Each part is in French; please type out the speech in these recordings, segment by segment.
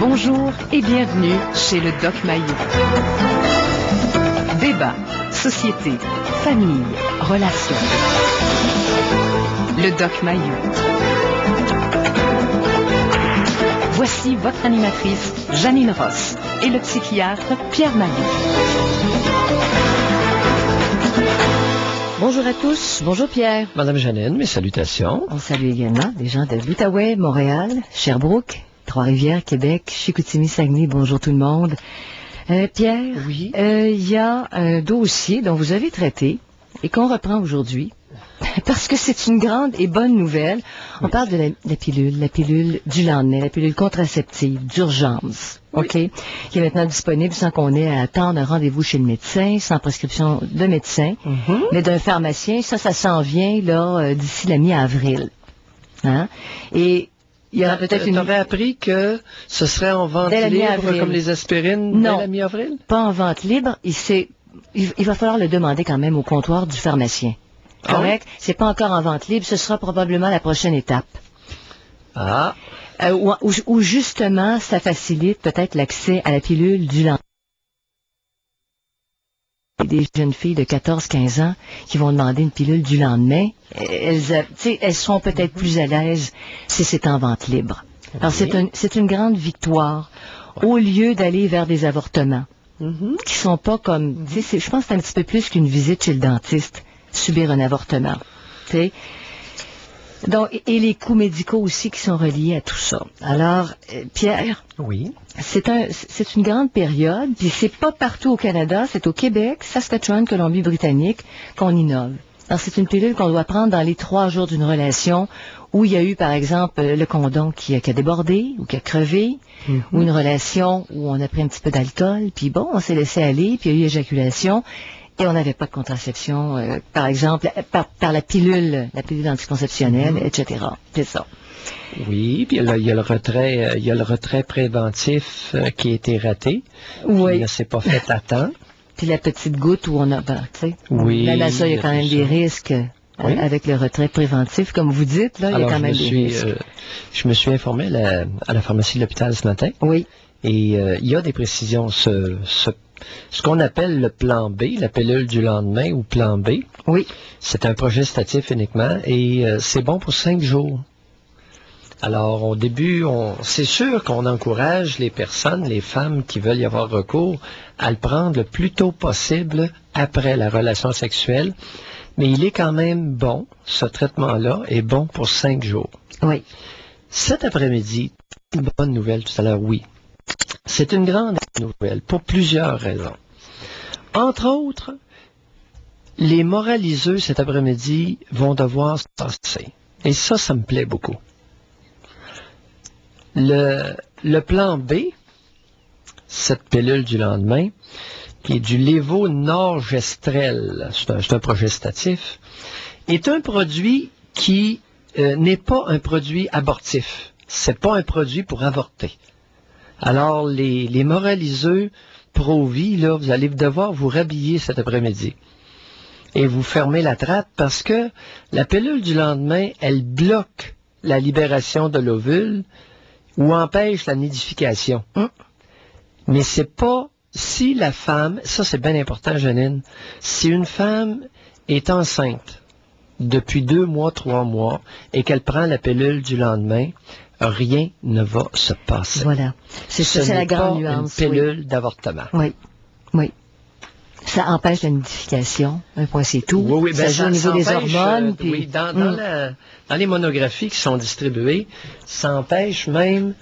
Bonjour et bienvenue chez le Doc Mayou. Débat, société, famille, relations. Le Doc Mayou. Voici votre animatrice, Janine Ross, et le psychiatre Pierre Mayou. Bonjour à tous. Bonjour Pierre. Madame Janine, mes salutations. On salue également des gens de l'Outaouais, Montréal, Sherbrooke, Trois-Rivières, Québec, Chicoutimi, Saguenay. Bonjour tout le monde. Pierre, Oui. Il y a un dossier dont vous avez traité et qu'on reprend aujourd'hui parce que c'est une grande et bonne nouvelle. On parle de la pilule du lendemain, la pilule contraceptive d'urgence, Oui. OK, qui est maintenant disponible sans qu'on ait à attendre un rendez-vous chez le médecin, sans prescription de médecin, mais d'un pharmacien. Ça s'en vient là d'ici la mi-avril. Hein? Et il y aura peut-être une... T'aurais appris que ce serait en vente Dès la libre mi-avril. comme les aspirines Non. dès la mi-avril? Pas en vente libre, il va falloir le demander quand même au comptoir du pharmacien. Ah Correct? C'est pas encore en vente libre, ce sera probablement la prochaine étape. Ah, Où justement, ça facilite peut-être l'accès à la pilule du lendemain. Des jeunes filles de 14-15 ans qui vont demander une pilule du lendemain, elles seront peut-être plus à l'aise si c'est en vente libre. Alors c'est une grande victoire au lieu d'aller vers des avortements qui sont pas comme, je pense que c'est un petit peu plus qu'une visite chez le dentiste, subir un avortement. T'sais. Donc, et les coûts médicaux aussi qui sont reliés à tout ça. Alors, Pierre, oui. c'est une grande période, puis c'est pas partout au Canada, c'est au Québec, Saskatchewan, Colombie-Britannique qu'on innove. Alors, c'est une pilule qu'on doit prendre dans les 3 jours d'une relation où il y a eu, par exemple, le condom qui a débordé ou qui a crevé, ou une relation où on a pris un petit peu d'alcool, puis bon, on s'est laissé aller, puis il y a eu éjaculation, et on n'avait pas de contraception, par exemple, par la pilule anticonceptionnelle, etc. C'est ça. Oui, puis il y a le retrait préventif qui a été raté. Oui. Il ne s'est pas fait à temps. Puis la petite goutte où on a, tu sais, Oui, même à ça, il y a quand même des risques Oui. avec le retrait préventif, comme vous dites, là, il y a quand même des risques. Je me suis informé à la pharmacie de l'hôpital ce matin. Oui, Et il y a des précisions. Ce qu'on appelle le plan B, la pilule du lendemain ou plan B, oui, c'est un progestatif uniquement et c'est bon pour 5 jours. Alors, au début, c'est sûr qu'on encourage les personnes, les femmes qui veulent y avoir recours, à le prendre le plus tôt possible après la relation sexuelle. Mais il est quand même bon, ce traitement-là est bon pour 5 jours. oui. Cet après-midi, une bonne nouvelle tout à l'heure, oui. C'est une grande nouvelle pour plusieurs raisons. Entre autres, les moraliseux cet après-midi vont devoir se tasser. Et ça me plaît beaucoup. Le plan B, cette pilule du lendemain, qui est du lévonorgestrel, c'est un progestatif, est un produit qui n'est pas un produit abortif. C'est pas un produit pour avorter. Alors, les moraliseux pro-vie, là, vous allez devoir vous rhabiller cet après-midi. Et vous fermer la trappe parce que la pilule du lendemain, elle bloque la libération de l'ovule ou empêche la nidification. Mais c'est pas si la femme, ça c'est bien important, Janine, si une femme est enceinte depuis 2 mois, 3 mois et qu'elle prend la pilule du lendemain, rien ne va se passer. Voilà. C'est la grande nuance. Une pilule d'avortement. Oui, oui. Ça empêche la nidification, un point c'est tout. Oui, ça joue au niveau des hormones. Puis... Oui, dans les monographies qui sont distribuées, ça empêche même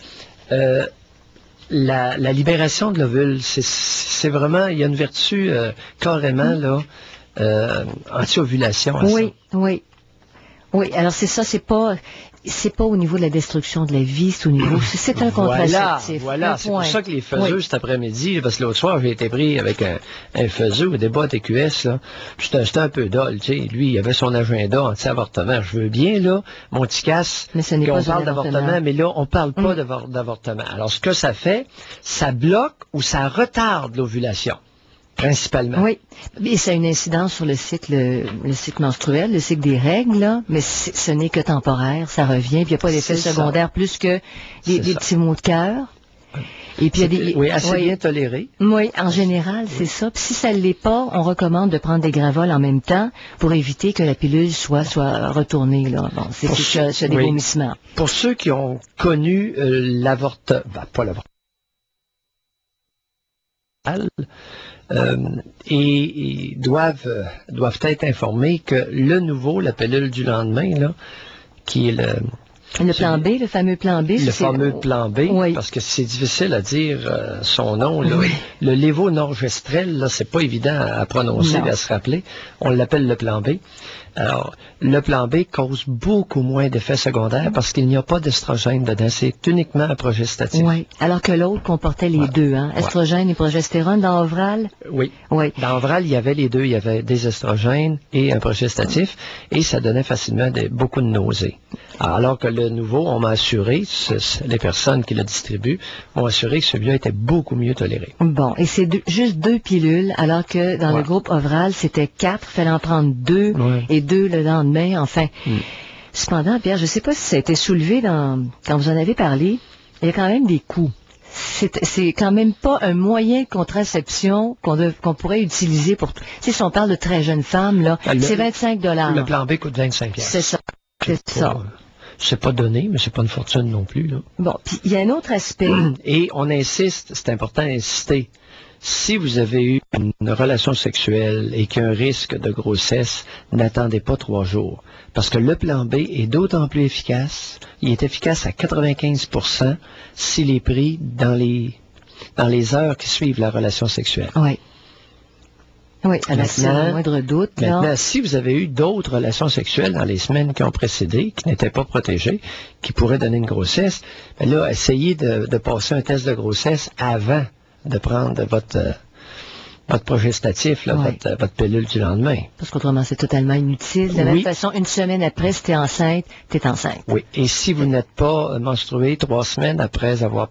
la libération de l'ovule. C'est vraiment, il y a une vertu carrément là anti-ovulation. Oui, oui. Oui, alors c'est ça, c'est pas au niveau de la destruction de la vie, c'est au niveau, c'est un contraceptif. Voilà, c'est pour ça que les faiseux cet après-midi, parce que l'autre soir j'ai été pris avec un faiseux au débat TQS, là, j'étais un peu dol, tu sais, lui il avait son agenda anti-avortement, je veux bien là, mon petit casse, qu'on parle d'avortement, mais là on parle pas d'avortement. Alors ce que ça fait, ça bloque ou ça retarde l'ovulation. Principalement. Oui, et ça a une incidence sur le cycle menstruel, le cycle des règles, là, mais ce n'est que temporaire, ça revient, puis il n'y a pas d'effet secondaire plus que des petits maux de cœur, Et puis, oui, assez bien toléré. Oui, en général, c'est ça. Puis si ça ne l'est pas, on recommande de prendre des gravols en même temps pour éviter que la pilule soit retournée. Là. Bon, c'est des vomissements. Pour ceux qui ont connu l'avortement, pas l'avortement, et doivent être informés que le nouveau, la pilule du lendemain, là, qui est le plan B, le fameux plan B. Le fameux plan B, oui. Parce que c'est difficile à dire son nom. Là. Oui. Le lévonorgestrel, là, c'est pas évident à prononcer et à se rappeler. On l'appelle le plan B. Alors, le plan B cause beaucoup moins d'effets secondaires parce qu'il n'y a pas d'estrogène dedans. C'est uniquement un progestatif. Oui. Alors que l'autre comportait les deux, hein? Estrogène et progestérone dans Ovral? Oui. Oui. Dans Ovral, il y avait les deux. Il y avait des estrogènes et un progestatif. Et ça donnait facilement beaucoup de nausées. Alors que le nouveau, on m'a assuré, les personnes qui le distribuent, m'ont assuré que celui-là était beaucoup mieux toléré. Bon. Et c'est juste 2 pilules, alors que dans le groupe Ovral, c'était 4. Il fallait en prendre 2 et 2 le lendemain. Enfin. Cependant, Pierre, je ne sais pas si ça a été soulevé quand vous en avez parlé, il y a quand même des coûts. C'est quand même pas un moyen de contraception qu'on pourrait utiliser pour... Si on parle de très jeunes femmes, là, c'est 25 $. Le plan B coûte 25 $. C'est ça. C'est ça. C'est pas donné, mais c'est pas une fortune non plus, là. Bon, puis il y a un autre aspect. Et on insiste, c'est important d'insister. Si vous avez eu une relation sexuelle et qu'il y a un risque de grossesse, n'attendez pas 3 jours. Parce que le plan B est d'autant plus efficace. Il est efficace à 95% s'il est pris dans les heures qui suivent la relation sexuelle. Oui. Oui, à la moindre doute. Maintenant, si vous avez eu d'autres relations sexuelles dans les semaines qui ont précédé, qui n'étaient pas protégées, qui pourraient donner une grossesse, bien là, essayez de passer un test de grossesse avant de prendre votre progestatif, là, votre pilule du lendemain. Parce qu'autrement, c'est totalement inutile. De la même façon, une semaine après, si tu es enceinte, tu es enceinte. Oui, et si vous n'êtes pas menstrué 3 semaines après avoir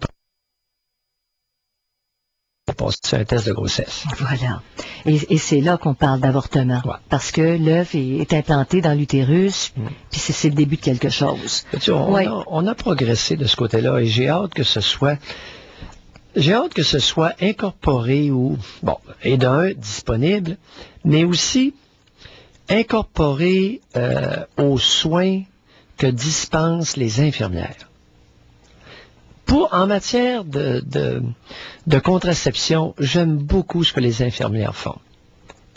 passé un test de grossesse. Voilà. Et c'est là qu'on parle d'avortement. Ouais. Parce que l'œuf est implanté dans l'utérus, puis c'est le début de quelque chose. On a progressé de ce côté-là et j'ai hâte que ce soit incorporé et disponible, mais aussi incorporé aux soins que dispensent les infirmières. En matière de contraception, j'aime beaucoup ce que les infirmières font.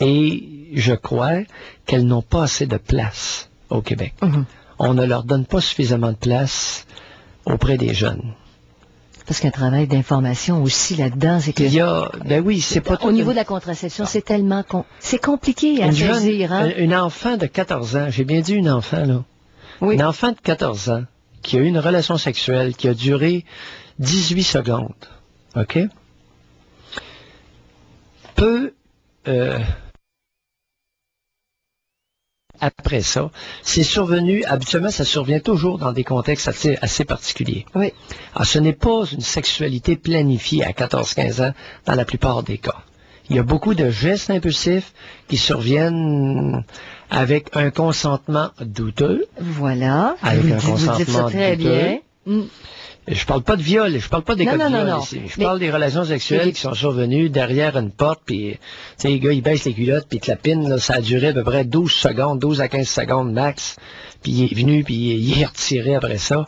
Et je crois qu'elles n'ont pas assez de place au Québec. On ne leur donne pas suffisamment de place auprès des jeunes. Parce qu'il y a un travail d'information aussi là-dedans. C'est que c'est pas au niveau de la contraception, c'est tellement c'est compliqué à saisir. Une enfant de 14 ans, j'ai bien dit une enfant, là. Oui. Une enfant de 14 ans qui a eu une relation sexuelle qui a duré 18 secondes, OK? Peut, après ça, c'est survenu, habituellement, ça survient toujours dans des contextes assez particuliers. Oui. Alors, ce n'est pas une sexualité planifiée à 14-15 ans dans la plupart des cas. Il y a beaucoup de gestes impulsifs qui surviennent avec un consentement douteux. Voilà. Avec un consentement très douteux. Bien. Je parle pas de viol, je parle pas des cas de viol ici. Je parle des relations sexuelles qui sont survenues derrière une porte, puis les gars, ils baissent les culottes, puis te la pine, là, ça a duré à peu près 12 secondes, 12 à 15 secondes max, puis il est venu, puis il est retiré après ça.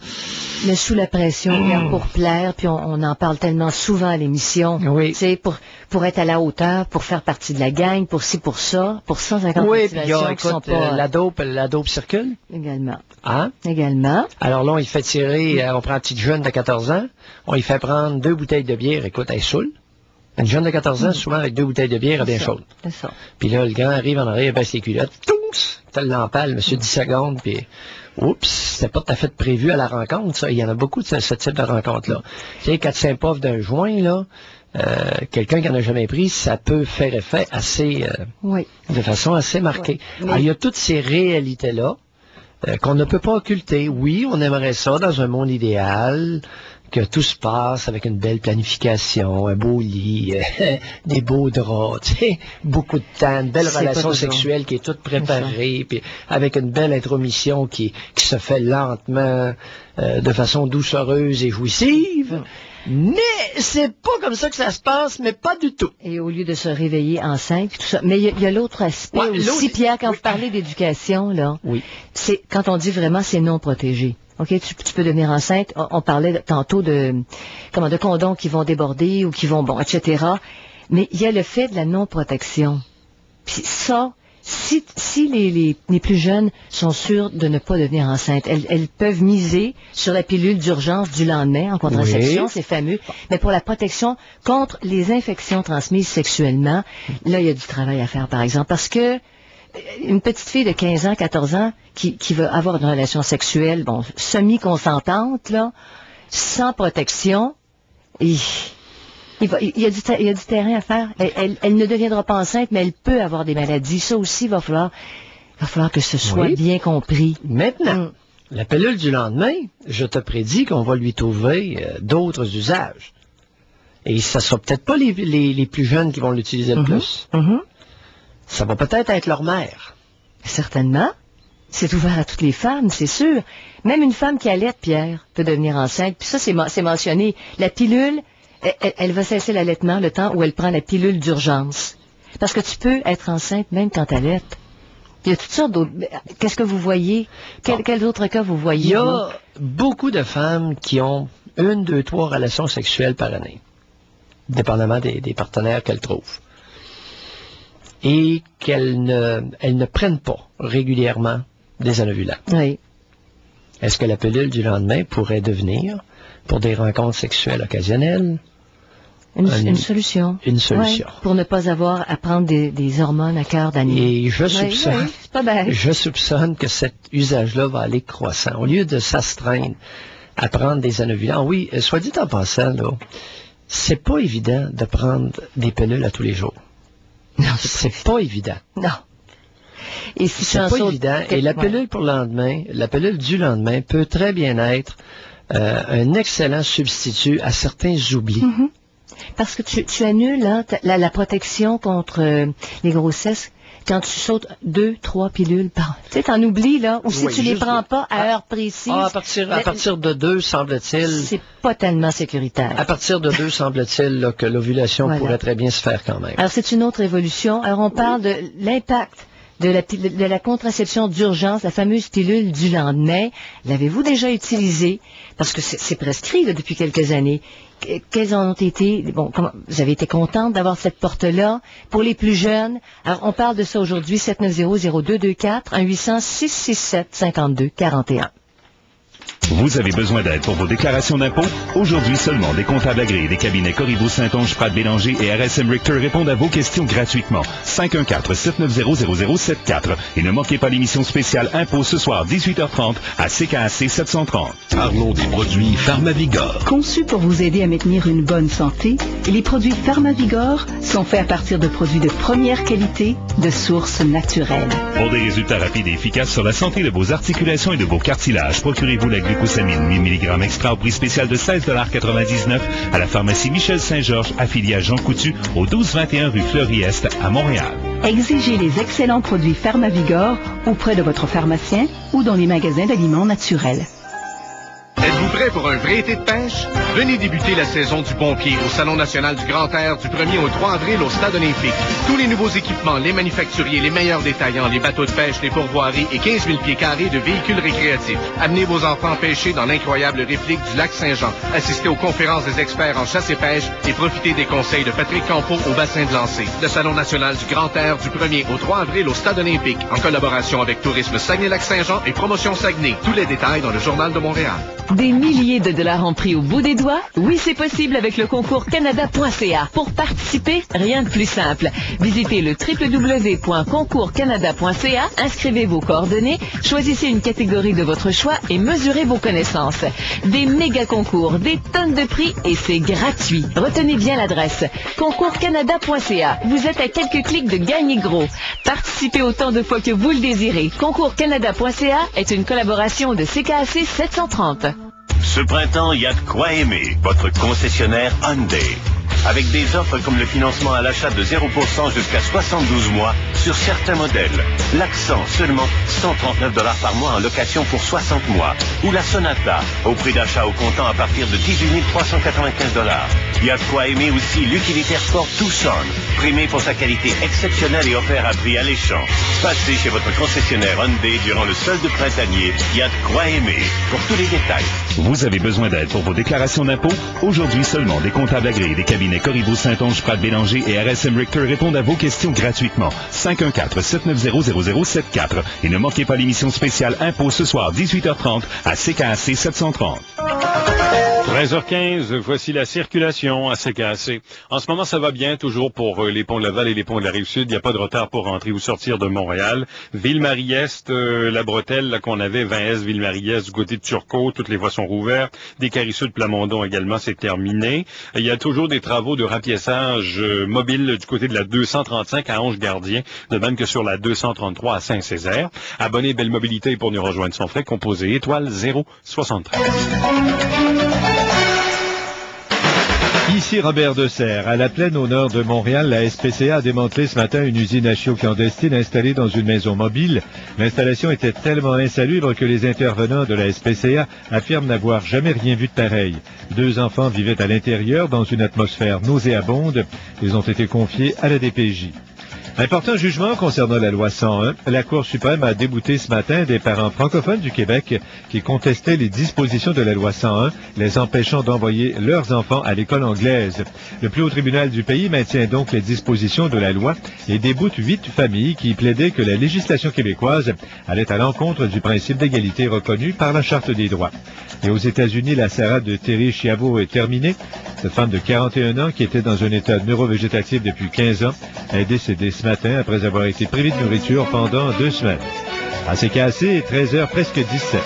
Mais sous la pression, pour plaire, puis on en parle tellement souvent à l'émission, pour être à la hauteur, pour faire partie de la gang, pour ci, pour ça, pour 150 motivations qui sont pas... la dope circule. Également. Hein? Également. Alors là, on y fait tirer, on prend un petit jeune de 14 ans, on y fait prendre 2 bouteilles de bière, écoute, elle est saoule. Une jeune de 14 ans, souvent avec 2 bouteilles de bière, elle est bien chaude. C'est ça. Puis là, le grand arrive en arrière, il baisse les culottes, t'as l'empale, monsieur 10 secondes, puis oups, c'était pas tout à fait prévu à la rencontre, ça. Il y en a beaucoup de ce type de rencontre-là. Tu sais, 4-5 puffs d'un joint, là, quelqu'un qui n'en a jamais pris, ça peut faire effet assez, de façon assez marquée. Oui. Alors, il y a toutes ces réalités-là qu'on ne peut pas occulter. Oui, on aimerait ça dans un monde idéal, que tout se passe avec une belle planification, un beau lit, des beaux draps, tu sais, beaucoup de temps, une belle relation sexuelle qui est toute préparée, puis avec une belle intromission qui se fait lentement, de façon doucereuse et jouissive. Mais c'est pas comme ça que ça se passe, mais pas du tout. Et au lieu de se réveiller enceinte, tout ça. Mais il y a l'autre aspect aussi, Pierre, quand vous parlez d'éducation, là, c'est quand on dit vraiment c'est non protégé. OK, tu peux devenir enceinte. On parlait tantôt de condoms qui vont déborder ou qui vont, etc. Mais il y a le fait de la non-protection. Puis ça, si les plus jeunes sont sûrs de ne pas devenir enceintes, elles peuvent miser sur la pilule d'urgence du lendemain en contraception, c'est fameux. Mais pour la protection contre les infections transmises sexuellement, là, il y a du travail à faire, par exemple. Parce que une petite fille de 15 ans, 14 ans, qui veut avoir une relation sexuelle, semi-consentante, là, sans protection, il y a du terrain à faire. Elle ne deviendra pas enceinte, mais elle peut avoir des maladies. Ça aussi, il va falloir que ce soit bien compris. Maintenant, la pilule du lendemain, je te prédis qu'on va lui trouver d'autres usages. Et ça sera peut-être pas les plus jeunes qui vont l'utiliser le plus. Ça va peut-être être leur mère. Certainement. C'est ouvert à toutes les femmes, c'est sûr. Même une femme qui allaite, Pierre, peut devenir enceinte. Puis ça, c'est mentionné. La pilule, elle va cesser l'allaitement le temps où elle prend la pilule d'urgence. Parce que tu peux être enceinte même quand tu allaites. Il y a toutes sortes d'autres... Qu'est-ce que vous voyez? Quels autres cas vous voyez? Il y a beaucoup de femmes qui ont 1, 2, 3 relations sexuelles par année. Dépendamment des partenaires qu'elles trouvent. Et qu'elles ne prennent pas régulièrement des anovulants. Oui. Est-ce que la pilule du lendemain pourrait devenir, pour des rencontres sexuelles occasionnelles, une solution? Une solution. Ouais, pour ne pas avoir à prendre des hormones à cœur d'année. Et je soupçonne, c'est pas bête. Je soupçonne que cet usage-là va aller croissant. Au lieu de s'astreindre à prendre des anovulants, oui, soit dit en passant, là, c'est pas évident de prendre des pilules à tous les jours. Non, c'est pas évident. Non. Et si c'est pas évident. Et la pilule pour le lendemain, la pilule du lendemain peut très bien être un excellent substitut à certains oublis. Parce que tu annules la protection contre les grossesses quand tu sautes 2, 3 pilules par... Tu sais, t'en oublies, là, ou si tu les prends pas à heure précise... à partir de 2, semble-t-il... C'est pas tellement sécuritaire. À partir de 2, semble-t-il, que l'ovulation pourrait très bien se faire quand même. Alors, c'est une autre évolution. Alors, on parle de l'impact de la contraception d'urgence, la fameuse pilule du lendemain. L'avez-vous déjà utilisée? Parce que c'est prescrit là, depuis quelques années. Quelles en ont été... vous avez été contente d'avoir cette porte-là pour les plus jeunes. Alors, on parle de ça aujourd'hui, 790-0224, 1-800-667-5241. Vous avez besoin d'aide pour vos déclarations d'impôts? Aujourd'hui seulement, des comptables agréés des cabinets Corriveau, Saint-Onge, Pratt Bélanger et RSM Richter répondent à vos questions gratuitement. 514-790-0074. Et ne manquez pas l'émission spéciale Impôts ce soir, 18h30, à CKAC 730. Parlons des produits Pharmavigor. Conçus pour vous aider à maintenir une bonne santé, les produits Pharmavigor sont faits à partir de produits de première qualité, de sources naturelles. Pour des résultats rapides et efficaces sur la santé de vos articulations et de vos cartilages, procurez-vous la glucosamine 1000 mg extra au prix spécial de 16,99 $ à la pharmacie Michel Saint-Georges, affiliée à Jean Coutu, au 1221 rue Fleury-Est, à Montréal. Exigez les excellents produits Pharmavigor auprès de votre pharmacien ou dans les magasins d'aliments naturels. Êtes-vous prêt pour un vrai été de pêche? Venez débuter la saison du bon pied au Salon national du Grand Air du 1er au 3 avril au Stade olympique. Tous les nouveaux équipements, les manufacturiers, les meilleurs détaillants, les bateaux de pêche, les pourvoiries et 15 000 pieds carrés de véhicules récréatifs. Amenez vos enfants pêcher dans l'incroyable réplique du lac Saint-Jean. Assistez aux conférences des experts en chasse et pêche et profitez des conseils de Patrick Campeau au bassin de Lancé. Le Salon national du Grand Air du 1er au 3 avril au Stade olympique en collaboration avec Tourisme Saguenay-Lac-Saint-Jean et Promotion Saguenay. Tous les détails dans le Journal de Montréal. Des milliers de dollars en prix au bout des doigts? Oui, c'est possible avec le concours Canada.ca. Pour participer, rien de plus simple. Visitez le www.concours-canada.ca, inscrivez vos coordonnées, choisissez une catégorie de votre choix et mesurez vos connaissances. Des méga concours, des tonnes de prix et c'est gratuit. Retenez bien l'adresse. Concours-canada.ca. Vous êtes à quelques clics de gagner gros. Participez autant de fois que vous le désirez. Concours-canada.ca est une collaboration de CKAC 730. Ce printemps, il y a de quoi aimer. Votre concessionnaire Hyundai. avec des offres comme le financement à l'achat de 0% jusqu'à 72 mois sur certains modèles. L'Accent, seulement 139 $ par mois en location pour 60 mois. Ou la Sonata, au prix d'achat au comptant à partir de 18 395 $. Il y a de quoi aimer aussi l'utilitaire Ford Tucson, primé pour sa qualité exceptionnelle et offert à prix alléchant. Passez chez votre concessionnaire Hyundai durant le solde printanier. Il y a de quoi aimer. Pour tous les détails. Vous avez besoin d'aide pour vos déclarations d'impôts? Aujourd'hui seulement, des comptables agréés des cabinets Corriveau, Saint-Onge, Pratt-Bélanger et RSM Richter répondent à vos questions gratuitement. 514-790-0074. Et ne manquez pas l'émission spéciale Impôts ce soir, 18h30, à CKAC 730. 13h15, voici la circulation à CKAC. En ce moment, ça va bien, toujours pour les ponts de Laval et les ponts de la Rive-Sud. Il n'y a pas de retard pour rentrer ou sortir de Montréal. Ville-Marie-Est, la bretelle là, qu'on avait, 20S, Ville-Marie-Est, du côté de Turcot, toutes les voies sont rouvertes. Des Carré-Sud, Plamondon également, c'est terminé. Il y a toujours des travaux de rapiessage mobile du côté de la 235 à Ange-Gardien, de même que sur la 233 à Saint-Césaire. Abonnez Belle Mobilité pour nous rejoindre son frais, composé étoile 073. Ici Robert Deserre. À la plaine au nord de Montréal, la SPCA a démantelé ce matin une usine à chiots clandestine installée dans une maison mobile. L'installation était tellement insalubre que les intervenants de la SPCA affirment n'avoir jamais rien vu de pareil. 2 enfants vivaient à l'intérieur dans une atmosphère nauséabonde. Ils ont été confiés à la DPJ. Important jugement concernant la loi 101. La Cour suprême a débouté ce matin des parents francophones du Québec qui contestaient les dispositions de la loi 101, les empêchant d'envoyer leurs enfants à l'école anglaise. Le plus haut tribunal du pays maintient donc les dispositions de la loi et déboute 8 familles qui plaidaient que la législation québécoise allait à l'encontre du principe d'égalité reconnu par la Charte des droits. Et aux États-Unis, la sarade de Terry Schiavo est terminée. Cette femme de 41 ans qui était dans un état neurovégétatif depuis 15 ans est décédée ce matin après avoir été privée de nourriture pendant 2 semaines. À CKAC, 13h presque 17.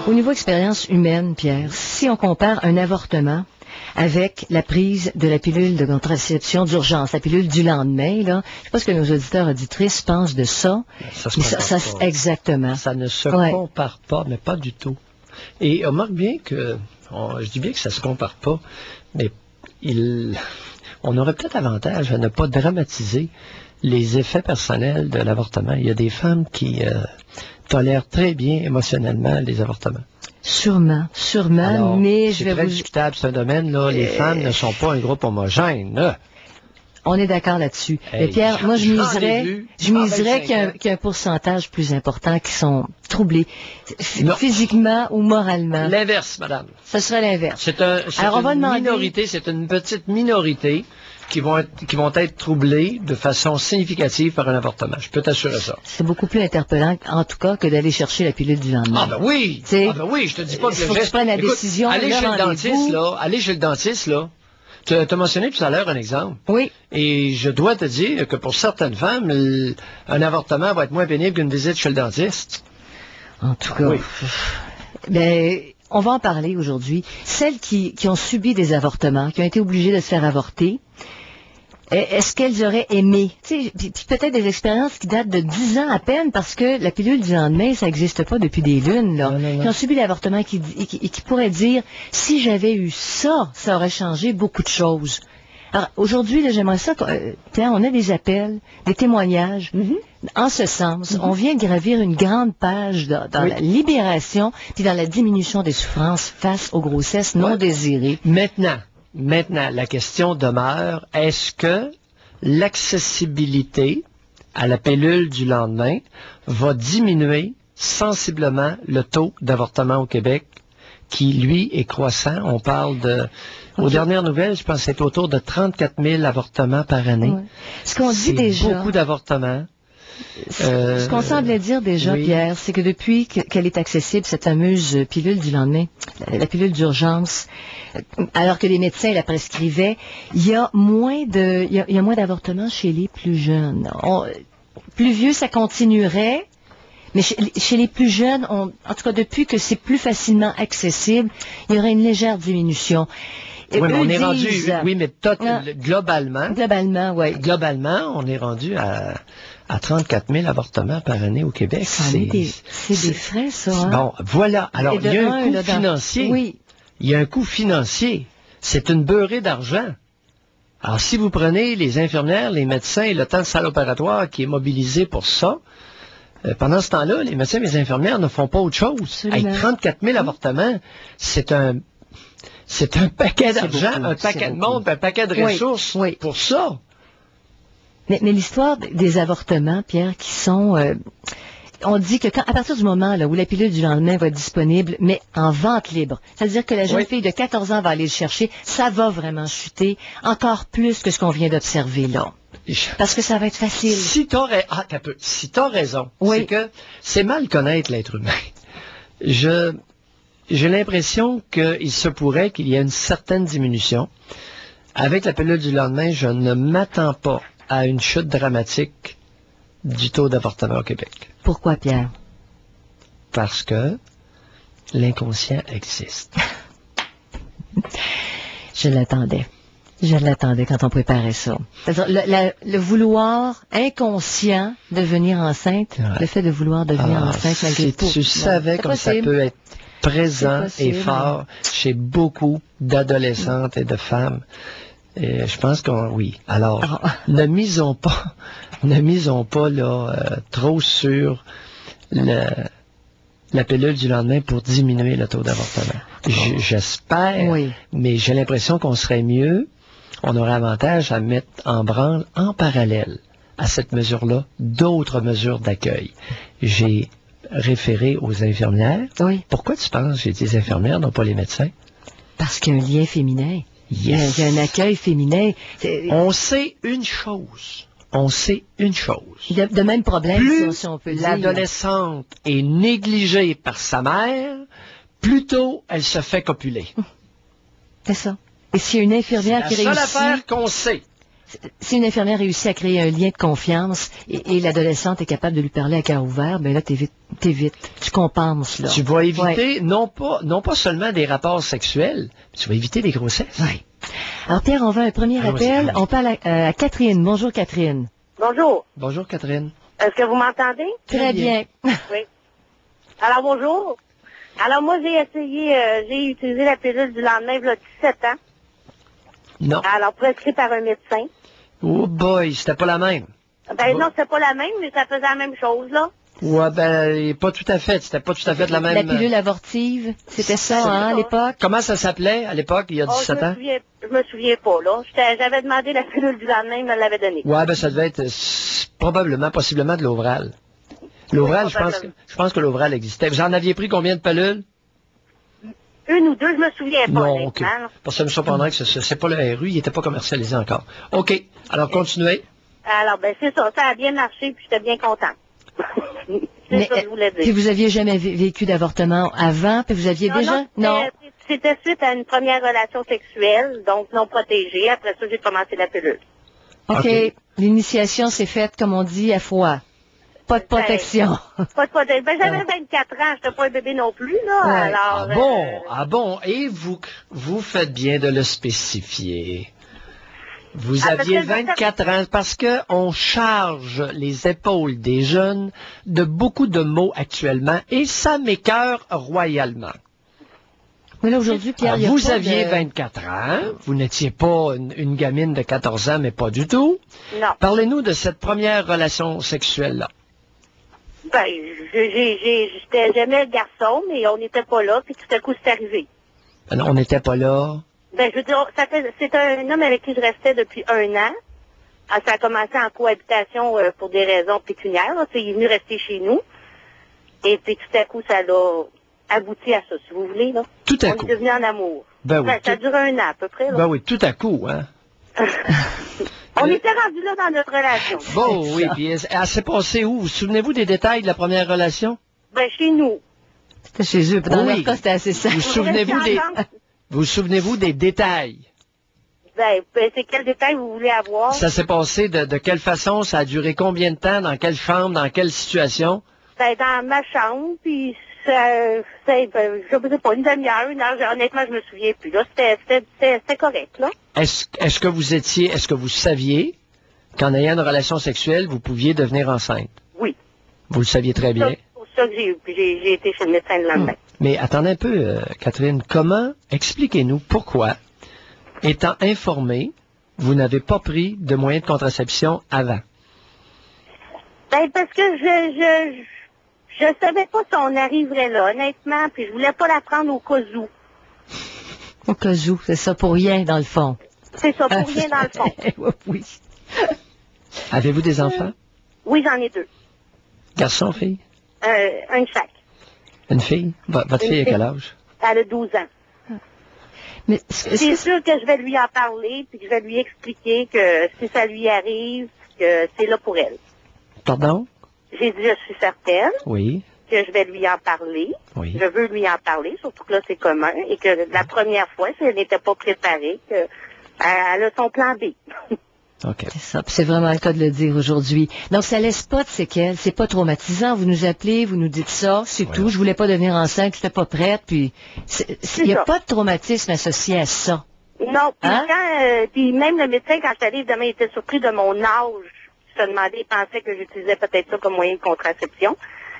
Au niveau expérience humaine, Pierre, si on compare un avortement avec la prise de la pilule de contraception d'urgence, la pilule du lendemain, là, je sais pas ce que nos auditeurs auditrices pensent de ça. Ça se compare pas. Exactement. Ça ne se compare pas, mais pas du tout. Et on remarque bien que, je dis bien que ça se compare pas, mais on aurait peut-être avantage à ne pas dramatiser les effets personnels de l'avortement. Il y a des femmes qui tolèrent très bien émotionnellement les avortements. Sûrement, alors, mais je vais très discutable, ce domaine-là. Les femmes ne sont pas un groupe homogène, là. On est d'accord là-dessus. Mais Pierre, moi, je miserais qu'il y a un pourcentage plus important qui sont troublés physiquement ou moralement. L'inverse, madame. Ce serait l'inverse. C'est une petite minorité qui vont être troublés de façon significative par un avortement. Je peux t'assurer ça. C'est beaucoup plus interpellant, en tout cas, que d'aller chercher la pilule du lendemain. Ah ben oui! Je te dis pas que faut que tu prennes la décision. Aller chez le dentiste, là, tu as mentionné tout à l'heure un exemple. Oui. Et je dois te dire que pour certaines femmes, un avortement va être moins pénible qu'une visite chez le dentiste. En tout cas, on va en parler aujourd'hui. Celles qui ont subi des avortements, qui ont été obligées de se faire avorter, est-ce qu'elles auraient aimé? Puis peut-être des expériences qui datent de 10 ans à peine, parce que la pilule du lendemain, ça n'existe pas depuis des lunes, là. Non. Qui ont subi l'avortement et qui pourraient dire, si j'avais eu ça, ça aurait changé beaucoup de choses. Alors, aujourd'hui, j'aimerais ça, on a des appels, des témoignages. En ce sens, on vient de gravir une grande page dans la libération puis dans la diminution des souffrances face aux grossesses non désirées. Maintenant, la question demeure, est-ce que l'accessibilité à la pilule du lendemain va diminuer sensiblement le taux d'avortement au Québec, qui, lui, est croissant? On parle aux dernières nouvelles, je pense que c'est autour de 34 000 avortements par année. Ce qu'on dit déjà, beaucoup d'avortements. Ce qu'on semblait dire déjà, Pierre, c'est que depuis qu'elle est accessible, cette fameuse pilule du lendemain, la pilule d'urgence, alors que les médecins la prescrivaient, il y a moins d'avortements chez les plus jeunes. Plus vieux, ça continuerait, mais chez les plus jeunes, en tout cas depuis que c'est plus facilement accessible, il y aurait une légère diminution. Oui, mais on est rendu, disent... oui, mais globalement. Globalement, oui. Globalement, on est rendu à 34 000 avortements par année au Québec. C'est des frais, ça. Hein? Bon, voilà. Alors, il y a un coût financier. Oui. Il y a un coût financier. C'est une beurrée d'argent. Alors, si vous prenez les infirmières, les médecins et le temps de salle opératoire qui est mobilisé pour ça, pendant ce temps-là, les médecins et les infirmières ne font pas autre chose. Avec 34 000 avortements, c'est un paquet d'argent, un paquet de monde, un paquet de ressources pour ça. Mais l'histoire des avortements, Pierre, qui sont... on dit que à partir du moment là, où la pilule du lendemain va être disponible, mais en vente libre, c'est-à-dire que la jeune fille de 14 ans va aller le chercher, ça va vraiment chuter encore plus que ce qu'on vient d'observer là. Parce que ça va être facile. Si t'as raison, c'est que c'est mal connaître l'être humain. J'ai l'impression qu'il se pourrait qu'il y ait une certaine diminution. Avec la pilule du lendemain, je ne m'attends pas à une chute dramatique du taux d'avortement au Québec. Pourquoi, Pierre? Parce que l'inconscient existe. Je l'attendais. Je l'attendais quand on préparait ça. C'est-à-dire le vouloir inconscient de devenir enceinte, le fait de vouloir devenir enceinte malgré tout. Si tu savais comme ça peut être présent et fort chez beaucoup d'adolescentes et de femmes, et je pense oui. Alors, ne misons pas là, trop sur la pilule du lendemain pour diminuer le taux d'avortement. J'espère, mais j'ai l'impression qu'on serait mieux. On aurait avantage à mettre en branle, en parallèle à cette mesure-là, d'autres mesures d'accueil. J'ai référé aux infirmières. Oui. Pourquoi tu penses que j'ai dit les infirmières, non pas les médecins? Parce qu'il y a un lien féminin. Yes. Il y a un accueil féminin. On sait une chose. De même problème, si on peut dire. L'adolescente est négligée par sa mère, plus tôt elle se fait copuler. C'est ça. Et s'il y a une infirmière qui réussit... C'est la seule affaire qu'on sait. Si une infirmière réussit à créer un lien de confiance et l'adolescente est capable de lui parler à cœur ouvert, ben là, t'évites. Tu compenses, là. Tu vas éviter, non pas seulement des rapports sexuels, mais tu vas éviter des grossesses. Oui. Alors, Pierre, on va à un premier appel. On parle à Catherine. Bonjour, Catherine. Bonjour. Bonjour, Catherine. Est-ce que vous m'entendez? Très bien. Oui. Alors, bonjour. Alors, moi, j'ai utilisé la pilule du lendemain, il y a 17 ans. Non. Alors, prescrit par un médecin. Oh boy, c'était pas la même. Ben non, c'était pas la même, mais ça faisait la même chose, là. Ouais, ben, pas tout à fait. C'était pas tout à fait la même. La pilule avortive, c'était ça, à l'époque? Comment ça s'appelait, à l'époque, il y a 17 ans? Je me souviens pas, là. J'avais demandé la pilule du lendemain, il me l'avait donnée. Ouais, ben, ça devait être possiblement de l'Ovral. L'Ovral, je pense que l'Ovral existait. Vous en aviez pris combien de pilules? Une ou deux, je me souviens pas. Non, OK. Parce que ça me surprendrait que c'est pas le RU, il n'était pas commercialisé encore. OK. Alors, continuez. Alors, ben, c'est ça. Ça a bien marché, puis j'étais bien contente. C'est ça que je voulais dire. Puis vous aviez jamais vécu d'avortement avant, puis vous aviez déjà... Non. C'était suite à une première relation sexuelle, donc non protégée. Après ça, j'ai commencé la pilule. OK. L'initiation s'est faite, comme on dit, à froid. Pas de protection. Pas de protection. Ben, j'avais 24 ans, j'étais pas un bébé non plus, là. Ouais. Alors, Ah bon. Et vous faites bien de le spécifier. Vous aviez 24 ans parce que on charge les épaules des jeunes de beaucoup de mots actuellement et ça m'écoeure royalement. Mais là, aujourd'hui, Pierre, vous aviez 24 ans, vous n'étiez pas une gamine de 14 ans, mais pas du tout. Non. Parlez-nous de cette première relation sexuelle-là. Ben, j'aimais le garçon, mais on n'était pas là, puis tout à coup, c'est arrivé. Non, on n'était pas là. Ben, je veux dire, c'est un homme avec qui je restais depuis 1 an. Ça a commencé en cohabitation pour des raisons pécuniaires. Là. Il est venu rester chez nous. Et puis tout à coup, ça l'a abouti à ça, si vous voulez. Là. Tout à coup. On est devenu en amour. Ben oui. Ça a duré 1 an à peu près. Là. Ben oui, tout à coup, hein. On était rendu là dans notre relation. Bon, oui, puis elle s'est passée où? Vous souvenez-vous des détails de la première relation? Ben, chez nous. C'était chez eux. Dans leur cas, c'était assez simple. Vous souvenez-vous des détails? Ben, c'est quel détail vous voulez avoir? Ça s'est passé de quelle façon? Ça a duré combien de temps? Dans quelle chambre? Dans quelle situation? Ben, dans ma chambre, puis je sais pas, une demi-heure, une heure, honnêtement, je me souviens plus. Là, c'était correct, là. Est-ce que vous saviez qu'en ayant une relation sexuelle, vous pouviez devenir enceinte? Oui. Vous le saviez très bien. C'est pour ça que j'ai été chez le médecin le lendemain. Mais attendez un peu, Catherine, expliquez-nous pourquoi, étant informé, vous n'avez pas pris de moyens de contraception avant? Ben, parce que je savais pas si on arriverait là, honnêtement, puis je voulais pas la prendre au cas où. Au cas où, c'est ça, pour rien, dans le fond. C'est ça, pour rien, dans le fond. Oui. Avez-vous des enfants? Oui, j'en ai 2. Garçon, fille? Un chaque. Une fille? Votre fille a quel âge? Elle a 12 ans. Mais c'est sûr que je vais lui en parler, puis que je vais lui expliquer que si ça lui arrive, que c'est là pour elle. Pardon? J'ai dit, je suis certaine. Oui. Que je vais lui en parler. Oui. Je veux lui en parler, surtout que là, c'est commun. Et que la première fois, si elle n'était pas préparée, elle a son plan B. OK. C'est ça, puis c'est vraiment le cas de le dire aujourd'hui. Donc, ça laisse pas de séquelles, c'est pas traumatisant. Vous nous appelez, vous nous dites ça, c'est tout. Je voulais pas devenir enceinte, j'étais pas prête, puis il n'y a pas de traumatisme associé à ça. Non, puis puis même le médecin, quand je suis allée, demain, il était surpris de mon âge. Je me demandais, il pensait que j'utilisais peut-être ça comme moyen de contraception.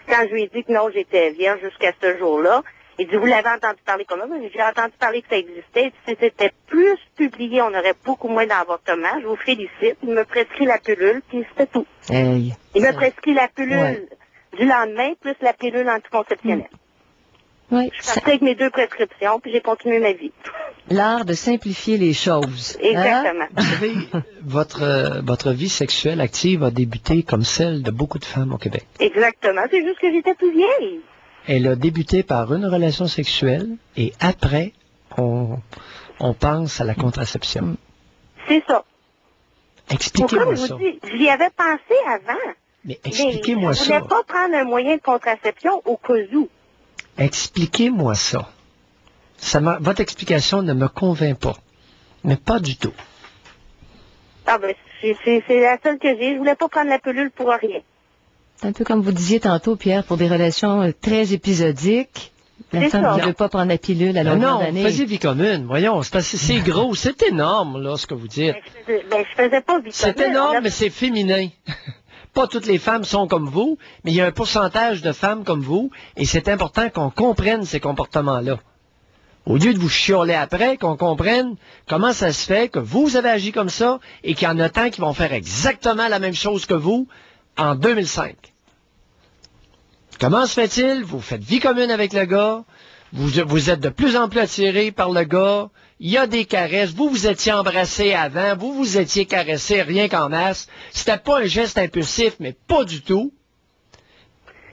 Quand je lui ai dit que non, j'étais vierge jusqu'à ce jour-là, il dit, vous l'avez entendu parler comment? J'ai entendu parler que ça existait. Si c'était plus publié, on aurait beaucoup moins d'avortements. Je vous félicite. Il me prescrit la pilule, puis c'était tout. Hey, il me prescrit la pilule du lendemain, plus la pilule anticonceptionnelle. Oui. Je suis partie avec mes 2 prescriptions, puis j'ai continué ma vie. L'art de simplifier les choses. Exactement. Vous savez, votre vie sexuelle active a débuté comme celle de beaucoup de femmes au Québec. Exactement. C'est juste que j'étais plus vieille. Elle a débuté par une relation sexuelle et après, on pense à la contraception. C'est ça. Expliquez-moi ça. Comme je vous dis, j'y avais pensé avant. Mais expliquez-moi ça. Je ne voulais pas prendre un moyen de contraception au cas où. Expliquez-moi ça. Votre explication ne me convainc pas. Mais pas du tout. Ah ben, c'est la seule que j'ai. Je voulais pas prendre la pilule pour rien. C'est un peu comme vous disiez tantôt, Pierre, pour des relations très épisodiques. La femme ne veut pas prendre la pilule à longueur d'année. Non, faisiez vie commune. Voyons, c'est gros, c'est énorme, là, ce que vous dites. Je faisais pas vie commune. C'est énorme, mais c'est féminin. Pas toutes les femmes sont comme vous, mais il y a un pourcentage de femmes comme vous, et c'est important qu'on comprenne ces comportements-là. Au lieu de vous chialer après, qu'on comprenne comment ça se fait que vous avez agi comme ça, et qu'il y en a tant qui vont faire exactement la même chose que vous en 2005. Comment se fait-il? Vous faites vie commune avec le gars, vous êtes de plus en plus attiré par le gars, il y a des caresses, vous vous étiez embrassé avant, vous vous étiez caressé rien qu'en masse, c'était pas un geste impulsif, mais pas du tout.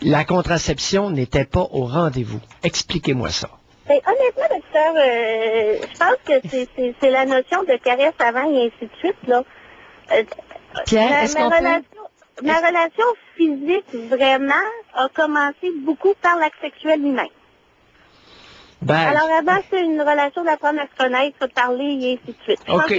La contraception n'était pas au rendez-vous. Expliquez-moi ça. Ben, honnêtement, docteur, je pense que c'est la notion de caresse avant et ainsi de suite, là. Pierre, est-ce qu'on peut... Ma relation physique, vraiment, a commencé beaucoup par l'acte sexuel lui-même. Ben, alors avant, c'est une relation d'apprendre à se connaître, se parler et ainsi de suite. OK.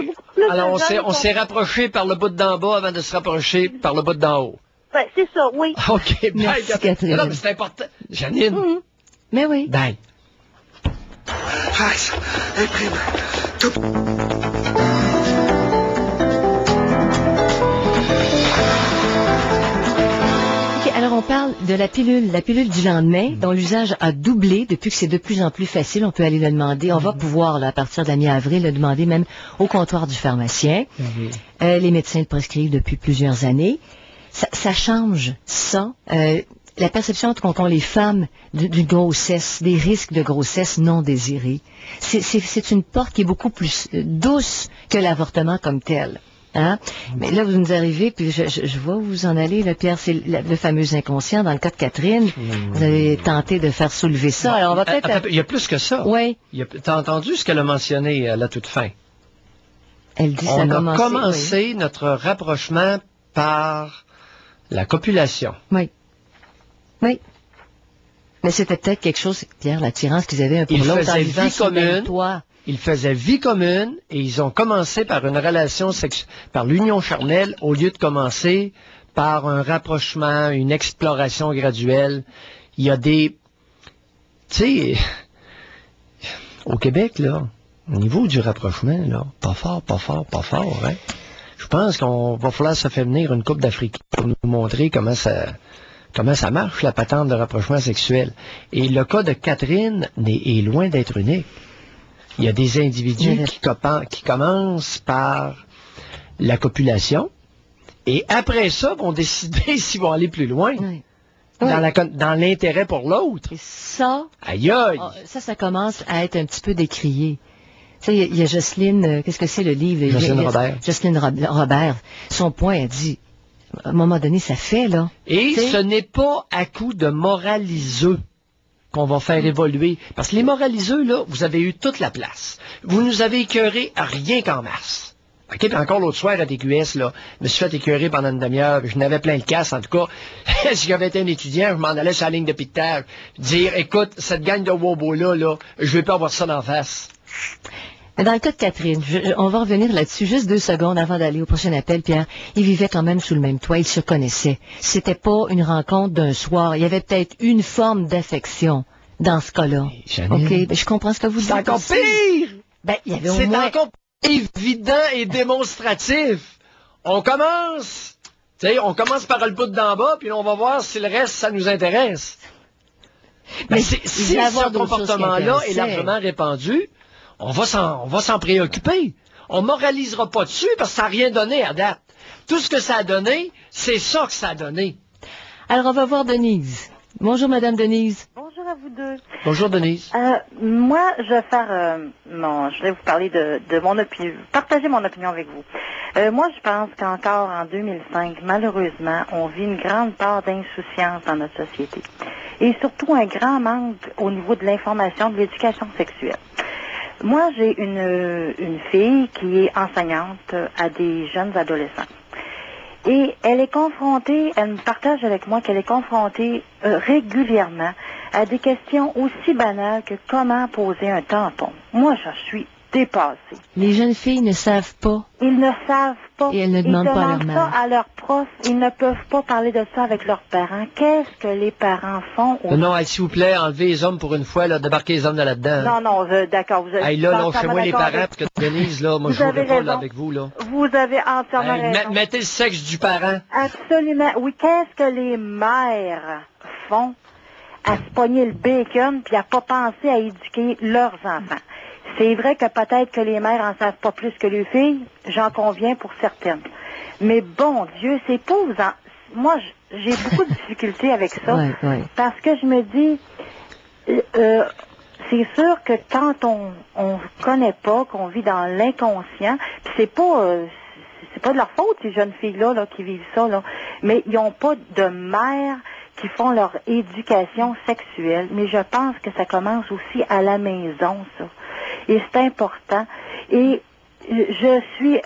Alors, on s'est rapproché par le bout d'en bas avant de se rapprocher par le bout d'en haut. Ben, c'est ça, oui. OK. Merci, Catherine. Non, mais c'est important. Janine. Mais oui. Bye. Fax, imprime, tout. Alors, on parle de la pilule du lendemain, dont l'usage a doublé depuis que c'est de plus en plus facile. On peut aller le demander. On va pouvoir, là, à partir de la mi-avril, le demander même au comptoir du pharmacien. Les médecins le prescrivent depuis plusieurs années. Ça change ça. La perception qu'ont les femmes d'une grossesse, des risques de grossesse non désirés. C'est une porte qui est beaucoup plus douce que l'avortement comme tel. Hein? Mais là, vous nous arrivez, puis je vois où vous en allez, là, Pierre, c'est le fameux inconscient dans le cas de Catherine. Vous avez tenté de faire soulever ça. Alors, on va peut-être... Il y a plus que ça. Oui. T'as entendu ce qu'elle a mentionné à la toute fin? Elle dit on a commencé notre rapprochement par la copulation. Oui. Oui. Mais c'était peut-être quelque chose, Pierre, l'attirance qu'ils avaient un pour l'autre en vivant sous le même toit. Ils faisaient vie commune et ils ont commencé par une relation sexuelle, par l'union charnelle, au lieu de commencer par un rapprochement, une exploration graduelle. Il y a des tu sais, au Québec, là, au niveau du rapprochement, là, pas fort, hein. Je pense qu'on va falloir se faire venir une couple d'Africains pour nous montrer comment ça marche, la patente de rapprochement sexuel. Et le cas de Catherine est loin d'être unique. Il y a des individus qui commencent par la copulation et après ça vont décider s'ils vont aller plus loin. Oui. Dans l'intérêt pour l'autre. Et ça, aïe aïe. Ça commence à être un petit peu décrié. Tu sais, il y a Jocelyne, qu'est-ce que c'est le livre? Jocelyne Robert. Son point, elle dit, à un moment donné, ça fait, là. Et ce n'est pas à coup de moraliseux qu'on va faire évoluer. Parce que les moraliseux, là, vous avez eu toute la place. Vous nous avez écœurés à rien qu'en masse. OK, puis encore l'autre soir à TQS, là, je me suis fait écœurer pendant une demi-heure, je n'avais plein de casse, en tout cas. Si j'avais été un étudiant, je m'en allais sur la ligne de piquetage, dire, écoute, cette gang de wobos-là, là, je vais pas avoir ça d'en face. Mais dans le cas de Catherine, on va revenir là-dessus juste 2 secondes avant d'aller au prochain appel, Pierre. Ils vivaient quand même sous le même toit, ils se connaissaient. C'était pas une rencontre d'un soir, il y avait peut-être une forme d'affection dans ce cas-là. OK, ben, je comprends ce que vous dites. C'est encore pire! Ben, il y avait au c'est moins... encore évident et démonstratif. On commence par le bout d'en bas, puis on va voir si le reste, ça nous intéresse. Mais si ce comportement-là est largement répandu, on va s'en préoccuper. On moralisera pas dessus parce que ça n'a rien donné à date. Tout ce que ça a donné, c'est ça que ça a donné. Alors, on va voir Denise. Bonjour, Madame Denise. Bonjour à vous deux. Bonjour, Denise. Moi, je vais faire je vais vous parler de mon opinion, partager mon opinion avec vous. Moi, je pense qu'encore en 2005, malheureusement, on vit une grande part d'insouciance dans notre société. Et surtout un grand manque au niveau de l'information, de l'éducation sexuelle. Moi, j'ai une fille qui est enseignante à des jeunes adolescents. Et elle me partage avec moi qu'elle est confrontée régulièrement à des questions aussi banales que comment poser un tampon. Moi, je suis dépassée. Les jeunes filles ne savent pas. Ils ne savent pas. Et elles ne demandent pas à leur mère. Ça à leurs profs. Ils ne peuvent pas parler de ça avec leurs parents. Qu'est-ce que les parents font? Non, s'il vous plaît, enlevez les hommes pour une fois, là, débarquez les hommes de là-dedans. Non, d'accord. Vous avez lâchez-moi les parents, parce que Denise, là, moi, je jouerai pas là, avec vous, là. Vous avez entièrement raison. Mettez le sexe du parent. Absolument. Oui, qu'est-ce que les mères font à se pogner le bacon puis à pas penser à éduquer leurs enfants? C'est vrai que peut-être que les mères en savent pas plus que les filles, j'en conviens pour certaines. Mais bon Dieu, c'est pauvres. Moi, j'ai beaucoup de difficultés avec ça, parce que je me dis, c'est sûr que quand on connaît pas, qu'on vit dans l'inconscient, puis c'est pas de leur faute ces jeunes filles-là qui vivent ça, là, mais ils n'ont pas de mère qui font leur éducation sexuelle. Mais je pense que ça commence aussi à la maison, ça. Et c'est important. Et je suis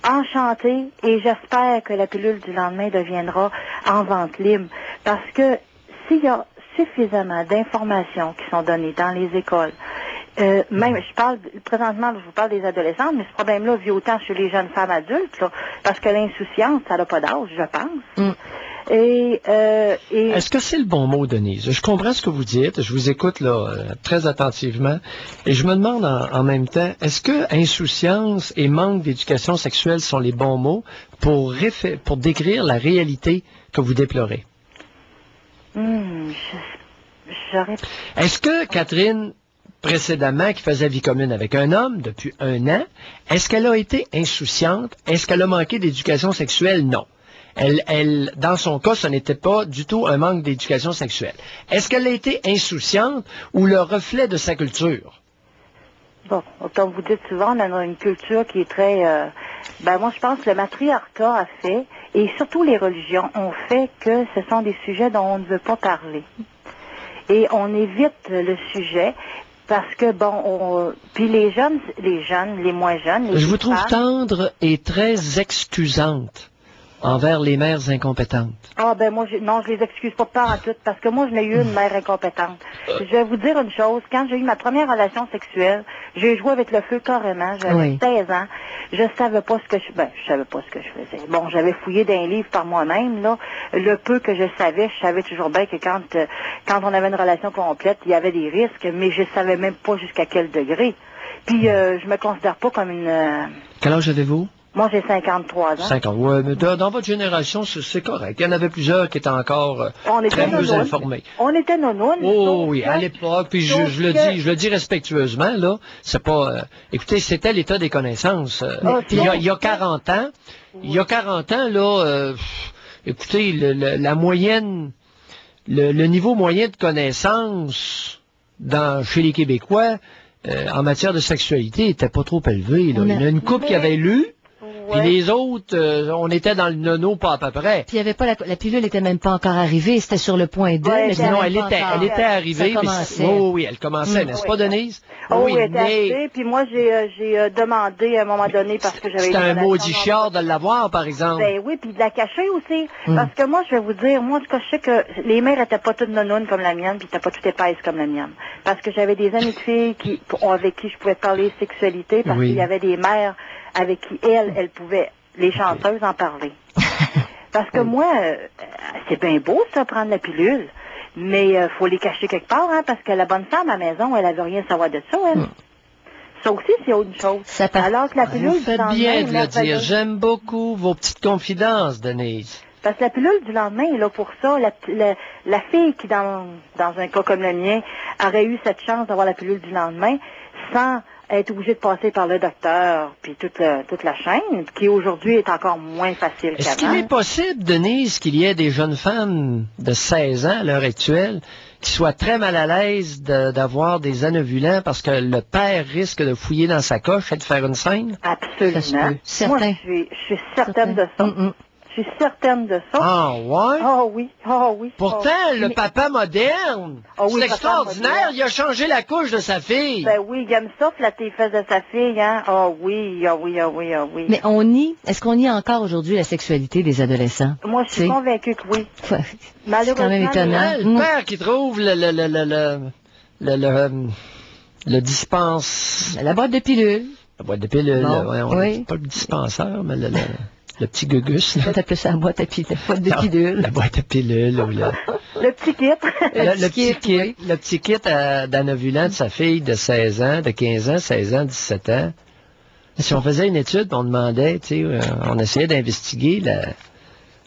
enchantée et j'espère que la pilule du lendemain deviendra en vente libre. Parce que s'il y a suffisamment d'informations qui sont données dans les écoles, même, présentement, je vous parle des adolescentes, mais ce problème-là vit autant chez les jeunes femmes adultes, là, parce que l'insouciance, ça n'a pas d'âge, je pense. Est-ce que c'est le bon mot, Denise? Je comprends ce que vous dites, je vous écoute là très attentivement, et je me demande en même temps, est-ce que insouciance et manque d'éducation sexuelle sont les bons mots pour décrire la réalité que vous déplorez? Est-ce que Catherine, précédemment, qui faisait vie commune avec un homme depuis 1 an, est-ce qu'elle a été insouciante? Est-ce qu'elle a manqué d'éducation sexuelle? Non. Elle, dans son cas, ce n'était pas du tout un manque d'éducation sexuelle. Est-ce qu'elle a été insouciante ou le reflet de sa culture? Bon, comme vous dites souvent, on a une culture qui est très... moi, je pense que le matriarcat a fait, et surtout les religions, ont fait que ce sont des sujets dont on ne veut pas parler. Et on évite le sujet... Parce que, puis les jeunes, les moins jeunes... Je vous trouve tendre et très excusante. envers les mères incompétentes? Ah, ben moi, non, je les excuse pas en tout, parce que moi, je n'ai eu une mère incompétente. Je vais vous dire une chose, quand j'ai eu ma première relation sexuelle, j'ai joué avec le feu carrément, j'avais 16 ans, je savais pas ce que je savais pas ce que je faisais. Bon, j'avais fouillé d'un livre par moi-même, là, le peu que je savais toujours bien que quand on avait une relation complète, il y avait des risques, mais je savais même pas jusqu'à quel degré. Puis, je me considère pas comme une... Quel âge avez-vous? Moi, j'ai 53 ans. 50, ouais, mais dans votre génération, c'est correct. Il y en avait plusieurs qui étaient encore très mieux informés. On était nounounes. Oh oui, à l'époque, puis je le dis respectueusement, là, c'est pas... écoutez, c'était l'état des connaissances. Il y a 40 ans, là, écoutez, la moyenne, le niveau moyen de connaissance chez les Québécois, en matière de sexualité, était pas trop élevé, là. Il y en a une couple qui avait lu, puis les autres, on était dans le nono pas à peu près. Puis il y avait pas la pilule était même pas encore arrivée, c'était sur le point 2. Mais non, elle était arrivée. Oui, elle commençait, n'est-ce pas, Denise? Oui, elle était arrivée, puis moi j'ai demandé à un moment donné parce que j'avais... C'était un maudit chiard de l'avoir, par exemple. Ben oui, puis de la cacher aussi. Parce que moi, je vais vous dire, moi, en tout cas, je sais que les mères étaient pas toutes nounounes comme la mienne, puis étaient pas toutes épaisses comme la mienne. Parce que j'avais des amies de filles avec qui je pouvais parler sexualité, parce qu'il y avait des mères avec qui elles pouvaient, les chanteuses, en parler. Parce que moi, c'est bien beau, ça, prendre la pilule, mais faut les cacher quelque part, hein, parce que la bonne femme à la maison, elle avait rien à savoir de ça, elle. Ça aussi, c'est autre chose. Alors que la pilule Vous faites bien de le dire. J'aime beaucoup vos petites confidences, Denise. Parce que la pilule du lendemain est là pour ça. La fille qui, dans un cas comme le mien, aurait eu cette chance d'avoir la pilule du lendemain sans être obligée de passer par le docteur, puis toute la chaîne, qui aujourd'hui est encore moins facile qu'avant. Est-ce qu'il est possible, Denise, qu'il y ait des jeunes femmes de 16 ans à l'heure actuelle qui soient très mal à l'aise d'avoir des anovulants parce que le père risque de fouiller dans sa coche et de faire une scène? Absolument. Moi, je suis certaine de ça. Je suis certaine de ça. Ah, ouais? Ah oui, ah oui. Pourtant, le papa moderne, c'est extraordinaire, il a changé la couche de sa fille. Ben oui, il aime ça, flatter les fesses de sa fille, hein. Ah oui, ah oui, ah oui, ah oui. Mais est-ce qu'on nie encore aujourd'hui la sexualité des adolescents? Moi, je suis convaincue que oui. Malheureusement. C'est quand même étonnant. Le père qui trouve le dispense... La boîte de pilules. La boîte de pilules, bon, oui. Pas le dispenseur, mais le petit gugus. Tu appelles ça la boîte à pilules. La boîte de pilules. La boîte à pilules. Le petit kit. Le petit kit d'anovulant de sa fille de 16 ans, de 15 ans, 16 ans, 17 ans. Si on faisait une étude, on demandait, on essayait d'investiguer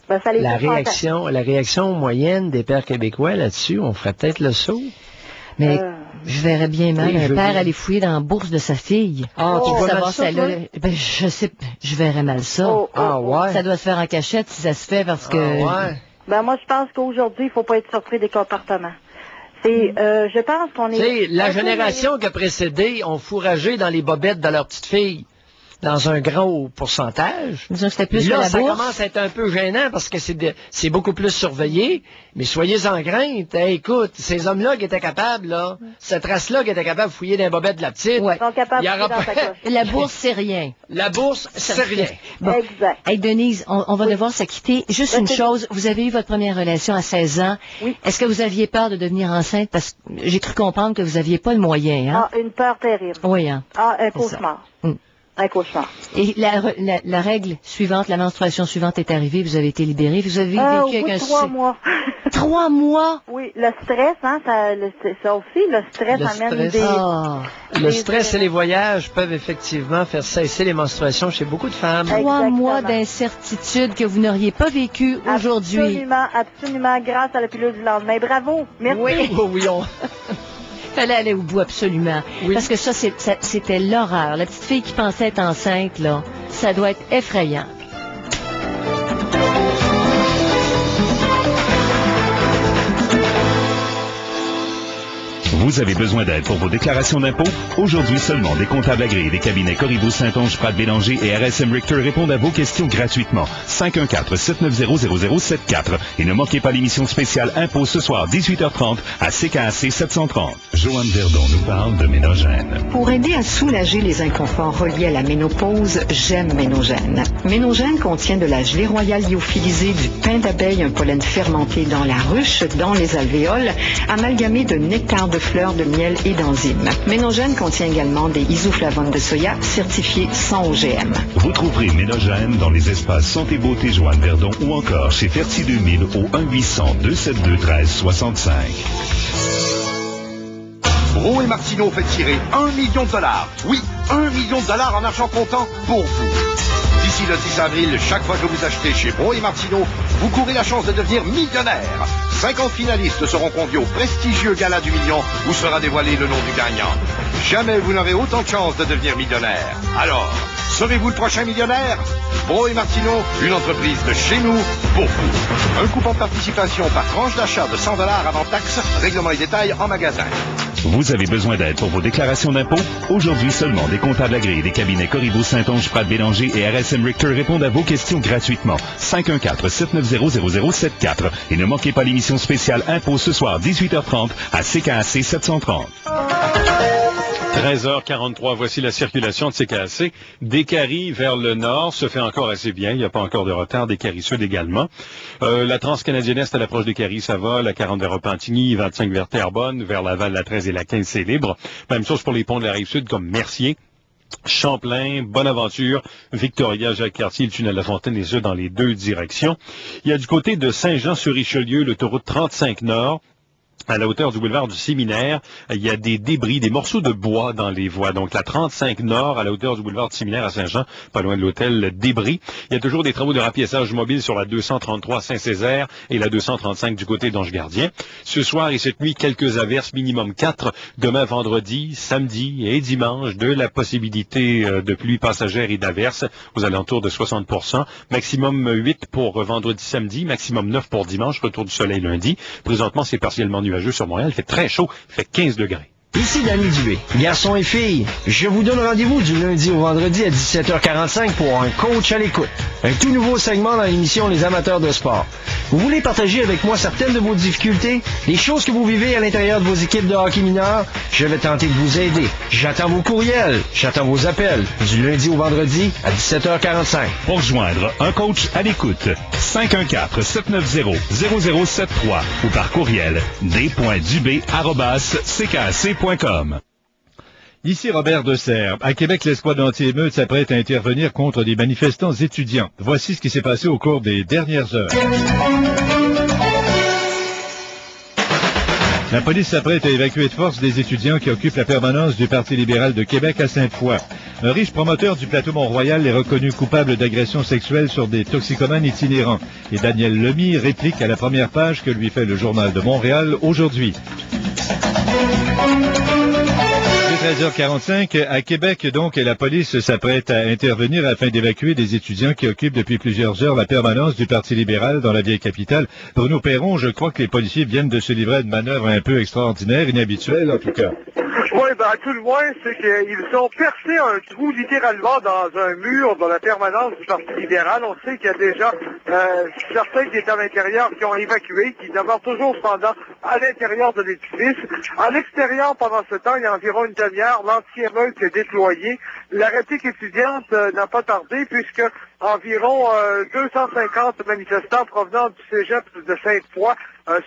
la réaction moyenne des pères québécois là-dessus, on ferait peut-être le saut. Mais je verrais bien mal un père aller fouiller dans la bourse de sa fille. Ah, tu vois savoir ça, je sais, je verrais mal ça. Ouais. Ça doit se faire en cachette si ça se fait parce que... ouais. Ben moi, je pense qu'aujourd'hui, il faut pas être surpris des comportements. Je pense qu'on est... La génération qui a précédé ont fourragé dans les bobettes de leur petite fille. Dans un gros pourcentage. Plus là, la ça bourse. commence à être un peu gênant parce que c'est beaucoup plus surveillé. Mais soyez en crainte. Écoute, ces hommes-là qui étaient capables, là, cette race-là qui était capable de fouiller dans les bobettes de la petite, ouais. Ils sont capables de fouiller dans sa coche. La bourse, c'est rien. La bourse, c'est rien. Bon. Exact. Hey, Denise, on va devoir se quitter. Juste une chose, vous avez eu votre première relation à 16 ans. Oui. Est-ce que vous aviez peur de devenir enceinte? Parce que j'ai cru comprendre que vous n'aviez pas le moyen. Hein? Ah, une peur terrible. Oui, hein? Ah, un cauchemar. Un cauchemar. Et la règle suivante, la menstruation suivante est arrivée, vous avez été libérée, vous avez vécu avec un... 3 mois. 3 mois? Oui, le stress, hein, ça aussi, le stress amène des... Le stress et les voyages peuvent effectivement faire cesser les menstruations chez beaucoup de femmes. 3 mois d'incertitude que vous n'auriez pas vécu aujourd'hui. Absolument, grâce à la pilule du lendemain. Bravo, merci. Oui, Fallait aller au bout, absolument. Oui. Parce que ça, c'était l'horreur. La petite fille qui pensait être enceinte, là, ça doit être effrayant. Vous avez besoin d'aide pour vos déclarations d'impôts? Aujourd'hui seulement, des comptables agréés des cabinets Corriveau, Saint-Onge, Pratt-Bélanger et RSM Richter répondent à vos questions gratuitement. 514-790-0074. Et ne manquez pas l'émission spéciale Impôts ce soir, 18h30, à CKAC 730. Joanne Verdon nous parle de Ménogène. Pour aider à soulager les inconforts reliés à la ménopause, j'aime Ménogène. Ménogène contient de la gelée royale lyophilisée, du pain d'abeille, un pollen fermenté dans la ruche, dans les alvéoles, amalgamé de nectar de fleurs, de miel et d'enzymes. Ménogène contient également des isoflavones de soya certifiés sans OGM. Vous trouverez Ménogène dans les espaces Santé Beauté Joanne Verdon ou encore chez Ferti 2000 au 1-800-272-1365. Bro et Martineau fait tirer $1 million. Oui, $1 million en argent comptant pour vous. D'ici le 10 avril, chaque fois que vous achetez chez Bro et Martineau, vous courez la chance de devenir millionnaire. 50 finalistes seront conviés au prestigieux Gala du Million où sera dévoilé le nom du gagnant. Jamais vous n'aurez autant de chances de devenir millionnaire. Alors, serez-vous le prochain millionnaire? Bro et Martineau, une entreprise de chez nous, pour vous. Un coupon de participation par tranche d'achat de $100 avant taxe. Règlement et détails en magasin. Vous avez besoin d'aide pour vos déclarations d'impôts? Aujourd'hui seulement, des comptables agréés des cabinets Corriveau, Saint-Onge, Pratt Bélanger et RSM Richter répondent à vos questions gratuitement. 514-790-0074. Et ne manquez pas l'émission spéciale Impôts ce soir, 18h30, à CKAC 730. 13h43, voici la circulation de CKAC. Décarie vers le nord se fait encore assez bien, il n'y a pas encore de retard. Décarie sud également. La Transcanadienne Est à l'approche d'Écarie, ça va. La 40 vers Repentigny, 25 vers Terrebonne, vers Laval, la 13 et la 15, c'est libre. Même chose pour les ponts de la Rive-Sud comme Mercier, Champlain, Bonaventure, Victoria, Jacques-Cartier, le tunnel La Fontaine et ceux dans les deux directions. Il y a du côté de Saint-Jean-sur-Richelieu, l'autoroute 35 Nord. À la hauteur du boulevard du Séminaire, il y a des débris, des morceaux de bois dans les voies. Donc la 35 Nord, à la hauteur du boulevard du Séminaire à Saint-Jean, pas loin de l'hôtel Débris. Il y a toujours des travaux de rapiessage mobile sur la 233 Saint-Césaire et la 235 du côté d'Ange-Gardien. Ce soir et cette nuit, quelques averses, minimum 4. Demain, vendredi, samedi et dimanche, de la possibilité de pluie passagère et d'averses aux alentours de 60%. Maximum 8 pour vendredi, samedi, maximum 9 pour dimanche, retour du soleil lundi. Présentement, c'est partiellement nuageux sur Montréal, il fait très chaud, il fait 15 degrés. Ici Danny Dubé. Garçons et filles, je vous donne rendez-vous du lundi au vendredi à 17h45 pour un coach à l'écoute. Un tout nouveau segment dans l'émission Les amateurs de sport. Vous voulez partager avec moi certaines de vos difficultés, les choses que vous vivez à l'intérieur de vos équipes de hockey mineur? Je vais tenter de vous aider. J'attends vos courriels, j'attends vos appels du lundi au vendredi à 17h45. Pour joindre un coach à l'écoute, 514-790-0073 ou par courriel d.dubé@ckac.com. Ici Robert Deserre. À Québec, l'escouade anti-émeute s'apprête à intervenir contre des manifestants étudiants. Voici ce qui s'est passé au cours des dernières heures. La police s'apprête à évacuer de force des étudiants qui occupent la permanence du Parti libéral de Québec à Sainte-Foy. Un riche promoteur du plateau Mont-Royal est reconnu coupable d'agression sexuelle sur des toxicomanes itinérants. Et Daniel Lemie réplique à la première page que lui fait le Journal de Montréal aujourd'hui. 13h45, à Québec, donc, la police s'apprête à intervenir afin d'évacuer des étudiants qui occupent depuis plusieurs heures la permanence du Parti libéral dans la vieille capitale. Bruno Perron, je crois que les policiers viennent de se livrer à une manœuvre un peu extraordinaire, inhabituelle en tout cas. Oui, à tout le moins, c'est qu'ils ont percé un trou littéralement dans un mur dans la permanence du Parti libéral. On sait qu'il y a déjà certains qui étaient à l'intérieur qui ont évacué, qui demeurent toujours cependant à l'intérieur de l'édifice. À l'extérieur, pendant ce temps, il y a environ une demi-heure, l'anti-émeute s'est déployé. La réplique étudiante n'a pas tardé puisque environ 250 manifestants provenant du cégep de Sainte-Foy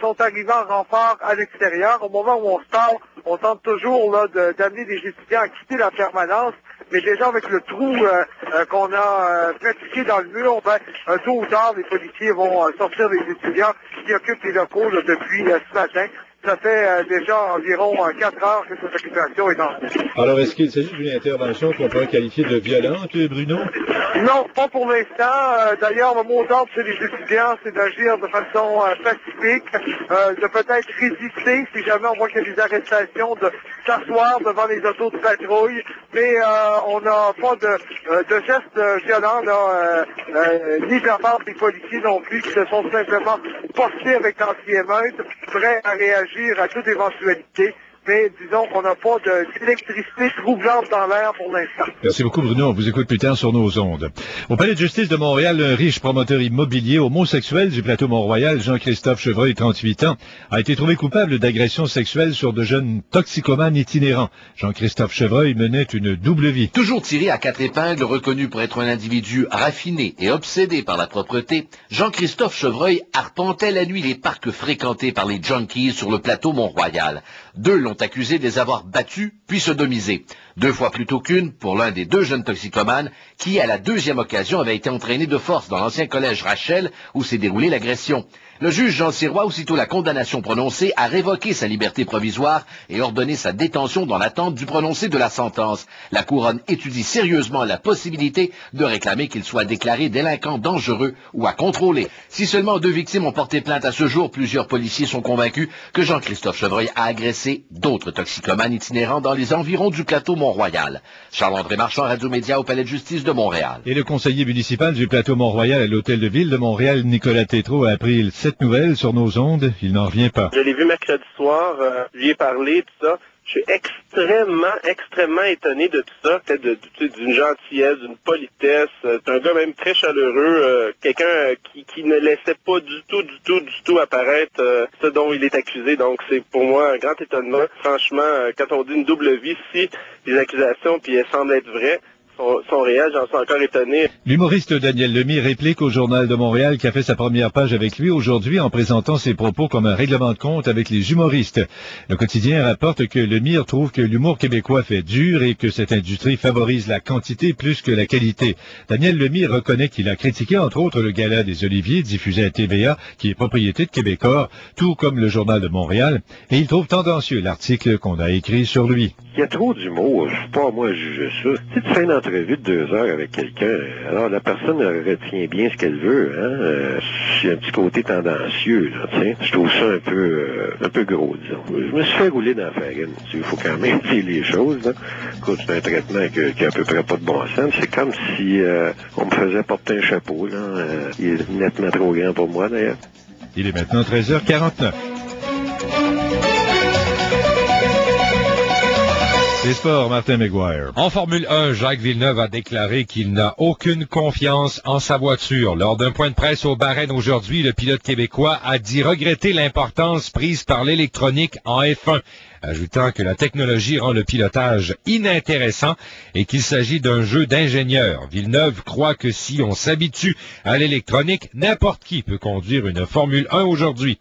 sont arrivés en renfort à l'extérieur. Au moment où on se parle, on tente toujours là d'amener des étudiants à quitter la permanence, mais déjà avec le trou qu'on a pratiqué dans le mur, tôt ou tard, les policiers vont sortir les étudiants qui occupent les locaux là, depuis ce matin. Ça fait déjà environ 4 heures que cette occupation est lancée. Alors, est-ce qu'il s'agit d'une intervention qu'on pourrait qualifier de violente, Bruno? Non, pas pour l'instant. D'ailleurs, le mot d'ordre chez les étudiants, c'est d'agir de façon pacifique, de peut-être résister si jamais on voit qu'il y a des arrestations, de s'asseoir devant les autos de patrouille. Mais on n'a pas de gestes violents, ni de la part des policiers non plus, qui se sont simplement postés avec l'anti-émeute, prêts à réagir à toute éventualité. mais disons qu'on n'a pas d'électricité troublante dans l'air pour l'instant. Merci beaucoup, Bruno. On vous écoute plus tard sur nos ondes. Au Palais de justice de Montréal, un riche promoteur immobilier homosexuel du plateau Mont-Royal, Jean-Christophe Chevreuil, 38 ans, a été trouvé coupable d'agression sexuelle sur de jeunes toxicomanes itinérants. Jean-Christophe Chevreuil menait une double vie. Toujours tiré à 4 épingles, reconnu pour être un individu raffiné et obsédé par la propreté, Jean-Christophe Chevreuil arpentait la nuit les parcs fréquentés par les junkies sur le plateau Mont-Royal. 2 l'ont accusé de les avoir battus puis sodomisés. 2 fois plutôt qu'une pour l'un des 2 jeunes toxicomanes qui, à la 2e occasion, avait été entraîné de force dans l'ancien collège Rachel où s'est déroulée l'agression. Le juge Jean Sirois, aussitôt la condamnation prononcée, a révoqué sa liberté provisoire et ordonné sa détention dans l'attente du prononcé de la sentence. La couronne étudie sérieusement la possibilité de réclamer qu'il soit déclaré délinquant dangereux ou à contrôler. Si seulement 2 victimes ont porté plainte à ce jour, plusieurs policiers sont convaincus que Jean-Christophe Chevreuil a agressé d'autres toxicomanes itinérants dans les environs du plateau Mont-Royal. Charles-André Marchand, Radio-Média au Palais de justice de Montréal. Et le conseiller municipal du plateau Mont-Royal à l'hôtel de ville de Montréal, Nicolas Tétrault, a appris cette nouvelle sur nos ondes. Il n'en revient pas. Je l'ai vu mercredi soir, je lui ai parlé, tout ça. Je suis extrêmement étonné de tout ça. Peut-être d'une gentillesse, d'une politesse. C'est un gars même très chaleureux, quelqu'un qui ne laissait pas du tout apparaître ce dont il est accusé. Donc c'est pour moi un grand étonnement. Franchement, quand on dit une double vie, si les accusations, puis elles semblent être vraies, sont réels, j'en suis encore étonné. L'humoriste Daniel Lemire réplique au Journal de Montréal qui a fait sa première page avec lui aujourd'hui en présentant ses propos comme un règlement de compte avec les humoristes. Le quotidien rapporte que Lemire trouve que l'humour québécois fait dur et que cette industrie favorise la quantité plus que la qualité. Daniel Lemire reconnaît qu'il a critiqué entre autres le Gala des Oliviers diffusé à TVA qui est propriété de Québécois, tout comme le Journal de Montréal, et il trouve tendancieux l'article qu'on a écrit sur lui. Il y a trop d'humour, je suis pas moi à juger ça. Si tu fais une entrevue de 2 heures avec quelqu'un, alors la personne retient bien ce qu'elle veut, hein. C'est un petit côté tendancieux, là, tiens. Je trouve ça un peu gros, disons. Je me suis fait rouler dans la farine. Il faut quand même dire les choses, là. Écoute, c'est un traitement qui a à peu près pas de bon sens. C'est comme si on me faisait porter un chapeau, là. Il est nettement trop grand pour moi, d'ailleurs. Il est maintenant 13h49. Les sports, Martin McGuire. En Formule 1, Jacques Villeneuve a déclaré qu'il n'a aucune confiance en sa voiture. Lors d'un point de presse au Bahreïn aujourd'hui, le pilote québécois a dit regretter l'importance prise par l'électronique en F1, ajoutant que la technologie rend le pilotage inintéressant et qu'il s'agit d'un jeu d'ingénieurs. Villeneuve croit que si on s'habitue à l'électronique, n'importe qui peut conduire une Formule 1 aujourd'hui.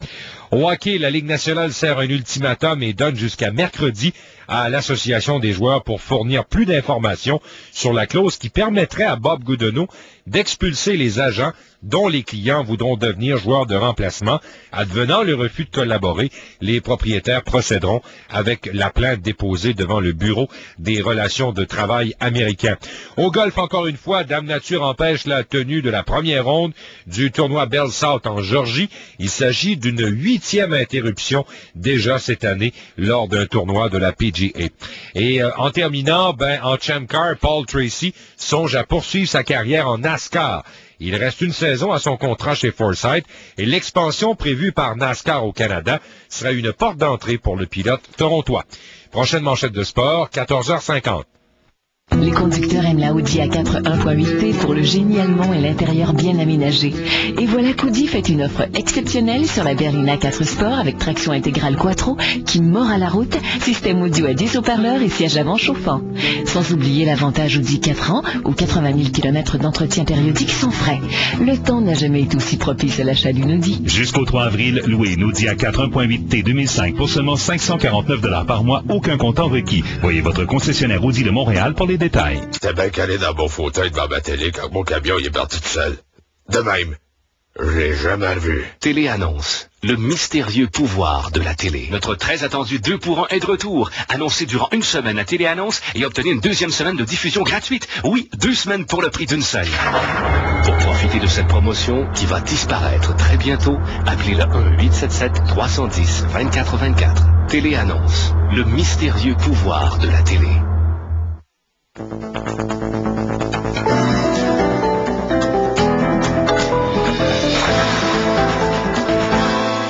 Au hockey, la Ligue nationale sert un ultimatum et donne jusqu'à mercredi à l'association des joueurs pour fournir plus d'informations sur la clause qui permettrait à Bob Goodenow d'expulser les agents dont les clients voudront devenir joueurs de remplacement. Advenant le refus de collaborer, les propriétaires procéderont avec la plainte déposée devant le Bureau des relations de travail américain. Au golf, encore une fois, Dame Nature empêche la tenue de la première ronde du tournoi Bell South en Georgie. Il s'agit d'une 8e interruption déjà cette année lors d'un tournoi de la PGA. Et en terminant, en Champ Car, Paul Tracy songe à poursuivre sa carrière en NASCAR. Il reste une saison à son contrat chez Forsythe et l'expansion prévue par NASCAR au Canada sera une porte d'entrée pour le pilote torontois. Prochaine manchette de sport, 14h50. Les conducteurs aiment la Audi A4 1.8T pour le génie allemand et l'intérieur bien aménagé. Et voilà qu'Audi fait une offre exceptionnelle sur la berline A4 Sport avec traction intégrale Quattro qui mord à la route, système audio à 10 haut-parleurs et siège avant chauffant. Sans oublier l'avantage Audi 4 ans ou 80 000 km d'entretien périodique sans frais. Le temps n'a jamais été aussi propice à l'achat d'une Audi. Jusqu'au 3 avril, louez une Audi A4 1.8T 2005 pour seulement 549 $ par mois, aucun comptant requis. Voyez votre concessionnaire Audi de Montréal pour les détails. J'étais bien calé dans mon fauteuil devant ma télé quand mon camion il est parti tout seul. De même, j'ai jamais vu. Téléannonce. Le mystérieux pouvoir de la télé. Notre très attendu 2 pour 1 est de retour. Annoncé durant une semaine à Téléannonce et obtenez une 2e semaine de diffusion gratuite. Oui, 2 semaines pour le prix d'une seule. Pour profiter de cette promotion qui va disparaître très bientôt, appelez le 1-877-310-2424. Téléannonce. Le mystérieux pouvoir de la télé.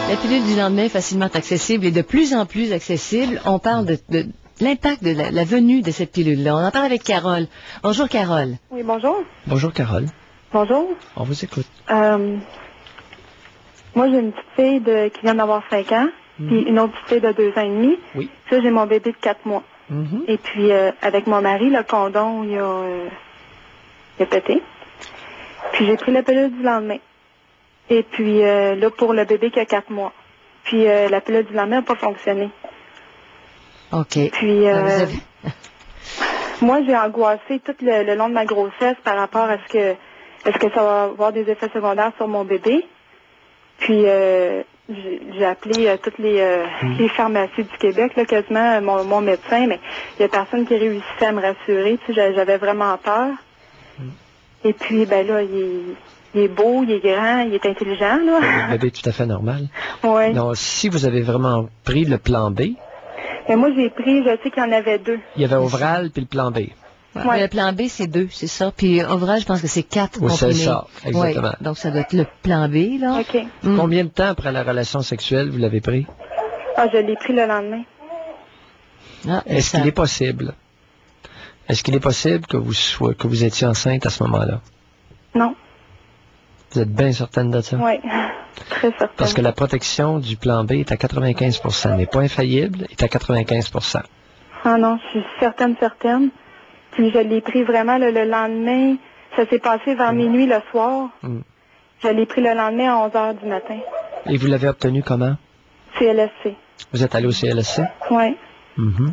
La pilule du lendemain est facilement accessible et de plus en plus accessible. On parle de l'impact de la venue de cette pilule-là. On en parle avec Carole. Bonjour, Carole. Oui, bonjour. Bonjour, Carole. Bonjour. On vous écoute. Moi, j'ai une petite fille qui vient d'avoir 5 ans, puis une autre petite fille de 2 ans et demi. Oui. Ça, j'ai mon bébé de 4 mois. Et puis, avec mon mari, le condom, il a pété. Puis, j'ai pris la pilule du lendemain. Et puis, là, pour le bébé qui a 4 mois. Puis, la pilule du lendemain n'a pas fonctionné. OK. Puis, moi, j'ai angoissé tout le long de ma grossesse par rapport à est-ce que ça va avoir des effets secondaires sur mon bébé. Puis, j'ai appelé toutes les pharmacies du Québec, là, quasiment mon médecin, mais il y a personne qui réussissait à me rassurer. Tu sais, j'avais vraiment peur. Et puis, ben là, il est beau, il est grand, il est intelligent, là. Un bébé tout à fait normal. Oui. Donc, si vous avez vraiment pris le plan B... Mais moi, j'ai pris, je sais qu'il y en avait 2. Il y avait Ovral puis le plan B. Ouais. Le plan B, c'est 2, c'est ça. Puis Ovral, je pense que c'est 4 Oui, comprimés. c'est ça, exactement. Ouais. Donc, ça doit être le plan B, là. OK. Combien de temps après la relation sexuelle vous l'avez pris? Ah, je l'ai pris le lendemain. Est-ce qu'il est possible? Est-ce qu'il est possible que vous étiez enceinte à ce moment-là? Non. Vous êtes bien certaine de ça? Oui, très certaine. Parce que la protection du plan B est à 95%, n'est pas infaillible, est à 95%. Ah non, je suis certaine. Puis je l'ai pris vraiment le lendemain. Ça s'est passé vers minuit le soir. Je l'ai pris le lendemain à 11h du matin. Et vous l'avez obtenu comment? CLSC. Vous êtes allé au CLSC? Oui.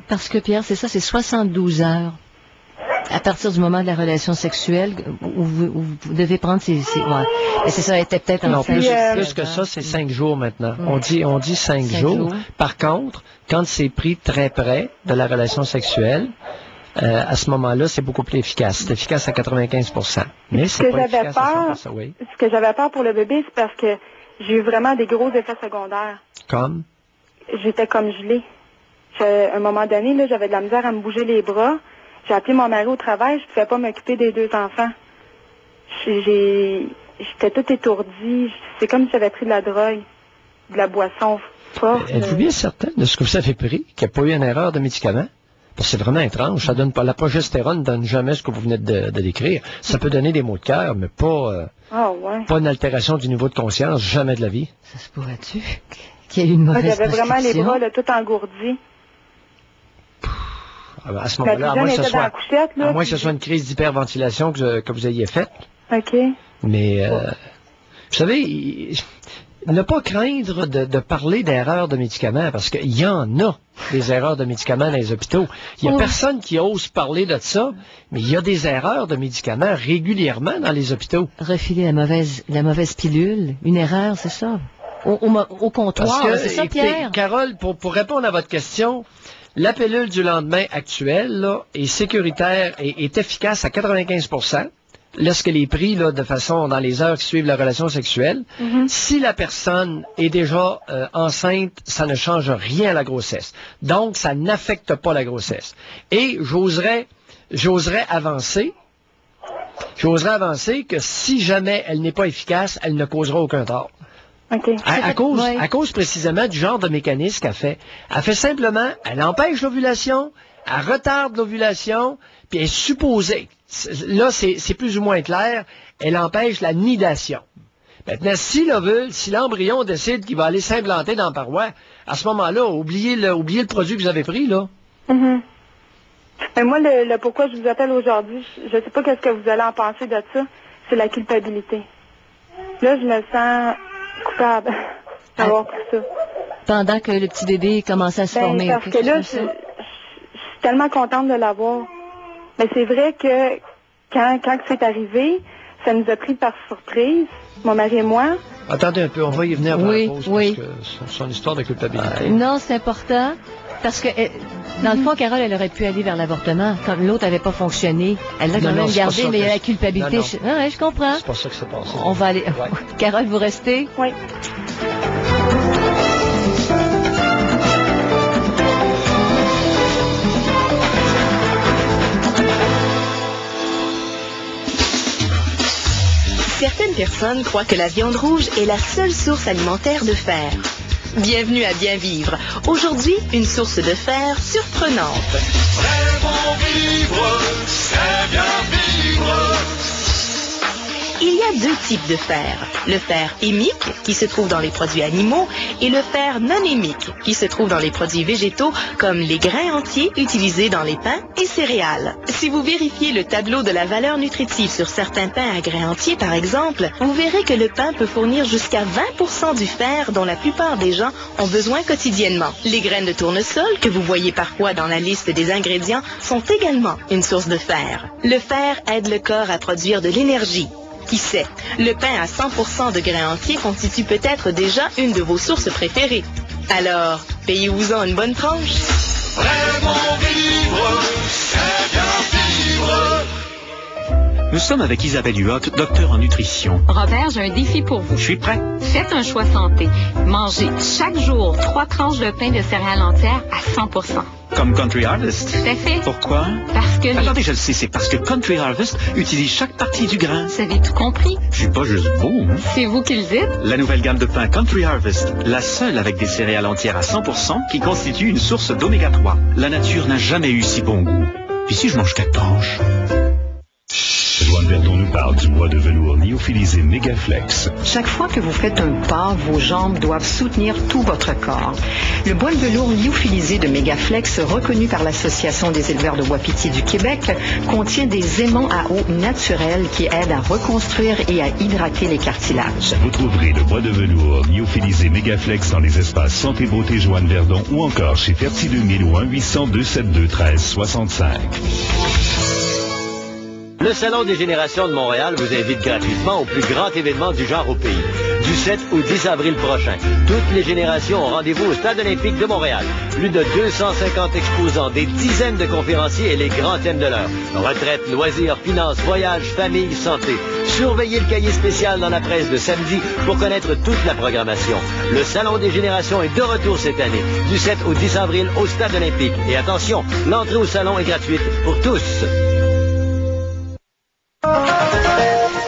Parce que, Pierre, c'est ça, c'est 72 heures. À partir du moment de la relation sexuelle, où vous devez prendre ces ouais. Et c'est ça, elle était peut-être non, enceinte. plus que ça, c'est 5 jours maintenant. On dit 5 jours. Par contre, quand c'est pris très près de la relation sexuelle, à ce moment-là, c'est beaucoup plus efficace. C'est efficace à 95%. Mais c'est pas efficace à 100%, oui. Ce que j'avais peur pour le bébé, c'est parce que j'ai eu vraiment des gros effets secondaires. Comme? J'étais comme gelée. À un moment donné, là, j'avais de la misère à me bouger les bras. J'ai appelé mon mari au travail, je ne pouvais pas m'occuper des 2 enfants. J'étais toute étourdie. C'est comme si j'avais pris de la drogue, de la boisson forte. Êtes-vous bien certaine de ce que vous avez pris, qu'il n'y a pas eu une erreur de médicament? Parce que c'est vraiment étrange. Ça donne pas, la progestérone ne donne jamais ce que vous venez de décrire. Ça peut donner des maux de cœur, mais pas une altération du niveau de conscience, jamais de la vie. Ça se pourrait-tu qu'il y ait eu une mauvaise J'avais vraiment les prescription? bras là, tout engourdis. À ce moment-là, à moins que ce soit une crise d'hyperventilation que vous ayez faite. OK. Mais, vous savez, ne pas craindre de parler d'erreurs de médicaments, parce qu'il y en a des erreurs de médicaments dans les hôpitaux. Il n'y a personne qui ose parler de ça, mais il y a des erreurs de médicaments régulièrement dans les hôpitaux. Refiler la mauvaise pilule, une erreur, c'est ça? Au comptoir, c'est ça, écoutez, Pierre? Carole, pour répondre à votre question, la pilule du lendemain actuelle là, est sécuritaire et est efficace à 95%. Lorsqu'elle est prise là, de façon dans les heures qui suivent la relation sexuelle. Si la personne est déjà enceinte, ça ne change rien à la grossesse. Donc, ça n'affecte pas la grossesse. Et j'oserais avancer que si jamais elle n'est pas efficace, elle ne causera aucun tort. Okay. À cause précisément du genre de mécanisme qu'elle fait. Elle fait simplement, elle empêche l'ovulation, elle retarde l'ovulation, puis elle est supposée, là c'est plus ou moins clair, elle empêche la nidation. Maintenant, si l'embryon décide qu'il va aller s'implanter dans la paroi, à ce moment-là, oubliez le produit que vous avez pris, là. Mais moi, le pourquoi je vous appelle aujourd'hui, je ne sais pas qu'est-ce que vous allez en penser de ça, c'est la culpabilité. Là, je me sens coupable d'avoir pris ça. Pendant que le petit bébé commençait à se former. Parce que là, je suis tellement contente de l'avoir. Mais c'est vrai que quand c'est arrivé, ça nous a pris par surprise, mon mari et moi. Attendez un peu, on va y venir avant la pause, parce que son histoire de culpabilité. Non, c'est important, parce que, dans le fond, Carole, elle aurait pu aller vers l'avortement. Comme l'autre n'avait pas fonctionné, elle l'a quand même gardé, mais il y a la culpabilité. Non. Je comprends. C'est pas ça que c'est passé. On va aller... Carole, vous restez? Oui. Certaines personnes croient que la viande rouge est la seule source alimentaire de fer. Bienvenue à Bien Vivre. Aujourd'hui, une source de fer surprenante. Très bon vivre, c'est bien vivre. Il y a deux types de fer. Le fer hémique, qui se trouve dans les produits animaux, et le fer non hémique, qui se trouve dans les produits végétaux, comme les grains entiers utilisés dans les pains et céréales. Si vous vérifiez le tableau de la valeur nutritive sur certains pains à grains entiers, par exemple, vous verrez que le pain peut fournir jusqu'à 20% du fer dont la plupart des gens ont besoin quotidiennement. Les graines de tournesol, que vous voyez parfois dans la liste des ingrédients, sont également une source de fer. Le fer aide le corps à produire de l'énergie. Qui sait, le pain à 100% de grains entiers constitue peut-être déjà une de vos sources préférées. Alors, payez-vous-en une bonne tranche. Vraiment vivre, c'est bien vivre. Nous sommes avec Isabelle Huot, docteur en nutrition. Robert, j'ai un défi pour vous. Je suis prêt. Faites un choix santé. Mangez chaque jour 3 tranches de pain de céréales entières à 100%. Comme Country Harvest. Tout à fait. Pourquoi? Parce que... Attendez, je le sais, c'est parce que Country Harvest utilise chaque partie du grain. Vous avez tout compris. Je suis pas juste beau, hein? C'est vous qui le dites. La nouvelle gamme de pain Country Harvest, la seule avec des céréales entières à 100% qui constitue une source d'oméga 3. La nature n'a jamais eu si bon goût. Puis si je mange 4 tranches... Joanne Verdon nous parle du bois de velours lyophilisé Megaflex. Chaque fois que vous faites un pas, vos jambes doivent soutenir tout votre corps. Le bois de velours lyophilisé de Megaflex, reconnu par l'Association des éleveurs de Wapiti du Québec, contient des aimants à eau naturels qui aident à reconstruire et à hydrater les cartilages. Vous trouverez le bois de velours lyophilisé Megaflex dans les espaces Santé Beauté Joanne Verdon ou encore chez Ferti 2000 ou 1-800-272-1365. Le Salon des générations de Montréal vous invite gratuitement au plus grand événement du genre au pays. Du 7 au 10 avril prochain, toutes les générations ont rendez-vous au Stade olympique de Montréal. Plus de 250 exposants, des dizaines de conférenciers et les grands thèmes de l'heure. Retraite, loisirs, finances, voyages, famille, santé. Surveillez le cahier spécial dans la presse de samedi pour connaître toute la programmation. Le Salon des générations est de retour cette année, du 7 au 10 avril au Stade olympique. Et attention, l'entrée au salon est gratuite pour tous.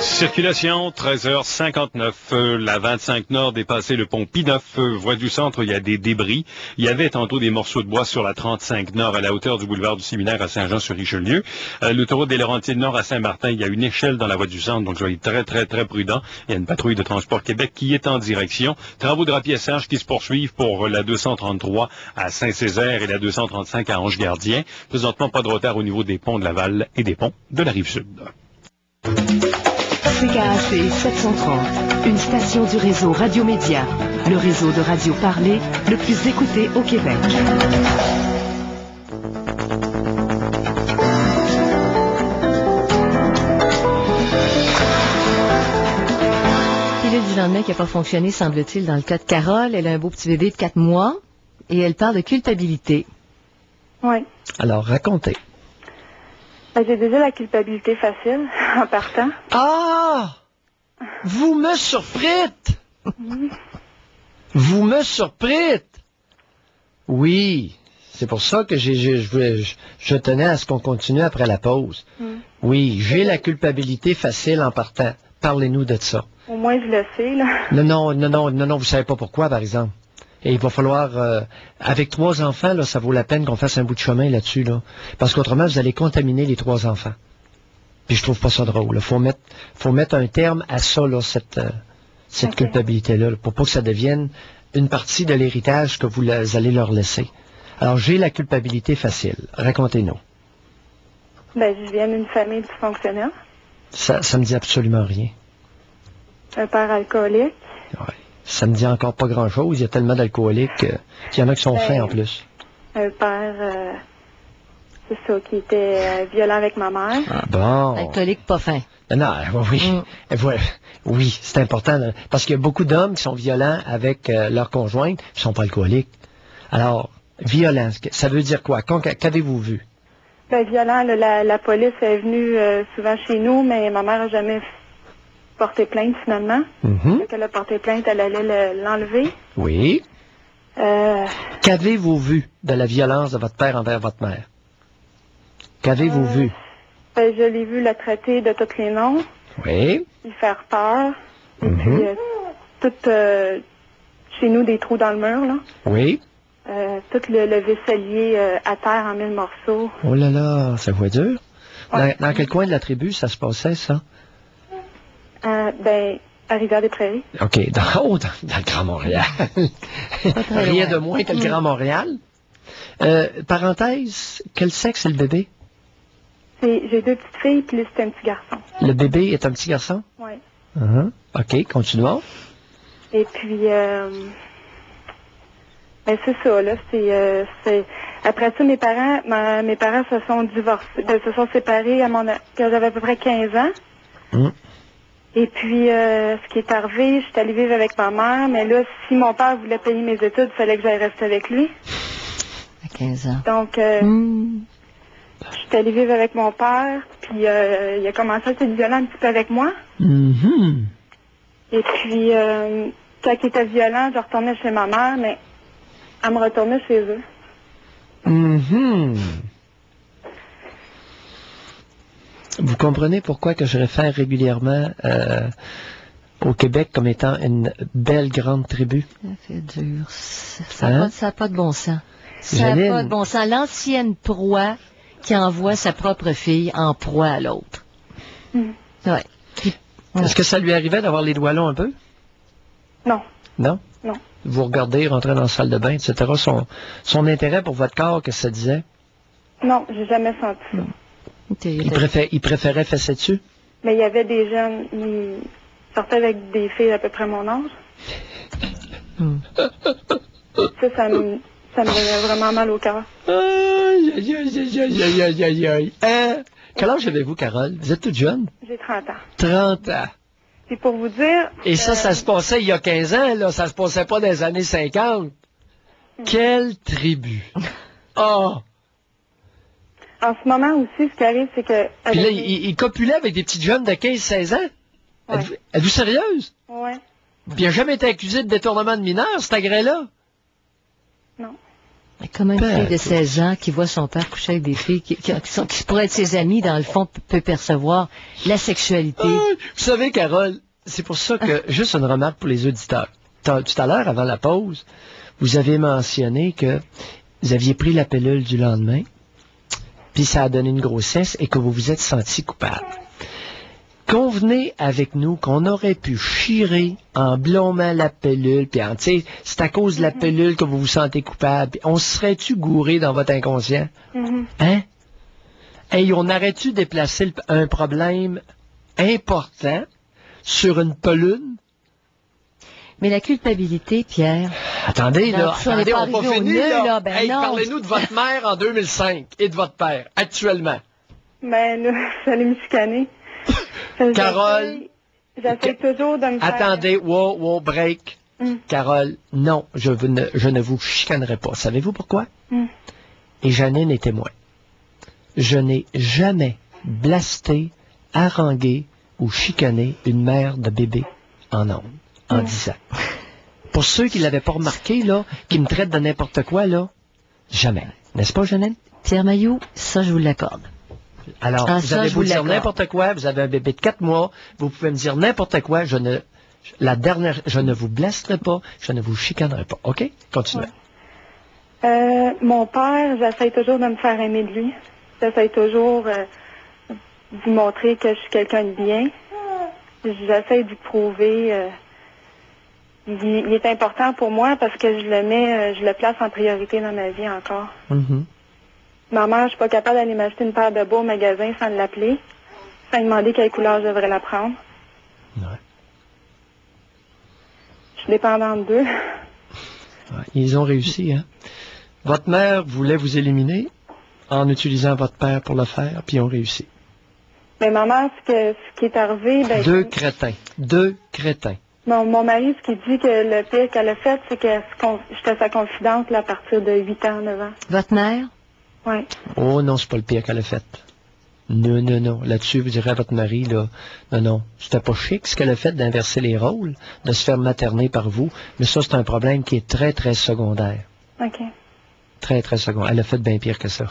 Circulation, 13h59. La 25 Nord dépassait le pont P9, voie du centre, il y a des débris. Il y avait tantôt des morceaux de bois sur la 35 Nord à la hauteur du boulevard du Séminaire à Saint-Jean-sur-Richelieu. L'autoroute des Laurentides Nord à Saint-Martin, il y a une échelle dans la voie du centre, donc soyez très, très, très prudent. Il y a une patrouille de Transport Québec qui est en direction. Travaux de rapiessage qui se poursuivent pour la 233 à Saint-Césaire et la 235 à Ange-Gardien. Présentement, pas de retard au niveau des ponts de Laval et des ponts de la Rive-Sud. CKAC 730, une station du réseau Radio Média, le réseau de radio parlée le plus écouté au Québec. Pilule du lendemain qui n'a pas fonctionné, semble-t-il, dans le cas de Carole. Elle a un beau petit bébé de 4 mois et elle parle de culpabilité. Oui. Alors, racontez. Ben, j'ai déjà la culpabilité facile en partant. Ah! Vous me surprîtes! Vous me surprîtes! Oui, c'est pour ça que je tenais à ce qu'on continue après la pause. Oui, j'ai la culpabilité facile en partant. Parlez-nous de ça. Au moins, je le sais, là. Non, vous savez pas pourquoi, par exemple. Et il va falloir, avec 3 enfants, là, ça vaut la peine qu'on fasse un bout de chemin là-dessus, là. Parce qu'autrement, vous allez contaminer les 3 enfants. Puis je trouve pas ça drôle. Faut mettre un terme à ça, là, cette culpabilité-là, pour pas que ça devienne une partie de l'héritage que vous allez leur laisser. Alors, j'ai la culpabilité facile. Racontez-nous. Ben, je viens d'une famille dysfonctionnelle. Ça me dit absolument rien. Un père alcoolique. Ouais. Ça me dit encore pas grand-chose. Il y a tellement d'alcooliques qu'il y en a qui sont fins en plus. Un père, c'est ça, qui était violent avec ma mère. Ah bon. Alcoolique pas fin. Non, oui. Oui, c'est important. Là, parce qu'il y a beaucoup d'hommes qui sont violents avec leur conjointe qui ne sont pas alcooliques. Alors, violent, ça veut dire quoi? Qu'avez-vous vu? Ben, violent, là, la police est venue souvent chez nous, mais ma mère n'a jamais porté plainte finalement. Quand elle a porté plainte, elle allait l'enlever. Oui. Qu'avez-vous vu de la violence de votre père envers votre mère? Qu'avez-vous vu? Ben, je l'ai vu la traiter de tous les noms. Oui. Lui faire peur. Et puis, tout chez nous des trous dans le mur, là. Oui. Tout le vaisselier à terre en 1000 morceaux. Oh là là, ça va dur. Ouais. Dans quel coin de la tribu ça se passait, ça? Ben, à Rivière-des-Prairies. OK, dans le Grand Montréal. Rien de moins que le Grand Montréal. Parenthèse, quel sexe est le bébé? J'ai 2 petites filles, puis c'est un petit garçon. Le bébé est un petit garçon? Oui. OK, continuons. Et puis, ben c'est ça, là. Après ça, mes parents se sont divorcés, se sont séparés quand j'avais à peu près 15 ans. Et puis, ce qui est arrivé, je suis allée vivre avec ma mère, mais là, si mon père voulait payer mes études, il fallait que j'aille rester avec lui. À 15 ans. Donc, je suis allée vivre avec mon père, puis il a commencé à être violent un petit peu avec moi. Et puis, quand il était violent, je retournais chez ma mère, mais elle me retournait chez eux. Vous comprenez pourquoi que je réfère régulièrement au Québec comme étant une belle grande tribu? Ça fait dur. Ça n'a pas de bon sens. Ça n'a pas de bon sens. L'ancienne proie qui envoie sa propre fille en proie à l'autre. Ouais. Est-ce que ça lui arrivait d'avoir les doigts longs un peu? Non. Non? Non. Vous regardez, rentrer dans la salle de bain, etc. Son intérêt pour votre corps, qu'est-ce que ça disait? Non, j'ai jamais senti ça. Il préférait fesser dessus? Mais il y avait des jeunes, ils sortaient avec des filles à peu près mon âge. Ça me donnait vraiment mal au cœur. Aïe. Quel âge avez-vous, Carole? Vous êtes toute jeune? J'ai 30 ans. 30 ans. Et pour vous dire... Et ça se passait il y a 15 ans, là. Ça se passait pas dans les années 50. Quelle tribu! Oh! En ce moment aussi, ce qui arrive, c'est que... Puis là, il copulait avec des petites jeunes de 15-16 ans? Ouais. Êtes-vous sérieuse? Oui. Puis il n'a jamais été accusé de détournement de mineurs, cet agrès-là? Non. Mais comment une fille de 16 ans qui voit son père coucher avec des filles qui pourraient être ses amies, dans le fond, peut percevoir la sexualité? Vous savez, Carole, c'est pour ça que, juste une remarque pour les auditeurs. Tout à l'heure, avant la pause, vous avez mentionné que vous aviez pris la pilule du lendemain, puis ça a donné une grossesse et que vous vous êtes senti coupable. Convenez avec nous qu'on aurait pu chirer en blâmant la pilule, puis c'est à cause de la pilule que vous vous sentez coupable. Puis on serait-tu gouré dans votre inconscient? Hein? Hey, on aurait-tu déplacé un problème important sur une pilule? Mais la culpabilité, Pierre... Attendez, on n'a pas fini, là. Ben hey, non. Parlez-nous de votre mère en 2005 et de votre père, actuellement. Ben là, j'allais me chicaner. Carole... J'essaie toujours de me faire... Attendez, wow, break. Carole, non, je ne vous chicanerai pas. Savez-vous pourquoi? Et Janine est témoin. Je n'ai jamais blasté, harangué ou chicané une mère de bébé en ondes, en 10 ans. Pour ceux qui ne l'avaient pas remarqué, là, qui me traitent de n'importe quoi, là, jamais. N'est-ce pas, Janine? Pierre Mailloux, ça, je vous l'accorde. Alors, vous allez vous dire n'importe quoi, vous avez un bébé de 4 mois, vous pouvez me dire n'importe quoi, je ne vous blesserai pas, je ne vous chicanerai pas. OK? Continuez. Mon père, j'essaie toujours de me faire aimer de lui. J'essaie toujours de lui montrer que je suis quelqu'un de bien. J'essaie de lui prouver. Il est important pour moi parce que je le place en priorité dans ma vie encore. Ma mère, je suis pas capable d'aller m'acheter une paire de bas au magasin sans l'appeler, sans demander quelle couleur je devrais la prendre. Ouais. Je suis dépendante d'eux. Ouais, ils ont réussi, hein? Votre mère voulait vous éliminer en utilisant votre père pour le faire, puis ils ont réussi. Mais ma mère, ce qui est arrivé... Ben, Deux crétins. Mon mari, ce qu'il dit que le pire qu'elle a fait, c'est que j'étais sa confidente là, à partir de 8 ans, 9 ans. Votre mère? Oui. Oh non, c'est pas le pire qu'elle a fait. Non. Là-dessus, vous direz à votre mari, là, non. C'était pas chic ce qu'elle a fait d'inverser les rôles, de se faire materner par vous, mais ça, c'est un problème qui est très, très secondaire. OK. Très, très secondaire. Elle a fait bien pire que ça.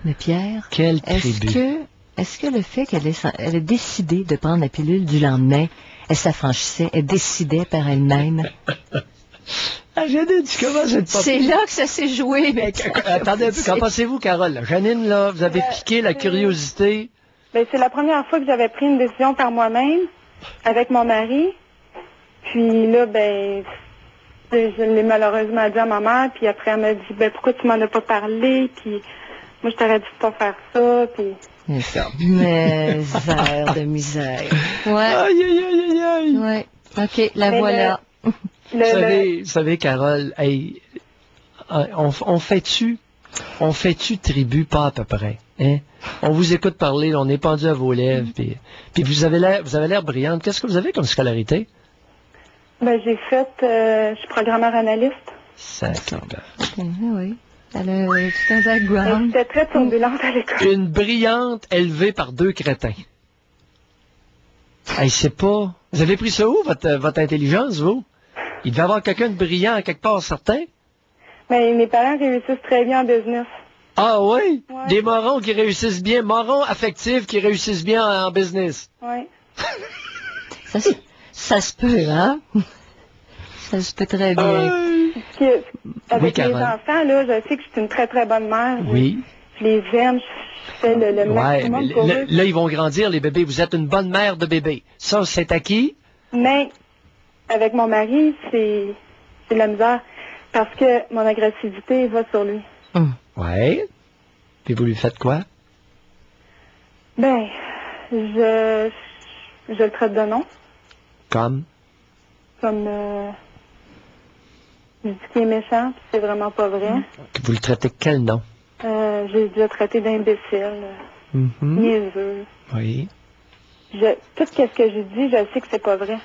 Mais Pierre, quelle tribu. Est-ce que le fait qu'elle ait décidé de prendre la pilule du lendemain, elle s'affranchissait, elle décidait par elle-même Janine, tu commences à être pas C'est là que ça s'est joué. Mais attendez un peu, qu'en pensez-vous, Carole? Là? Janine, là, vous avez piqué la curiosité. Ben, c'est la première fois que j'avais pris une décision par moi-même avec mon mari. Puis là, ben, je l'ai malheureusement dit à ma mère. Puis après, elle m'a dit, ben, pourquoi tu m'en as pas parlé? Puis moi, je t'aurais dit de pas faire ça. Puis... Misère de misère. Ouais. Aïe, aïe, aïe, aïe, aïe. Ouais. OK, la voilà. Vous savez, Carole, hey, on fait-tu tribu pas à peu près, hein? On vous écoute parler, on est pendu à vos lèvres, puis vous avez l'air brillante. Qu'est-ce que vous avez comme scolarité? Ben, j'ai fait, je suis programmeur analyste. Oui. Elle a tout un background. J'étais très turbulente à l'école. Une brillante élevée par deux crétins. Hey, c'est pas... Vous avez pris ça où, votre intelligence, vous? Il devait y avoir quelqu'un de brillant à quelque part, certain? Mais mes parents réussissent très bien en business. Ah oui? Ouais. Des morons qui réussissent bien, morons affectifs qui réussissent bien en business. Oui. Ça se peut, hein? Ça se peut très bien. Puis, avec Oui, les Carole. enfants, là, je sais que je suis une très, très bonne mère. Oui. Je les aime, je fais le Ouais, maximum mais pour eux. là, ils vont grandir, les bébés. Vous êtes une bonne mère de bébés. Ça, c'est acquis? Mais avec mon mari, c'est de la misère parce que mon agressivité va sur lui. Ouais. Puis vous lui faites quoi? Ben, je le traite de nom. Comme? Comme, je dis qu'il est méchant, puis c'est vraiment pas vrai. Vous le traitez quel nom? J'ai déjà traité d'imbécile, niaiseux. Oui. Tout ce que je dis, je sais que c'est pas vrai.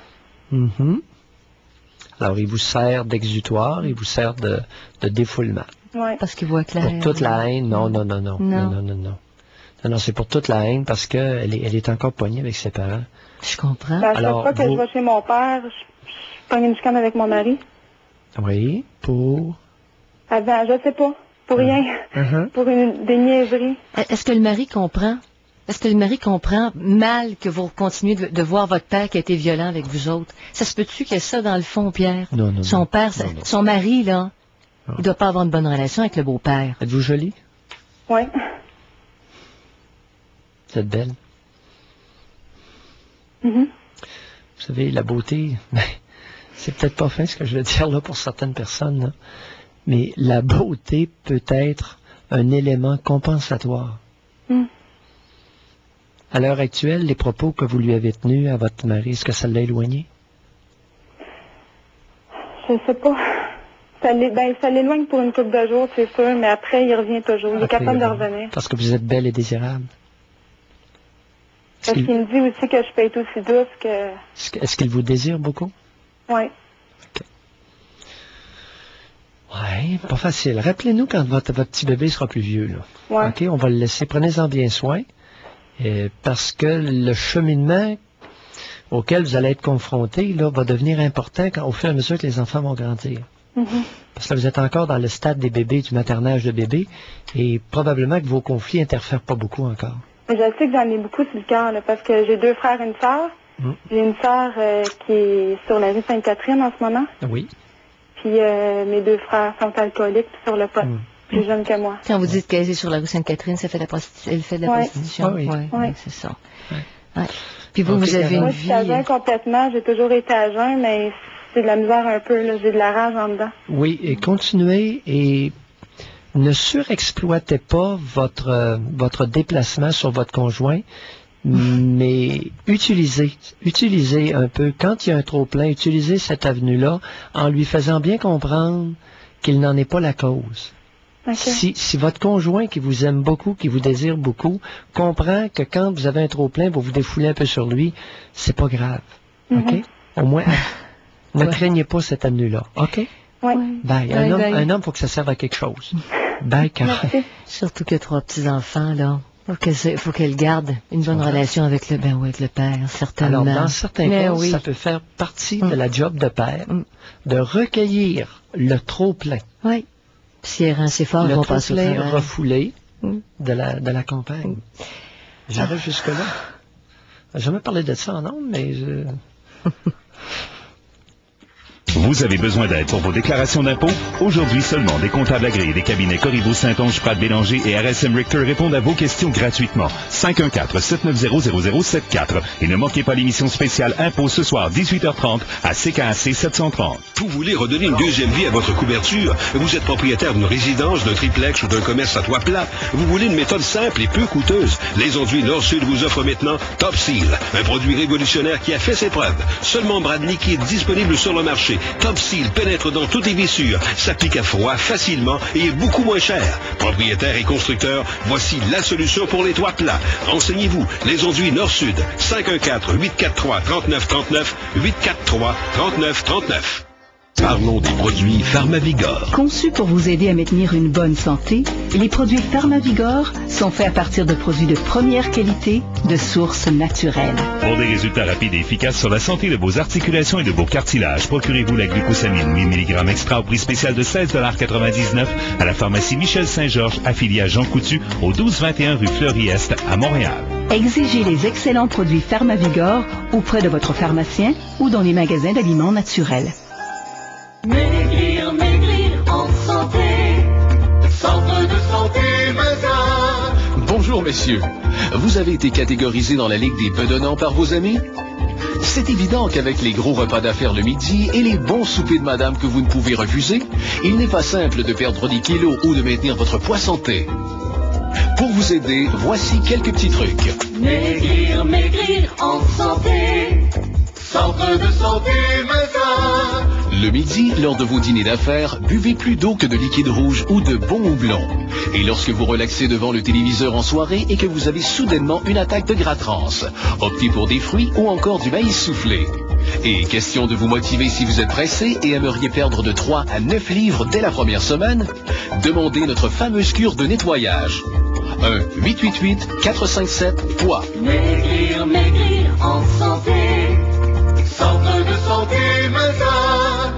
Alors, il vous sert d'exutoire, il vous sert de défoulement. Ouais. Parce qu'il voit clair. Pour toute la haine, non. Non, c'est pour toute la haine parce qu'elle est encore poignée avec ses parents. Je comprends. Ben, à chaque fois que je vais chez mon père, je pogne une chicane avec mon mari. Oui, pour... Avant, je sais pas. Pour rien. Pour des niaiseries. Est-ce que le mari comprend? Est-ce que le mari comprend mal que vous continuez de voir votre père qui a été violent avec vous autres? Ça se peut-tu qu'il y ait ça dans le fond, Pierre? Non. Son père, son mari, là, Non. il doit pas avoir une bonne relation avec le beau-père. Êtes-vous jolie? Oui. Vous êtes belle? Mhm. Vous savez, la beauté, c'est peut-être pas fin ce que je vais dire là pour certaines personnes, là, mais la beauté peut être un élément compensatoire. Mm. À l'heure actuelle, les propos que vous lui avez tenus à votre mari, est-ce que ça l'a éloigné? Je sais pas. Ça l'éloigne pour une couple de jours, c'est sûr, mais après, il revient toujours. Il est capable de revenir. Parce que vous êtes belle et désirable. Parce qu'il me dit aussi que je peux être aussi douce que... Est-ce qu'il vous désire beaucoup? Oui. Oui, pas facile. Rappelez-nous quand votre petit bébé sera plus vieux. Là. Ouais. OK, on va le laisser. Prenez-en bien soin. Parce que le cheminement auquel vous allez être confronté là, va devenir important au fur et à mesure que les enfants vont grandir. Parce que là, vous êtes encore dans le stade des bébés, du maternage de bébés, et probablement que vos conflits n'interfèrent pas beaucoup encore. Je sais que j'en ai beaucoup sur le cœur, là, parce que j'ai 2 frères et une sœur. J'ai une sœur qui est sur la rue Sainte-Catherine en ce moment. Oui. Puis mes 2 frères sont alcooliques puis sur le pot. Plus jeunes que moi. Quand vous dites qu'elle est sur la rue Sainte-Catherine, ça fait elle fait de la prostitution. Oui. C'est ça. Ouais. Puis vous avez une moi, vie... je suis à jeun complètement. J'ai toujours été à jeun, mais c'est de la misère un peu. Là. J'ai de la rage en dedans. Oui, et continuez et ne surexploitez pas votre déplacement sur votre conjoint, mais utilisez un peu, quand il y a un trop-plein, utilisez cette avenue-là en lui faisant bien comprendre qu'il n'en est pas la cause. Okay. Si votre conjoint qui vous aime beaucoup, qui vous désire beaucoup, comprend que quand vous avez un trop-plein, vous vous défoulez un peu sur lui, c'est pas grave. OK? Au moins, ne craignez pas cette avenue-là. OK? Oui. Bye. Un homme, faut que ça serve à quelque chose. Bye, Carole. Surtout que 3 petits-enfants, là. Faut qu'elle garde une bonne relation avec le père, certainement. Alors, dans certains cas, ça peut faire partie de la job de père, de recueillir le trop-plein. Oui. Si elle rend assez fort, le on va passer au trop-plein travers. refoulé de la campagne. J'arrive jusque-là. J'ai jamais parlé de ça en ondes, mais Vous avez besoin d'aide pour vos déclarations d'impôts? Aujourd'hui seulement, des comptables agréés des cabinets Corriveau, Saint-Onge, Pratt Bélanger et RSM Richter répondent à vos questions gratuitement. 514-790-0074. Et ne manquez pas l'émission spéciale Impôts ce soir, 18h30, à CKAC 730. Vous voulez redonner une deuxième vie à votre couverture? Vous êtes propriétaire d'une résidence, d'un triplex ou d'un commerce à toit plat? Vous voulez une méthode simple et peu coûteuse? Les enduits Nord-Sud vous offrent maintenant Top Seal, un produit révolutionnaire qui a fait ses preuves. Seulement brade liquide disponible sur le marché. Top Seal pénètre dans toutes les vissures, s'applique à froid facilement et est beaucoup moins cher. Propriétaire et constructeur, voici la solution pour les toits plats. Renseignez-vous, les enduits Nord-Sud, 514-843-3939, 843-3939. Parlons des produits Pharmavigor. Conçus pour vous aider à maintenir une bonne santé, les produits Pharmavigor sont faits à partir de produits de première qualité, de sources naturelles. Pour des résultats rapides et efficaces sur la santé de vos articulations et de vos cartilages, procurez-vous la glucosamine 1000 mg extra au prix spécial de 16,99 $ à la pharmacie Michel Saint-Georges, affiliée à Jean Coutu, au 1221 rue Fleury-Est à Montréal. Exigez les excellents produits Pharmavigor auprès de votre pharmacien ou dans les magasins d'aliments naturels. Maigrir, maigrir en santé. Centre de santé Mazar. Bonjour messieurs. Vous avez été catégorisé dans la Ligue des bedonnants par vos amis? C'est évident qu'avec les gros repas d'affaires le midi et les bons soupers de madame que vous ne pouvez refuser, il n'est pas simple de perdre des kilos ou de maintenir votre poids santé. Pour vous aider, voici quelques petits trucs. Maigrir, maigrir en santé. Centre de santé Mazar. Le midi, lors de vos dîners d'affaires, buvez plus d'eau que de liquide rouge ou de bon houblon. Et lorsque vous relaxez devant le téléviseur en soirée et que vous avez soudainement une attaque de gras-trans, optez pour des fruits ou encore du maïs soufflé. Et question de vous motiver si vous êtes pressé et aimeriez perdre de 3 à 9 livres dès la première semaine, demandez notre fameuse cure de nettoyage. 1-888-457-POIS. Maigrir, maigrir en santé. Centre de santé Mazar.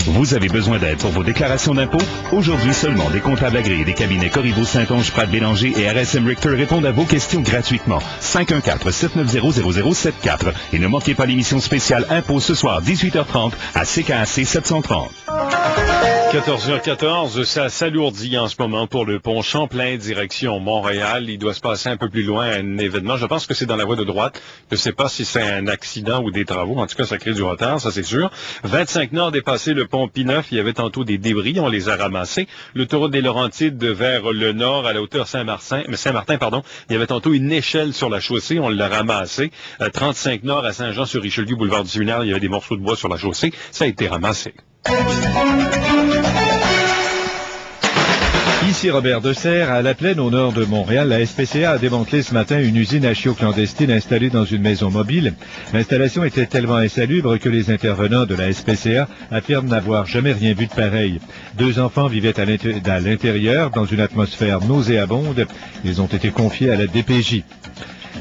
Vous avez besoin d'aide pour vos déclarations d'impôts? Aujourd'hui seulement, des comptables agréés des cabinets Corriveau, Saint-Onge, Pratt Bélanger et RSM Richter répondent à vos questions gratuitement. 514-790-0074. Et ne manquez pas l'émission spéciale Impôts ce soir, 18h30, à CKAC 730. 14h14, ça s'alourdit en ce moment pour le pont Champlain, direction Montréal. Il doit se passer un peu plus loin un événement. Je pense que c'est dans la voie de droite. Je ne sais pas si c'est un accident ou des travaux. En tout cas, ça crée du retard, ça c'est sûr. 25 Nord dépassé le pont P9. Il y avait tantôt des débris. On les a ramassés. L'autoroute des Laurentides vers le nord, à la hauteur Saint-Martin, il y avait tantôt une échelle sur la chaussée. On l'a ramassé. 35 Nord à Saint-Jean-sur-Richelieu, boulevard du Séminaire, il y avait des morceaux de bois sur la chaussée. Ça a été ramassé. Ici Robert Desserre, à La Plaine, au nord de Montréal, la SPCA a démantelé ce matin une usine à chiots clandestine installée dans une maison mobile. L'installation était tellement insalubre que les intervenants de la SPCA affirment n'avoir jamais rien vu de pareil. 2 enfants vivaient à l'intérieur dans une atmosphère nauséabonde. Ils ont été confiés à la DPJ.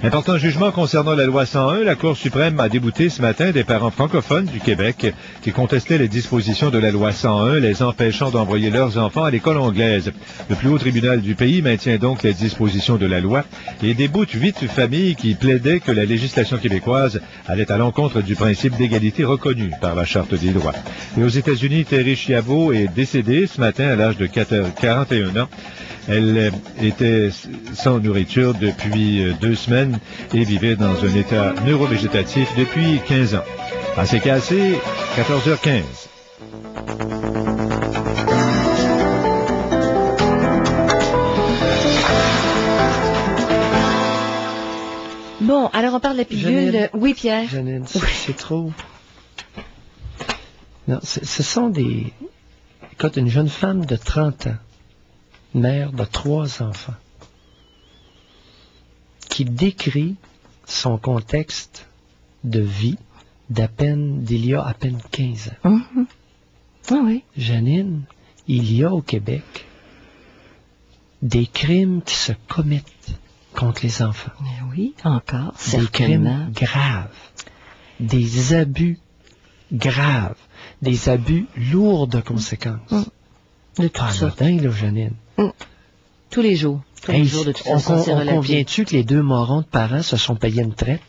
Important jugement concernant la loi 101, la Cour suprême a débouté ce matin des parents francophones du Québec qui contestaient les dispositions de la loi 101, les empêchant d'envoyer leurs enfants à l'école anglaise. Le plus haut tribunal du pays maintient donc les dispositions de la loi et déboute 8 familles qui plaidaient que la législation québécoise allait à l'encontre du principe d'égalité reconnu par la Charte des droits. Et aux États-Unis, Terry Schiavo est décédée ce matin à l'âge de 41 ans. Elle était sans nourriture depuis 2 semaines et vivait dans un état neurovégétatif depuis 15 ans. À CKAC, 14h15. Bon, alors on parle de la pilule. Janine, oui, Pierre. Janine, c'est trop... Non, ce sont des... Écoute, une jeune femme de 30 ans, mère de 3 enfants, qui décrit son contexte de vie d'il y a à peine 15 ans. Mm-hmm. Ah oui. Janine, il y a au Québec des crimes qui se commettent contre les enfants. Mais oui, encore, des crimes graves, des abus graves, des abus lourds de conséquences. De tout ça. Dingue, là, Janine. Tous les jours. Tous les jours, de toute façon, c'est relatif. Conviens-tu que les 2 morons de parents se sont payés une traite?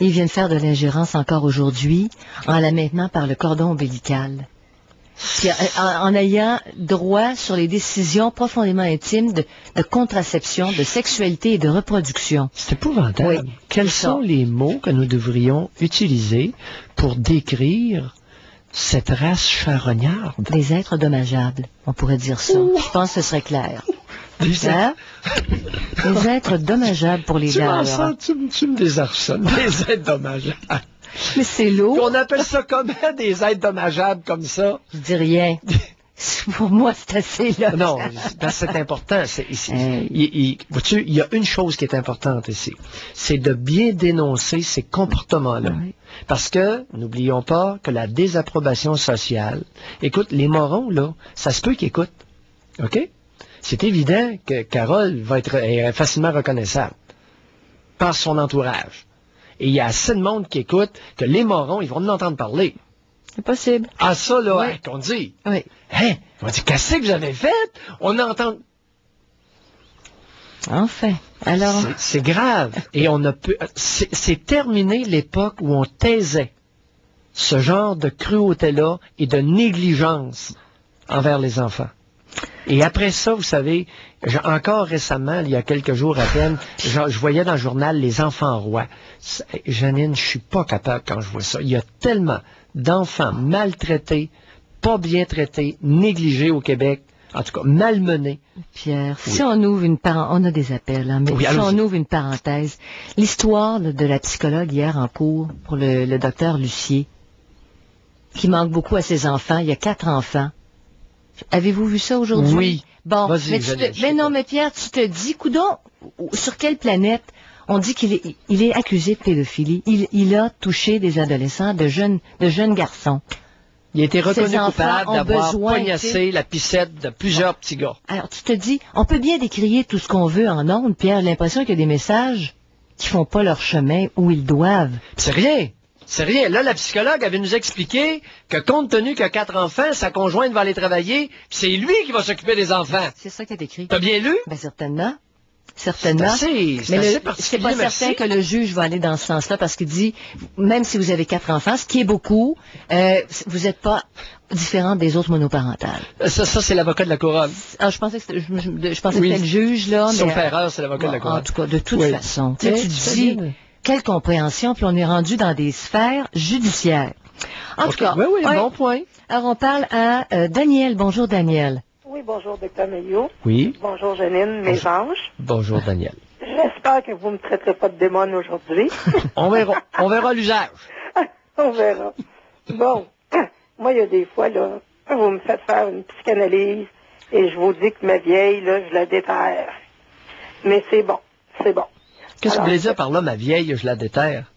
Ils viennent faire de l'ingérence encore aujourd'hui en la maintenant par le cordon ombilical. Puis, en ayant droit sur les décisions profondément intimes de contraception, de sexualité et de reproduction. C'est épouvantable. Oui, Quels sont les mots que nous devrions utiliser pour décrire cette race charognarde? Des êtres dommageables, on pourrait dire ça. Je pense que ce serait clair. Des êtres dommageables pour les dames. Tu me désarçonnes. Des êtres dommageables. Mais c'est lourd. On appelle ça comment, des êtres dommageables comme ça? Je dis rien. Pour moi, c'est assez là. Non, c'est important. Vois-tu, il y a une chose qui est importante ici. C'est de bien dénoncer ces comportements-là. Oui. Parce que, n'oublions pas que la désapprobation sociale, écoute, les morons, là, ça se peut qu'ils écoutent. OK? C'est évident que Carole est facilement reconnaissable par son entourage. Et il y a assez de monde qui écoute que les morons, ils vont en entendre parler. C'est possible. Ah, ça, là, oui. Hein, qu'on dit. Oui. Hein? On dit, qu'est-ce que vous avez fait? On entend... Enfin, alors... C'est grave. Et on a pu... C'est terminé l'époque où on taisait ce genre de cruauté-là et de négligence envers les enfants. Et après ça, vous savez, encore récemment, il y a quelques jours à peine, je voyais dans le journal les enfants rois. Janine, je suis pas capable quand je vois ça. Il y a tellement d'enfants maltraités, pas bien traités, négligés au Québec, en tout cas malmenés. Pierre, oui. Si on ouvre une parenthèse, on a des appels, hein, mais oui, si on ouvre une parenthèse, l'histoire de la psychologue hier en cours pour le docteur Lucier, qui manque beaucoup à ses enfants, il y a 4 enfants. Avez-vous vu ça aujourd'hui? Oui. Bon, mais Pierre, tu te dis, coudonc, sur quelle planète on dit qu'il est accusé de pédophilie? Il a touché des adolescents, de jeunes garçons. Il a été reconnu coupable d'avoir poignassé la piscette de plusieurs petits gars. Alors, tu te dis, on peut bien décrier tout ce qu'on veut en ondes, Pierre, l'impression qu'il y a des messages qui font pas leur chemin où ils doivent. C'est rien. C'est rien. Là, la psychologue avait nous expliqué que compte tenu qu'il a 4 enfants, sa conjointe va aller travailler, c'est lui qui va s'occuper des enfants. C'est ça qui est écrit. T'as bien lu? Ben, certainement. Certainement. C'est assez particulier, mais c'est pas certain que le juge va aller dans ce sens-là parce qu'il dit, même si vous avez 4 enfants, ce qui est beaucoup, vous n'êtes pas différent des autres monoparentales. Ça c'est l'avocat de la couronne. Ah, je pensais que c'était le juge, là. Sauf erreur, c'est l'avocat de la couronne. En tout cas, de toute façon. Tu dis, quelle compréhension, puis on est rendu dans des sphères judiciaires. En tout cas. Oui, bon point. Alors, on parle à Daniel. Bonjour, Daniel. Oui, bonjour, Dr. Maillot. Oui. Bonjour, Janine, mes anges. Bonjour, Daniel. J'espère que vous ne me traiterez pas de démon aujourd'hui. On verra l'usage. On verra. Bon, moi, il y a des fois, là, vous me faites faire une psychanalyse et je vous dis que ma vieille, là, je la déterre. Mais c'est bon, c'est bon. Qu'est-ce que vous voulez dire par là, ma vieille, je la déterre?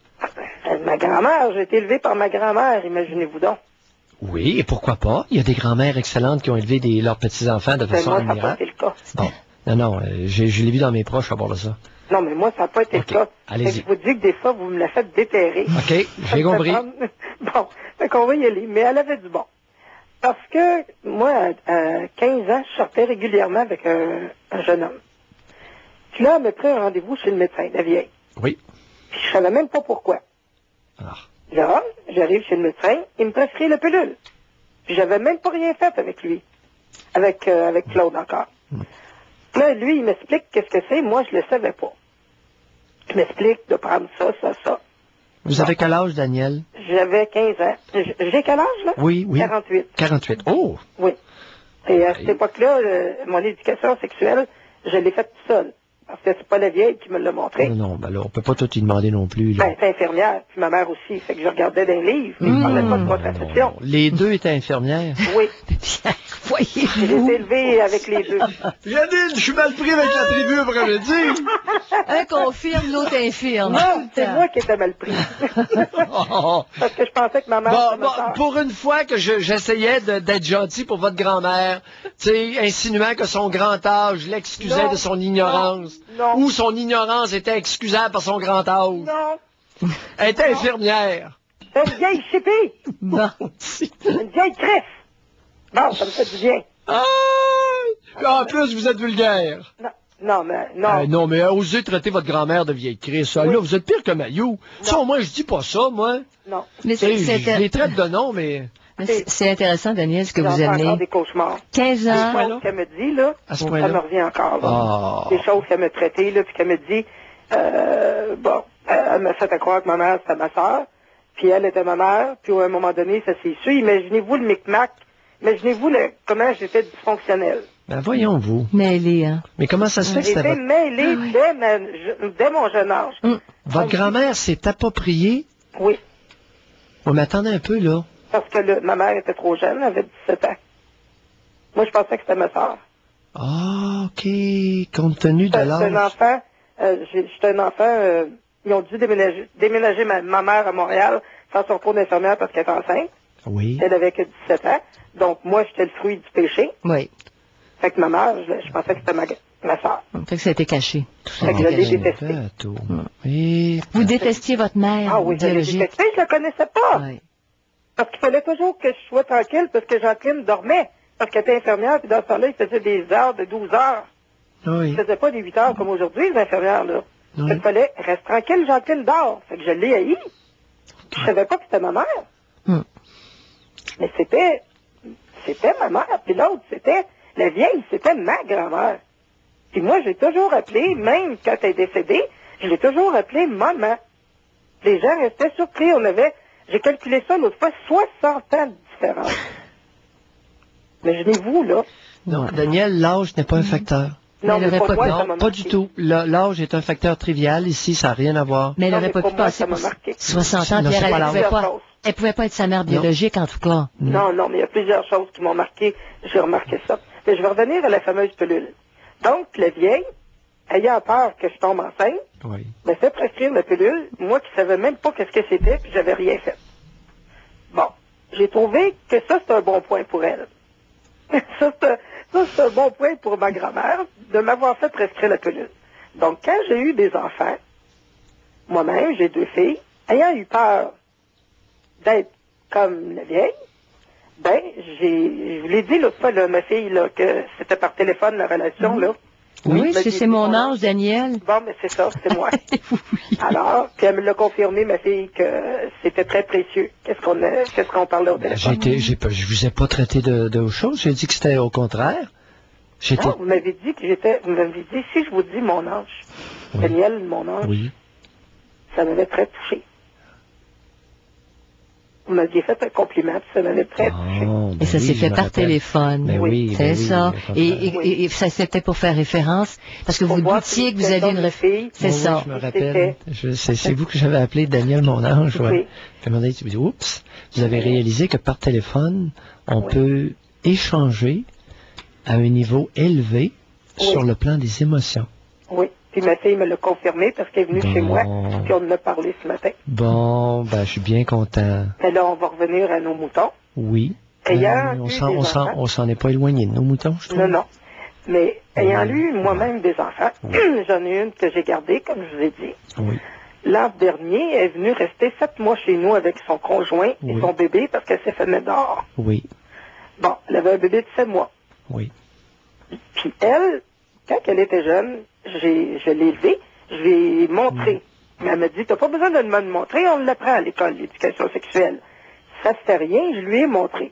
Ma grand-mère, j'ai été élevée par ma grand-mère, imaginez-vous donc. Oui, et pourquoi pas? Il y a des grand-mères excellentes qui ont élevé leurs petits-enfants de façon admirable. Moi, ça n'a pas été le Bon, cas. non, je l'ai vu dans mes proches à bord de ça. Non, mais moi, ça n'a pas été le cas. Allez-y. Je vous dis que des fois, vous me la faites déterrer. OK, j'ai compris. Bon, fait qu'on va y aller. Mais elle avait du bon. Parce que, moi, à 15 ans, je sortais régulièrement avec un jeune homme. Puis là, elle me pris un rendez-vous chez le médecin, la vieille. Oui. Puis je savais même pas pourquoi. Alors. Là, j'arrive chez le médecin, il me prescrit la pilule. Puis j'avais même pas rien fait avec lui. Avec Claude encore. Là, lui, il m'explique qu'est-ce que c'est. Moi, je le savais pas. Il m'explique de prendre ça. Vous avez quel âge, Daniel? J'avais 15 ans. J'ai quel âge, là? Oui. 48. 48. Oh! Oui. Et à cette époque-là, mon éducation sexuelle, je l'ai faite tout seul. Parce que c'est pas la vieille qui me l'a montré. Non, ben là, on peut pas tout y demander non plus. Là. Ben, c'est infirmière, puis ma mère aussi. Fait que je regardais dans les livres, mais je parlais pas de contraception. Non. Les deux étaient infirmières? Oui. Voyez-vous. J'ai été élevée avec les deux. Janine, je suis mal pris avec la tribu après-midi. Un confirme, l'autre infirme. Non, c'est moi qui étais mal pris. Parce que je pensais que ma mère... Pour une fois que j'essayais d'être gentil pour votre grand-mère, tu sais, insinuant que son grand âge l'excusait de son ignorance. Non. Ou son ignorance était excusable par son grand âge. Non. Elle était infirmière. C'est une vieille chipie. Non. Une vieille crisse. Bon, ça me fait du bien. Ah! En plus, vous êtes vulgaire. Non. Non, mais, non. Non, mais osez traiter votre grand-mère de vieille crise. Ça, là, vous êtes pire que Maillot. Ça, au moins, je dis pas ça, moi. Non. Mais je les traite de nom, mais... C'est intéressant, Daniel, ce que vous J'entends amenez. encore des cauchemars. 15 ans. Les choses qu'elle me dit, là, à ce ça point-là. me revient encore, là. Oh. Des choses qu'elle m'a traitées, là, puis qu'elle me dit, bon, elle m'a fait à croire que ma mère, c'était ma sœur, puis elle était ma mère, puis à un moment donné, ça s'est su. Imaginez-vous le micmac, imaginez-vous comment j'étais dysfonctionnelle. Ben, voyons-vous. Mêlée, hein. Mais comment ça se fait que c'était J'étais votre... mêlée dès mon jeune âge. Votre grand-mère s'est appropriée? Oui. Oui, mais attendez un peu, là. Parce que ma mère était trop jeune, elle avait 17 ans. Moi, je pensais que c'était ma sœur. Ah, OK. Compte tenu de J'étais l'âge. un enfant, j'étais un enfant, ils ont dû déménager ma mère à Montréal, faire son cours d'infirmière parce qu'elle était enceinte. Oui. Elle avait que 17 ans. Donc, moi, j'étais le fruit du péché. Oui. Fait que ma mère, je pensais que c'était ma sœur. Fait que ça a été caché. Fait que je l'ai détestée. Oui. Vous détestiez votre mère Ah oui, je l'ai biologique. détestée, je la connaissais pas. Oui. Parce qu'il fallait toujours que je sois tranquille parce que Jacqueline dormait. Parce qu'elle était infirmière, puis dans ce temps-là, il faisait des heures de 12 heures. Oui. Il faisait pas des 8 heures comme aujourd'hui, les infirmières, là. Oui. Fait qu'il fallait, reste tranquille, Jacqueline dort. Fait que je l'ai haï. Je savais pas que c'était ma mère. Mais c'était ma mère. Puis l'autre, c'était, la vieille, c'était ma grand-mère. Puis moi, j'ai toujours appelé, même quand elle est décédée, je l'ai toujours appelée maman. Les gens restaient surpris. J'ai calculé ça l'autre fois, 60 ans de différence. Imaginez-vous, là. Non, Daniel, l'âge n'est pas un facteur. Non, mais pour moi, ça m'a Non, pas du tout. L'âge est un facteur trivial. Ici, ça n'a rien à voir. Mais elle Non, n'aurait mais pas pour pu moi, passer ça m'a pour marqué. 60 ans, Non, Pierre, c'est pas elle pouvait pas être sa mère biologique, en tout cas. Non, mais il y a plusieurs choses qui m'ont marqué. J'ai remarqué ça. Mais je vais revenir à la fameuse pilule. Donc, la vieille, ayant peur que je tombe enceinte, Oui. me fait prescrire la pilule, moi qui savais même pas qu'est-ce que c'était, puis j'avais rien fait. Bon, j'ai trouvé que ça, c'est un bon point pour elle. ça, c'est un bon point pour ma grand-mère, de m'avoir fait prescrire la pilule. Donc, quand j'ai eu des enfants, moi-même, j'ai 2 filles, ayant eu peur d'être comme la vieille, ben, je vous l'ai dit l'autre fois, là, ma fille, là, que c'était par téléphone, la relation, là. Oui, c'est mon âge, Daniel. Bon, mais c'est ça, c'est moi. Alors, puis elle me l'a confirmé, ma fille, que c'était très précieux. Qu'est-ce qu'on parlait au téléphone? Je vous ai pas traité de chose. J'ai dit que c'était au contraire. Non, vous m'avez dit si je vous dis mon âge, Oui. Daniel, mon âge, Oui. ça m'avait très touché. Vous m'aviez fait un compliment, puis ça m'avait très touché. Et ça s'est fait par téléphone. Ben oui, c'est ben ça. oui, Et ça c'était pour faire référence, parce que vous doutiez que vous aviez une référence. C'est ça. Je me rappelle. C'est vous que j'avais appelé Daniel mon ange. Ouais. Oui. Puis à un moment donné, tu me dis, oups, vous avez réalisé que par téléphone, on peut échanger à un niveau élevé sur le plan des émotions. Oui. Puis ma fille me l'a confirmé parce qu'elle est venue chez moi, puis on en a parlé ce matin. Bon, ben, je suis bien content. Mais là, on va revenir à nos moutons. Oui. Ayant on eu des enfants. on s'en est pas éloigné de nos moutons, je trouve. Non, non. Mais ayant eu moi-même des enfants, j'en ai une que j'ai gardée, comme je vous ai dit. Oui. L'an dernier, elle est venue rester 7 mois chez nous avec son conjoint et son bébé parce qu'elle s'est fait mettre dehors. Oui. Bon, elle avait un bébé de 7 mois. Oui. Puis elle, quand elle était jeune, je l'ai élevée, je lui ai montré. Mais elle m'a dit, t'as pas besoin de me le montrer, on l'apprend à l'école, l'éducation sexuelle. Ça ne fait rien, je lui ai montré.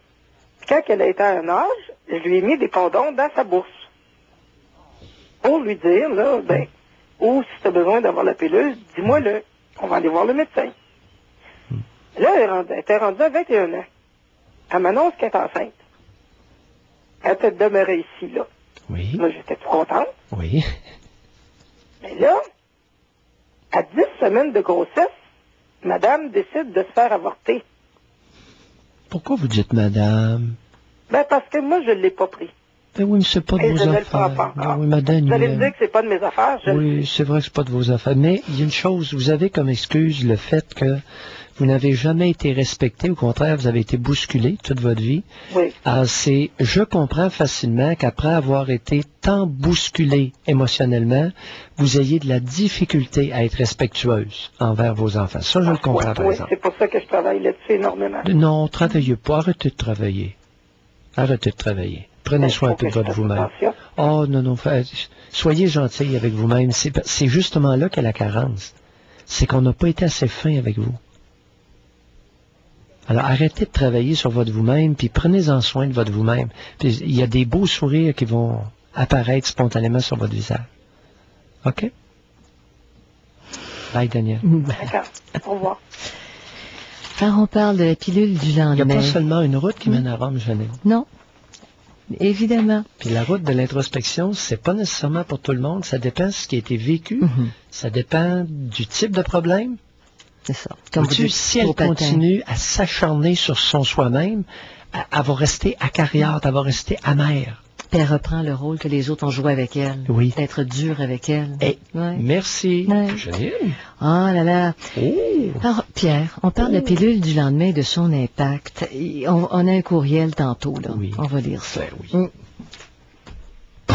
Puis quand elle a été à un âge, je lui ai mis des condoms dans sa bourse. Pour lui dire, là, ben, ou si tu as besoin d'avoir la pilule, dis-moi-le. On va aller voir le médecin. Là, elle était rendue à 21 ans. Elle m'annonce qu'elle est enceinte. Elle était demeurée ici, là. Oui. Moi, j'étais tout contente. Oui. Mais là, à 10 semaines de grossesse, madame décide de se faire avorter. Pourquoi vous dites madame? Ben, parce que moi, je ne l'ai pas pris. Ben oui, mais c'est pas de Et vos je ne le affaires. prends pas encore. Ben oui, madame. Vous allez me dire que c'est pas de mes affaires. Oui, c'est vrai que c'est pas de vos affaires. Mais il y a une chose, vous avez comme excuse le fait que vous n'avez jamais été respecté. Au contraire, vous avez été bousculé toute votre vie. Oui. Alors, je comprends facilement qu'après avoir été tant bousculé émotionnellement, vous ayez de la difficulté à être respectueuse envers vos enfants. Ça, je le comprends, par Oui, exemple. c'est pour ça que je travaille là-dessus énormément. Non, travaillez pas. Arrêtez de travailler. Arrêtez de travailler. Prenez soin un peu de votre vous-même. Oh, non, soyez gentils avec vous-même. C'est justement là qu'est la carence. C'est qu'on n'a pas été assez fin avec vous. Alors, arrêtez de travailler sur votre vous-même, puis prenez-en soin de votre vous-même. Puis, il y a des beaux sourires qui vont apparaître spontanément sur votre visage. OK? Bye, Daniel. D'accord. Au revoir. Quand on parle de la pilule du lendemain... Il n'y a pas seulement une route qui mène à Rome, Jeannette. Non. Évidemment. Puis la route de l'introspection, c'est pas nécessairement pour tout le monde. Ça dépend de ce qui a été vécu. Ça dépend du type de problème. C'est ça. Comme si elle continue à s'acharner sur son soi-même, elle va rester acariâtre, elle va rester amère. Puis elle reprend le rôle que les autres ont joué avec elle. Oui. D'être dur avec elle. Merci. Ouais. Génial. Oh là là. Alors, Pierre, on parle de la pilule du lendemain et de son impact. On a un courriel tantôt, là. Oui. On va lire ça.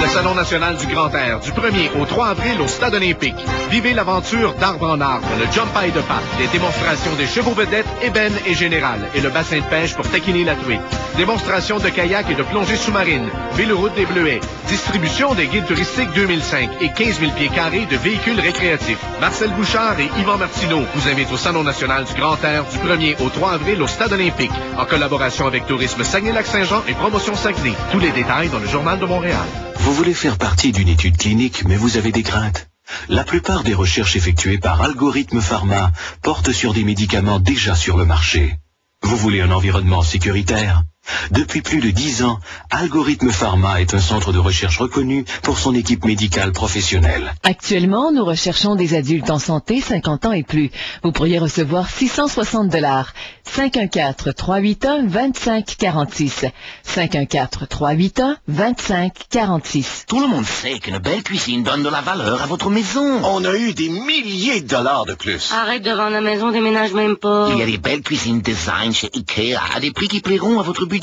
Le Salon national du Grand Air, du 1er au 3 avril au Stade olympique. Vivez l'aventure d'arbre en arbre, le jump high de pape, les démonstrations des chevaux vedettes, ébène et général, et le bassin de pêche pour taquiner la truite. Démonstration de kayak et de plongée sous-marine, véloroute des Bleuets, distribution des guides touristiques 2005 et 15 000 pieds carrés de véhicules récréatifs. Marcel Bouchard et Yvan Martineau vous invitent au Salon national du Grand Air du 1er au 3 avril au Stade olympique, en collaboration avec Tourisme Saguenay-Lac-Saint-Jean et Promotion Saguenay. Tous les détails dans le Journal de Montréal. Vous voulez faire partie d'une étude clinique, mais vous avez des craintes. La plupart des recherches effectuées par Algorithme Pharma portent sur des médicaments déjà sur le marché. Vous voulez un environnement sécuritaire? Depuis plus de 10 ans, Algorithme Pharma est un centre de recherche reconnu pour son équipe médicale professionnelle. Actuellement, nous recherchons des adultes en santé, 50 ans et plus. Vous pourriez recevoir $660. 514-381-2546. 514-381-2546. Tout le monde sait qu'une belle cuisine donne de la valeur à votre maison. On a eu des milliers de dollars de plus. Arrête de vendre la maison, déménage même pas. Il y a des belles cuisines design chez Ikea à des prix qui plairont à votre budget.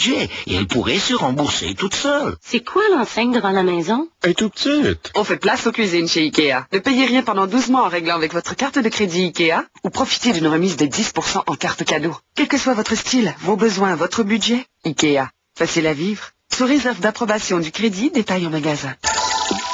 Et elle pourrait se rembourser toute seule. C'est quoi l'enseigne devant la maison? Elle est tout petite. On fait place aux cuisines chez Ikea. Ne payez rien pendant 12 mois en réglant avec votre carte de crédit Ikea ou profitez d'une remise de 10% en carte cadeau. Quel que soit votre style, vos besoins, votre budget, Ikea. Facile à vivre. Sous réserve d'approbation du crédit, détail en magasin.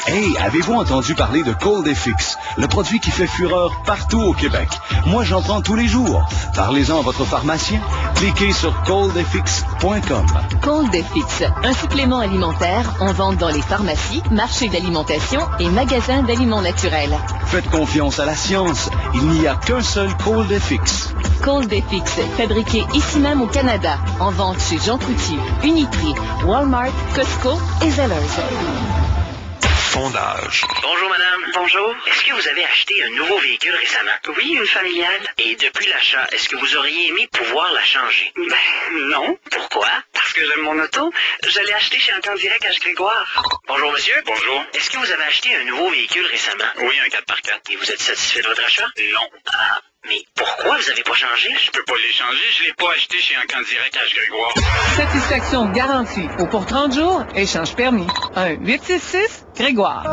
Hey, avez-vous entendu parler de Cold-FX, le produit qui fait fureur partout au Québec? Moi, j'en prends tous les jours. Parlez-en à votre pharmacien. Cliquez sur coldfx.com. Cold-FX, un supplément alimentaire en vente dans les pharmacies, marchés d'alimentation et magasins d'aliments naturels. Faites confiance à la science. Il n'y a qu'un seul Cold-FX. Cold-FX, fabriqué ici même au Canada, en vente chez Jean Coutu, Uniprix, Walmart, Costco et Zellers. Sondage. Bonjour madame. Bonjour. Est-ce que vous avez acheté un nouveau véhicule récemment? Oui, une familiale. Et depuis l'achat, est-ce que vous auriez aimé pouvoir la changer? Non. Pourquoi? Parce que j'aime mon auto. Je l'ai acheté chez un Candirect à Grégoire. Bonjour monsieur. Bonjour. Est-ce que vous avez acheté un nouveau véhicule récemment? Oui, un 4x4. Et vous êtes satisfait de votre achat? Non. Ah, mais pourquoi vous n'avez pas changé? Je peux pas l'échanger, je l'ai pas acheté chez un Candirect à Grégoire. Satisfaction garantie. Ou pour 30 jours, échange permis. 1-866 Grégoire.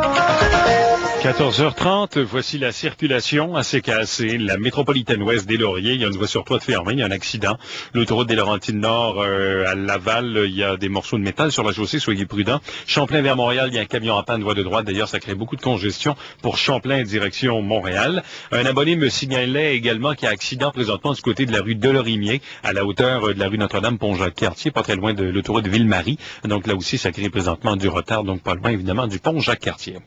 14h30, voici la circulation assez cassée. La métropolitaine ouest des Lauriers, il y a une voie sur toit de fermée, il y a un accident. L'autoroute des Laurentides Nord à Laval, il y a des morceaux de métal sur la chaussée, soyez prudents. Champlain vers Montréal, il y a un camion en panne voie de droite. D'ailleurs, ça crée beaucoup de congestion pour Champlain direction Montréal. Un abonné me signalait également qu'il y a accident présentement du côté de la rue Delorimier, à la hauteur de la rue Notre-Dame-Pont-Jacques-Cartier, pas très loin de l'autoroute Ville-Marie. Donc là aussi, ça crée présentement du retard, donc pas loin évidemment du pont Jacques-Cartier.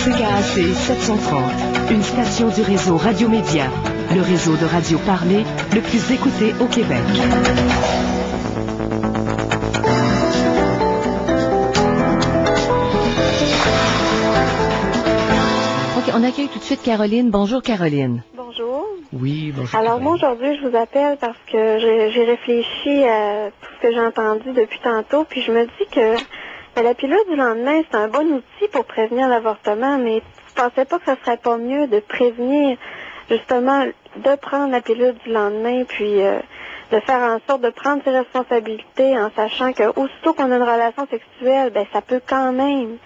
CKAC 730, une station du réseau Radio-Média, le réseau de radio parlée le plus écouté au Québec. OK, on accueille tout de suite Caroline. Bonjour Caroline. Bonjour. Oui, bonjour. Alors moi aujourd'hui, je vous appelle parce que j'ai réfléchi à tout ce que j'ai entendu depuis tantôt, puis je me dis que la pilule du lendemain, c'est un bon outil pour prévenir l'avortement, mais tu pensais pas que ça serait pas mieux de prévenir, justement, de prendre la pilule du lendemain, puis de faire en sorte de prendre ses responsabilités en sachant que aussitôt qu'on a une relation sexuelle, ben ça peut quand même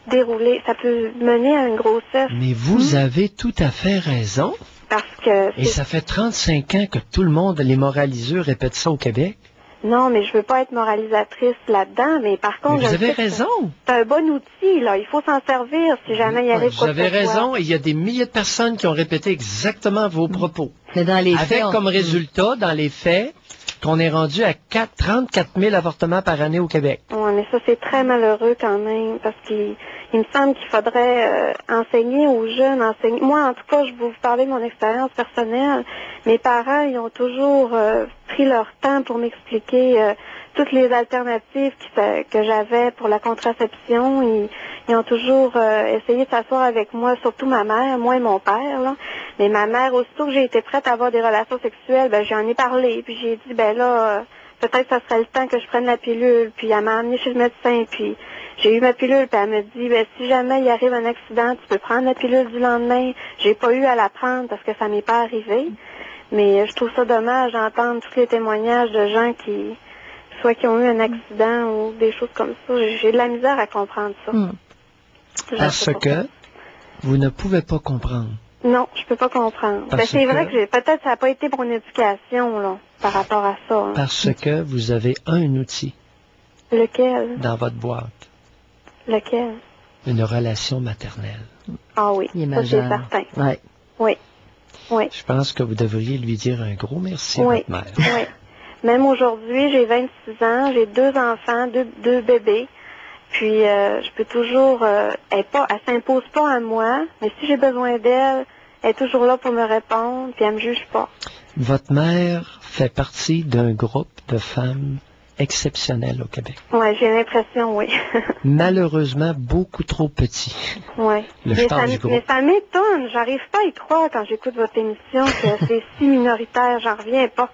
dérouler, ça peut mener à une grossesse. Mais vous avez tout à fait raison. Parce que... Et ça fait 35 ans que tout le monde, les moraliseux, répètent ça au Québec. Non, mais je veux pas être moralisatrice là-dedans, mais par contre... Mais vous je avez sais que raison. C'est un bon outil, là. Il faut s'en servir si jamais il arrive Vous quoi que avez ce soit. raison, et il y a des milliers de personnes qui ont répété exactement vos propos. Mais dans les Avec faits, comme résultat, dans les faits, qu'on est rendu à 34 000 avortements par année au Québec. Oui, mais ça, c'est très malheureux quand même, parce qu'il me semble qu'il faudrait enseigner aux jeunes, Moi, en tout cas, je vais vous parler de mon expérience personnelle. Mes parents, ils ont toujours pris leur temps pour m'expliquer toutes les alternatives que j'avais pour la contraception. Ils ont toujours essayé de s'asseoir avec moi, surtout ma mère, moi et mon père, là. Mais ma mère, aussitôt que j'ai été prête à avoir des relations sexuelles, ben j'en ai parlé, puis j'ai dit, ben là, peut-être ça serait le temps que je prenne la pilule, puis elle m'a amenée chez le médecin, puis j'ai eu ma pilule, puis elle me dit, ben si jamais il arrive un accident, tu peux prendre la pilule du lendemain. J'ai pas eu à la prendre parce que ça m'est pas arrivé, mais je trouve ça dommage d'entendre tous les témoignages de gens qui ont eu un accident ou des choses comme ça. J'ai de la misère à comprendre ça. Parce que vous ne pouvez pas comprendre. Non, je peux pas comprendre. Ben, c'est vrai que peut-être ça n'a pas été mon éducation, là, par rapport à ça. Hein. Parce que vous avez un outil. Lequel? Dans votre boîte. Lequel? Une relation maternelle. Ah oui, ça c'est certain. Ouais. Oui. Oui. Je pense que vous devriez lui dire un gros merci à votre mère. Oui. Même aujourd'hui, j'ai 26 ans, j'ai 2 enfants, deux bébés. Puis, je peux toujours... elle s'impose pas à moi, mais si j'ai besoin d'elle, elle est toujours là pour me répondre, puis elle me juge pas. Votre mère fait partie d'un groupe de femmes exceptionnelles au Québec. Oui, j'ai l'impression, oui. Malheureusement, beaucoup trop petit. Oui. Le star du groupe. Mais ça m'étonne, j'arrive pas à y croire quand j'écoute votre émission que c'est si minoritaire, j'en reviens pas.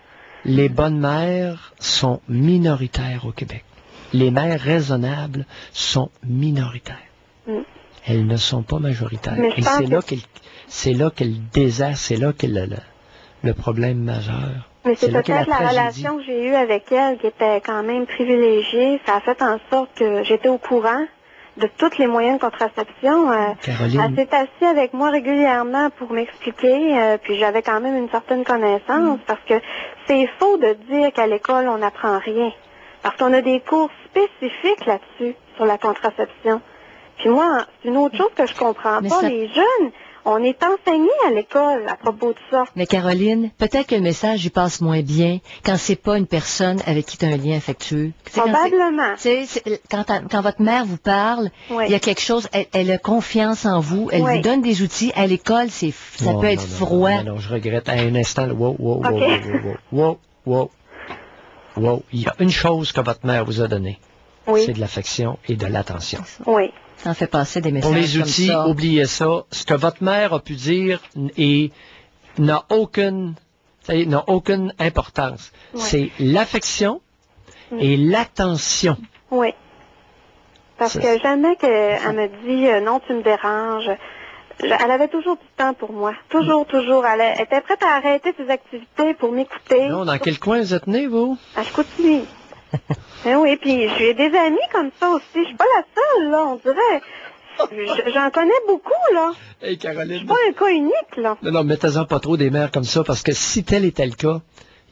Les bonnes mères sont minoritaires au Québec. Les mères raisonnables sont minoritaires. Elles ne sont pas majoritaires. Et c'est là qu'est le désastre, c'est là qu'est le problème majeur. Mais c'est peut-être la relation que j'ai eue avec elle qui était quand même privilégiée. Ça a fait en sorte que j'étais au courant de tous les moyens de contraception. Caroline. Elle s'est assise avec moi régulièrement pour m'expliquer, puis j'avais quand même une certaine connaissance, parce que c'est faux de dire qu'à l'école, on n'apprend rien. Parce qu'on a des cours spécifiques là-dessus, sur la contraception. Puis moi, c'est une autre chose que je comprends pas. Les jeunes, on est enseignés à l'école à propos de ça. Mais Caroline, peut-être que le message y passe moins bien quand c'est pas une personne avec qui tu as un lien affectueux. Probablement. Quand votre mère vous parle, il y a quelque chose, elle a confiance en vous, elle vous donne des outils. À l'école, ça peut être froid. Non, je regrette. À un instant, wow. Il y a une chose que votre mère vous a donnée. C'est de l'affection et de l'attention. Oui. Ça en fait passer des messages pour les outils, comme ça. Oubliez ça. Ce que votre mère a pu dire n'a aucune importance. C'est l'affection et l'attention. Oui. Parce que jamais qu'elle me dit non, tu me déranges. Elle avait toujours du temps pour moi. Toujours. Elle était prête à arrêter ses activités pour m'écouter. Non, dans quel coin vous êtes né, vous? À Chicoutimi. Oui, puis j'ai des amis comme ça aussi. Je suis pas la seule, là, on dirait. J'en connais beaucoup, là. Hey, Caroline. Je suis pas un cas unique, là. Non, mettez-en pas trop des mères comme ça, parce que si tel était le cas,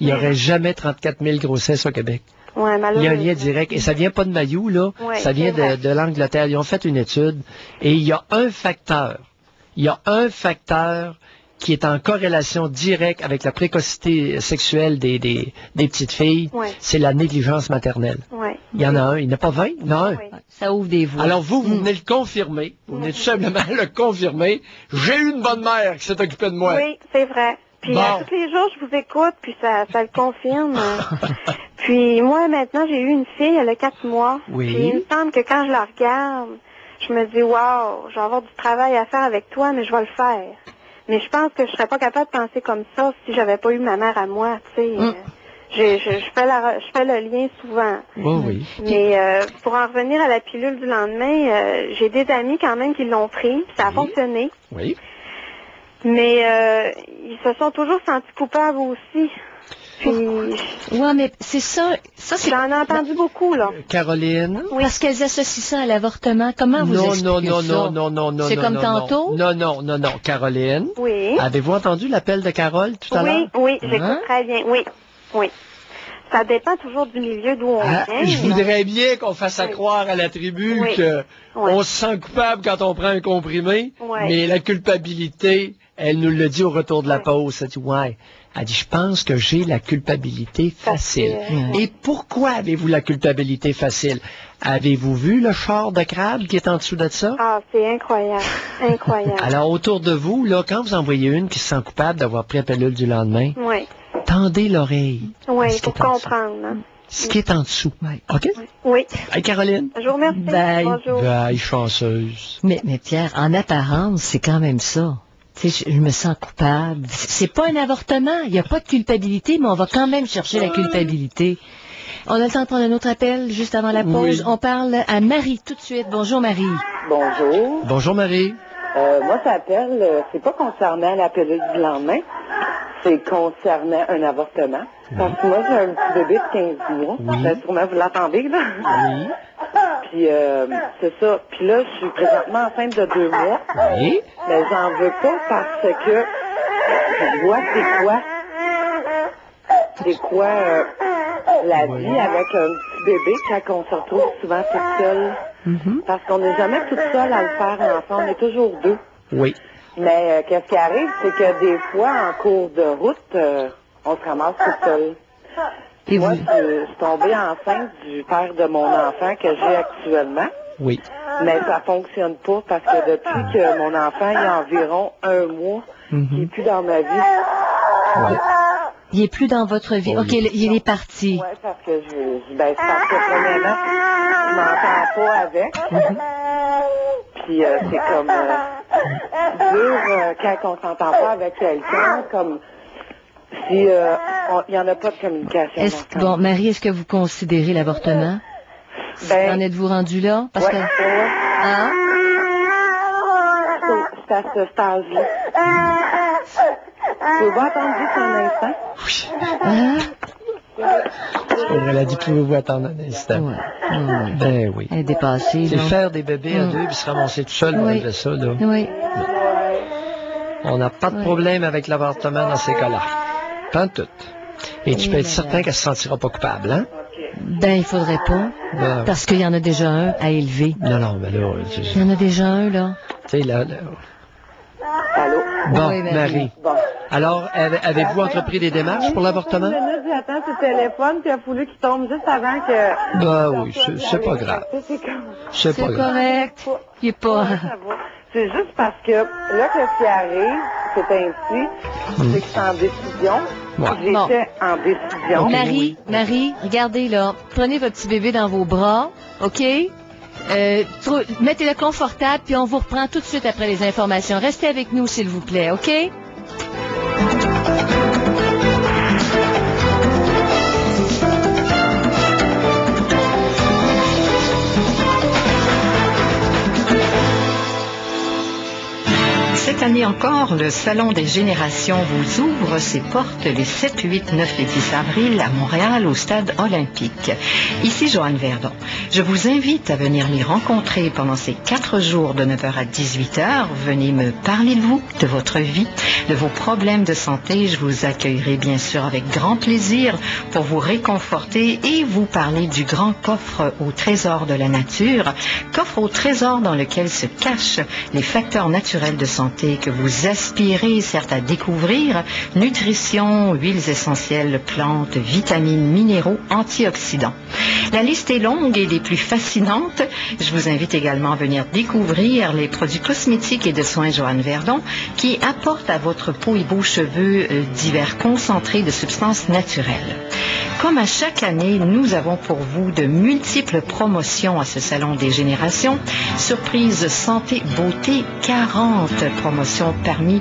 il n'y aurait jamais 34 000 grossesses au Québec. Ouais, il y a un lien direct, et ça vient pas de Mayou, là. Ça vient de l'Angleterre. Ils ont fait une étude, et il y a un facteur. Qui est en corrélation directe avec la précocité sexuelle des petites filles, c'est la négligence maternelle. Il y en a un, il n'y en a pas 20, il y en a un. Ça ouvre des voies. Alors vous venez le confirmer, vous venez tout simplement le confirmer. J'ai eu une bonne mère qui s'est occupée de moi. Oui, c'est vrai. Puis tous les jours, je vous écoute, puis ça le confirme. Puis moi, maintenant, j'ai eu une fille, elle a 4 mois. Oui. Puis il me semble que quand je la regarde, je me dis, wow, je vais avoir du travail à faire avec toi, mais je vais le faire. Mais je pense que je serais pas capable de penser comme ça si j'avais pas eu ma mère à moi, tu sais. Je fais le lien souvent. Oui. Mais pour en revenir à la pilule du lendemain, j'ai des amis quand même qui l'ont pris, ça a fonctionné. Oui. Mais ils se sont toujours sentis coupables aussi. Puis, ouais, mais c'est ça c'est... J'en ai entendu beaucoup, là. Caroline. Oui. Parce qu'elles associent ça à l'avortement. Comment vous expliquez ça? Non. C'est comme tantôt? Non. Caroline. Oui. Avez-vous entendu l'appel de Carole tout à l'heure? Oui, j'écoute très bien. Oui. Ça dépend toujours du milieu d'où on vient. Je voudrais bien qu'on fasse croire à la tribu qu'on se sent coupable quand on prend un comprimé, mais la culpabilité, elle nous le dit au retour de la pause. Elle dit, elle dit, je pense que j'ai la culpabilité facile. Et pourquoi avez-vous la culpabilité facile? Avez-vous vu le char de crabe qui est en dessous de ça? Ah, c'est incroyable. Incroyable. Alors, autour de vous, là, quand vous en voyez une qui se sent coupable d'avoir pris la pilule du lendemain, tendez l'oreille. Oui, il faut comprendre. Hein. Ce qui est en dessous. OK? Oui. Bye, Caroline. Je vous remercie. Bye. Bonjour. Bye, chanceuse. Mais Pierre, en apparence, c'est quand même ça. Tu sais, je me sens coupable. C'est pas un avortement. Il n'y a pas de culpabilité, mais on va quand même chercher la culpabilité. On a le temps de prendre un autre appel juste avant la pause. On parle à Marie tout de suite. Bonjour, Marie. Bonjour. Bonjour, Marie. Moi, ça appelle, c'est pas concernant la pilule du lendemain, c'est concernant un avortement. Parce que moi, j'ai un petit bébé de 15 mois. Sûrement, vous l'entendez, là? Oui. Puis, c'est ça. Puis là, je suis présentement enceinte de 2 mois. Oui. Mais j'en veux pas parce que je vois c'est quoi la vie avec un petit bébé quand on se retrouve souvent toute seule. Parce qu'on n'est jamais toute seule à le faire enfant, on est toujours 2. Oui. Mais qu'est-ce qui arrive, c'est que des fois, en cours de route, on se ramasse toute seule. Et moi, je suis tombée enceinte du père de mon enfant que j'ai actuellement. Oui. Mais ça fonctionne pas parce que depuis que mon enfant il y a environ 1 mois, il n'est plus dans ma vie. Il est plus dans votre vie. OK, il est parti. Oui, parce que parce que premièrement, je m'entends pas avec. Puis c'est comme dur quand on s'entend pas avec quelqu'un, comme si il n'y en a pas de communication. Bon, Marie, est-ce que vous considérez l'avortement? En êtes-vous rendu là? Parce que... Hein? C'est à ce stade-là. Pouvez-vous attendre juste un instant? Oui. Elle a dit, pouvez-vous attendre un instant? Ben oui. Elle est dépassée. C'est faire des bébés à 2 puis se ramasser tout seul de ça, là. Oui. On n'a pas de problème avec l'avortement dans ces cas-là. Pas en tout. Et tu peux être certain qu'elle se sentira pas coupable, hein? Ben, il faudrait pas. Parce qu'il y en a déjà un à élever. Non, mais là... Il y en a déjà un, là. Tu sais, là... Allô? Bon, Marie. Bon. Alors, avez-vous entrepris des démarches pour l'avortement? J'attends ce téléphone, puis il a fallu qu'il tombe juste avant que... Ben oui, c'est pas grave. C'est pas grave. Correct. Il est pas... C'est juste parce que là, qu'est-ce qui arrive, c'est ainsi, c'est que c'est en décision. J'étais en décision. Marie, regardez là. Prenez votre petit bébé dans vos bras, OK? Mettez-le confortable, puis on vous reprend tout de suite après les informations. Restez avec nous, s'il vous plaît, OK? Cette année encore, le Salon des Générations vous ouvre ses portes les 7, 8, 9 et 10 avril à Montréal au Stade olympique. Ici Joanne Verdon. Je vous invite à venir les rencontrer pendant ces 4 jours de 9h à 18h. Venez me parler de vous, de votre vie, de vos problèmes de santé. Je vous accueillerai bien sûr avec grand plaisir pour vous réconforter et vous parler du grand coffre au trésor de la nature. Coffre au trésor dans lequel se cachent les facteurs naturels de santé que vous aspirez certes à découvrir, nutrition, huiles essentielles, plantes, vitamines, minéraux, antioxydants. La liste est longue et des plus fascinantes. Je vous invite également à venir découvrir les produits cosmétiques et de soins Joanne Verdon qui apportent à votre peau et beaux cheveux divers concentrés de substances naturelles. Comme à chaque année, nous avons pour vous de multiples promotions à ce Salon des Générations. Surprise santé, beauté, 40 promotions parmi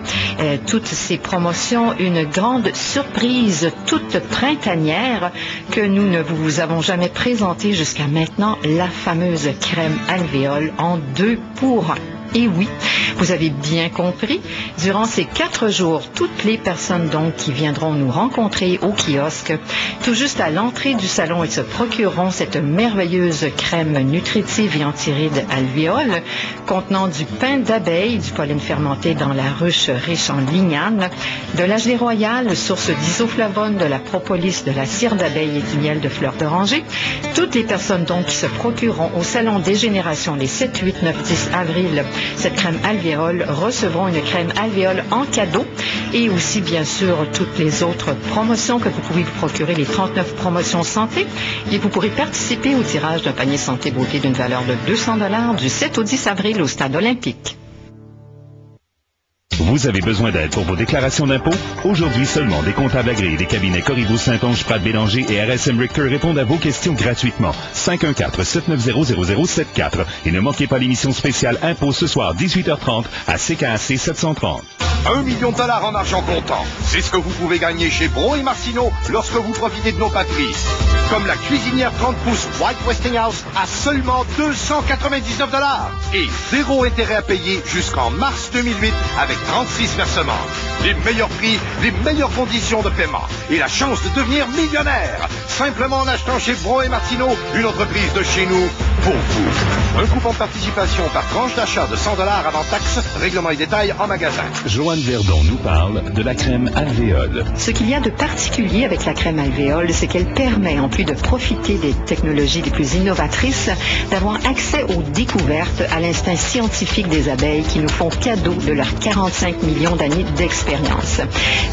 toutes ces promotions. Une grande surprise toute printanière que nous ne vous avons jamais présentée jusqu'à maintenant, la fameuse crème alvéole en 2 pour 1. Et oui, vous avez bien compris, durant ces 4 jours, toutes les personnes donc qui viendront nous rencontrer au kiosque, tout juste à l'entrée du salon, et se procureront cette merveilleuse crème nutritive et antiride alvéole contenant du pain d'abeille, du pollen fermenté dans la ruche riche en lignane, de la gelée royale, source d'isoflavone, de la propolis, de la cire d'abeille et du miel de fleurs d'oranger. Toutes les personnes donc qui se procureront au salon des générations les 7, 8, 9, 10 avril cette crème alvéole recevront une crème alvéole en cadeau, et aussi bien sûr toutes les autres promotions que vous pouvez vous procurer, les 39 promotions santé, et vous pourrez participer au tirage d'un panier santé beauté d'une valeur de 200 $ du 7 au 10 avril au Stade olympique. Vous avez besoin d'aide pour vos déclarations d'impôts? Aujourd'hui seulement, des comptables agréés des cabinets Corriveau, Saint-Onge, Pratt Bélanger et RSM Richter répondent à vos questions gratuitement. 514-790-0074. Et ne manquez pas l'émission spéciale Impôts ce soir, 18h30, à CKAC 730. 1 million de dollars en argent comptant. C'est ce que vous pouvez gagner chez Bro et Marcineau lorsque vous profitez de nos pâtisseries. Comme la cuisinière 30 pouces White Westinghouse à seulement 299 $. Et 0 intérêt à payer jusqu'en mars 2008 avec 36 versements. Les meilleurs prix, les meilleures conditions de paiement et la chance de devenir millionnaire. Simplement en achetant chez Bro et Marcineau, une entreprise de chez nous pour vous. Un coupon de participation par tranche d'achat de 100 $ avant taxe. Règlement et détails en magasin. Joanne Verdon nous parle de la crème alvéole. Ce qu'il y a de particulier avec la crème alvéole, c'est qu'elle permet, en plus de profiter des technologies les plus innovatrices, d'avoir accès aux découvertes, à l'instinct scientifique des abeilles qui nous font cadeau de leurs 45 millions d'années d'expérience.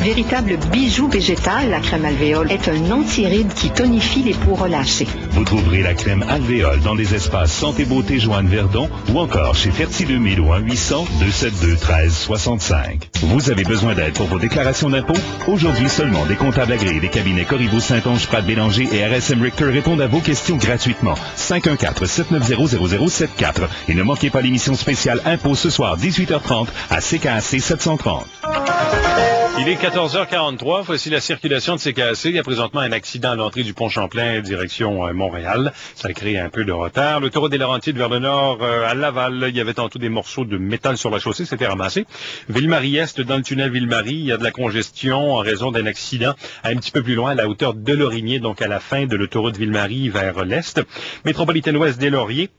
Véritable bijou végétal, la crème alvéole est un antiride qui tonifie les peaux relâchées. Vous trouverez la crème alvéole dans les espaces Santé Beauté Joanne Verdon ou encore chez Ferti 2000 au 1-800-272-1365. Vous avez besoin d'aide pour vos déclarations d'impôts? Aujourd'hui seulement, des comptables agréés des cabinets Corriveau, Saint-Onge, Pratt Bélanger et RSM Richter répondent à vos questions gratuitement. 514-790-0074. Et ne manquez pas l'émission spéciale Impôts ce soir, 18h30, à CKAC 730. Il est 14h43. Voici la circulation de CKAC. Il y a présentement un accident à l'entrée du pont Champlain, direction Montréal. Ça a créé un peu de retard. L'autoroute des Laurentides vers le nord, à Laval, il y avait tantôt des morceaux de métal sur la chaussée. C'était ramassé. Ville-Marie-Est, dans le tunnel Ville-Marie, il y a de la congestion en raison d'un accident un petit peu plus loin, à la hauteur de Lorimier, donc à la fin de l'autoroute Ville-Marie vers l'est. Métropolitaine Ouest des Lauriers.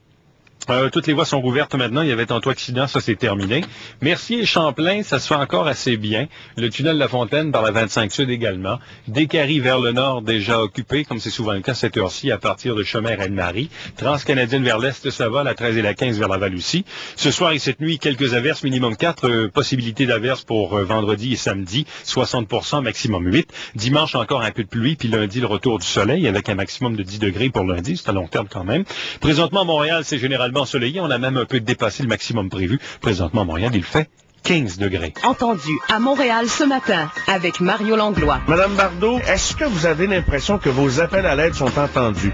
Toutes les voies sont rouvertes maintenant. Il y avait tantôt accident, ça c'est terminé. Mercier et Champlain, ça se fait encore assez bien. Le tunnel La Fontaine par la 25 Sud également. Descaries vers le nord déjà occupé, comme c'est souvent le cas cette heure-ci, à partir de chemin Reine-Marie. Transcanadienne vers l'est, ça va. La 13 et la 15 vers Laval aussi. Ce soir et cette nuit, quelques averses, minimum 4 possibilités d'averses pour vendredi et samedi. 60%, maximum 8. Dimanche, encore un peu de pluie. Puis lundi, le retour du soleil avec un maximum de 10 degrés pour lundi. C'est à long terme quand même. Présentement, Montréal, c'est généralement ensoleillé. On a même un peu dépassé le maximum prévu. Présentement, à Montréal, il fait 15 degrés. Entendu à Montréal ce matin avec Mario Langlois. Madame Bardot, est-ce que vous avez l'impression que vos appels à l'aide sont entendus?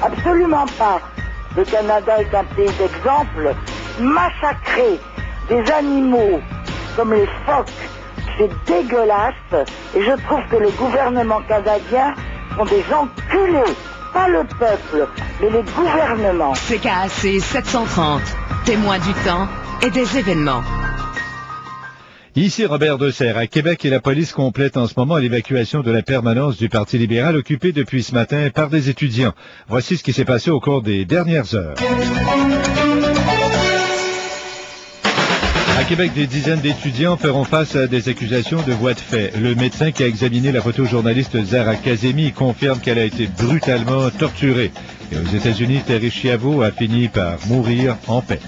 Absolument pas. Le Canada est un pays d'exemple. Massacrer des animaux comme les phoques, c'est dégueulasse. Et je trouve que le gouvernement canadien sont des enculés. Pas le peuple, mais les gouvernements. CKAC 730, témoin du temps et des événements. Ici Robert Deserre. À Québec, et la police complète en ce moment l'évacuation de la permanence du Parti libéral occupée depuis ce matin par des étudiants. Voici ce qui s'est passé au cours des dernières heures. À Québec, des dizaines d'étudiants feront face à des accusations de voies de fait. Le médecin qui a examiné la photojournaliste Zara Kazemi confirme qu'elle a été brutalement torturée. Et aux États-Unis, Terry Schiavo a fini par mourir en paix.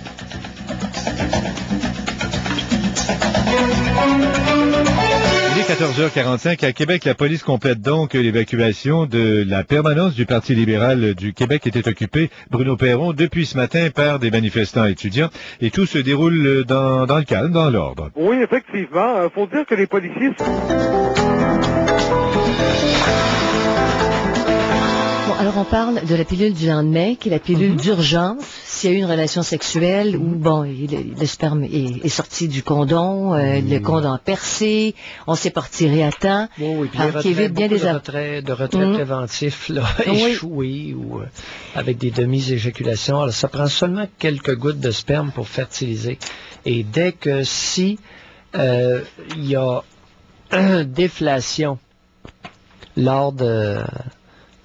Il est 14h45. À Québec, la police complète donc l'évacuation de la permanence du Parti libéral du Québec qui était occupée, Bruno Perron, depuis ce matin par des manifestants étudiants. Et tout se déroule dans le calme, dans l'ordre. Oui, effectivement. Faut dire que les policiers... Bon, alors on parle de la pilule du lendemain, qui est la pilule d'urgence. s'il y a eu une relation sexuelle où, bon, le sperme est sorti du condom, le condom a percé, on s'est pas retiré à temps. Oui, puis alors qu'il évite bien des de retraits préventifs là, échoués ou avec des demi-éjaculations. Alors, ça prend seulement quelques gouttes de sperme pour fertiliser. Et dès que si il y a une déflation lors de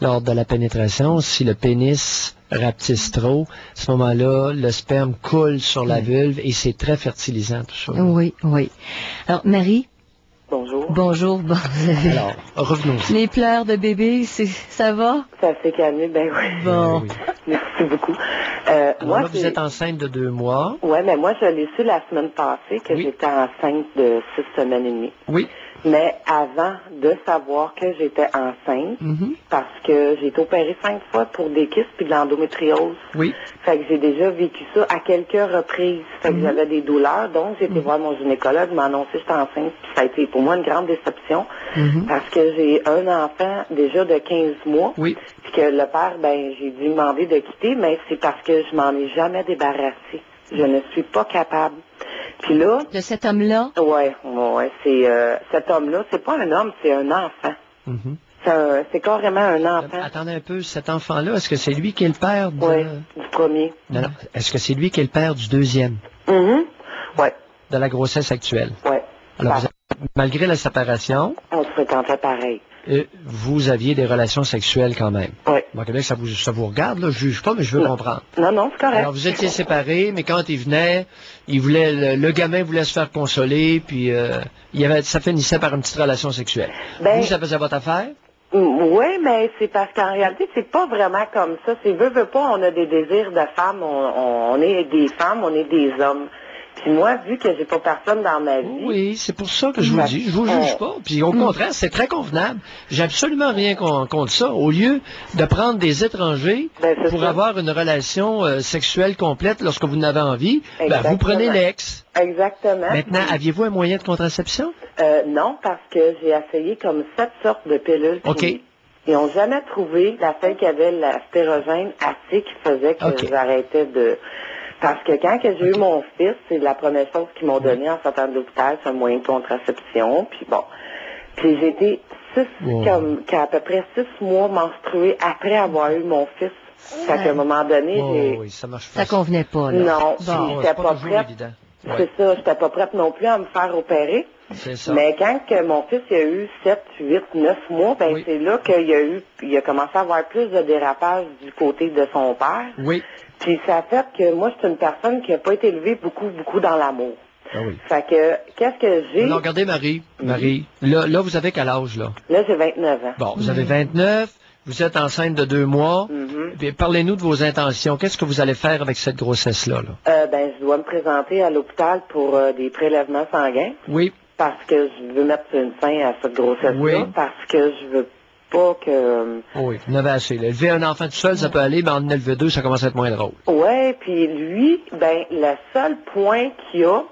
la pénétration, si le pénis rapetisse trop, à ce moment-là, le sperme coule sur la vulve et c'est très fertilisant, tout ça. Oui, oui. Alors, Marie? Bonjour. Bonjour. Bon, alors, revenons. Les pleurs de bébé, ça va? Ça s'est calmé, ben oui. Bon. Oui. Merci beaucoup. Moi, là, vous êtes enceinte de 2 mois. Oui, mais moi, je l'ai su la semaine passée que j'étais enceinte de 6 semaines et demie. Oui. Mais avant de savoir que j'étais enceinte, parce que j'ai été opérée 5 fois pour des kystes puis de l'endométriose. Oui. Fait que j'ai déjà vécu ça à quelques reprises. Fait que j'avais des douleurs. Donc, j'ai été voir mon gynécologue, m'a annoncé que j'étais enceinte. Puis ça a été pour moi une grande déception. Parce que j'ai un enfant déjà de 15 mois. Oui. Puis que le père, ben, j'ai dû demander de quitter, mais c'est parce que je m'en ai jamais débarrassée. Je ne suis pas capable. Puis là... De cet homme-là? Ouais, c'est... cet homme-là, c'est pas un homme, c'est un enfant. C'est carrément un enfant. Attendez un peu, cet enfant-là, est-ce que c'est lui qui est le père du... Oui, du premier. Non, non. Est-ce que c'est lui qui est le père du deuxième? Oui. De la grossesse actuelle? Oui. Alors, malgré la séparation... On se fréquentait pareil. Vous aviez des relations sexuelles quand même. Oui. Bon, Québec, ça vous regarde, là, je juge pas, mais je veux comprendre. Non, non, c'est correct. Alors, vous étiez séparés, mais quand il venait, le gamin voulait se faire consoler, puis ça finissait par une petite relation sexuelle. Ben, vous, ça faisait votre affaire? Oui, mais c'est parce qu'en réalité, c'est pas vraiment comme ça. C'est veut pas, on a des désirs de femmes, on est des femmes, on est des hommes. Puis moi, vu que j'ai pas personne dans ma vie... Oui, c'est pour ça que je vous dis, je vous juge pas. Puis au contraire, c'est très convenable. J'ai absolument rien contre ça. Au lieu de prendre des étrangers pour avoir une relation sexuelle complète lorsque vous n'avez envie, vous prenez l'ex. Exactement. Maintenant, aviez-vous un moyen de contraception? Non, parce que j'ai essayé comme 7 sortes de pilules. OK. Ils n'ont jamais trouvé la seule qui avait la stérogène assez qui faisait que j'arrêtais de... Parce que quand j'ai eu mon fils, c'est la première chose qu'ils m'ont donné en sortant de l'hôpital, c'est un moyen de contraception. Puis bon. Puis j'ai été à peu près 6 mois menstruée après avoir eu mon fils. Fait qu'à un moment donné, ça convenait pas, là. Non, j'étais pas prête. C'est ça, j'étais pas prête non plus à me faire opérer. C'est ça. Mais quand que mon fils a eu 7, 8, 9 mois, ben c'est là qu'il a commencé à avoir plus de dérapage du côté de son père. Oui. Puis ça a fait que moi, je suis une personne qui n'a pas été élevée beaucoup dans l'amour. Ah oui. Fait que, qu'est-ce que j'ai... Non, regardez, Marie, là, vous avez quel âge, là? Là, j'ai 29 ans. Bon, vous avez 29, vous êtes enceinte de 2 mois. Puis parlez-nous de vos intentions. Qu'est-ce que vous allez faire avec cette grossesse-là, là? Ben, je dois me présenter à l'hôpital pour des prélèvements sanguins. Oui. Parce que je veux mettre une fin à cette grossesse-là. Oui. Parce que je veux pas que... Oui, vous en avez assez. Là. Élever un enfant tout seul, ça peut aller, mais en élever 2, ça commence à être moins drôle. Oui, puis lui, ben, le seul point qu'il a,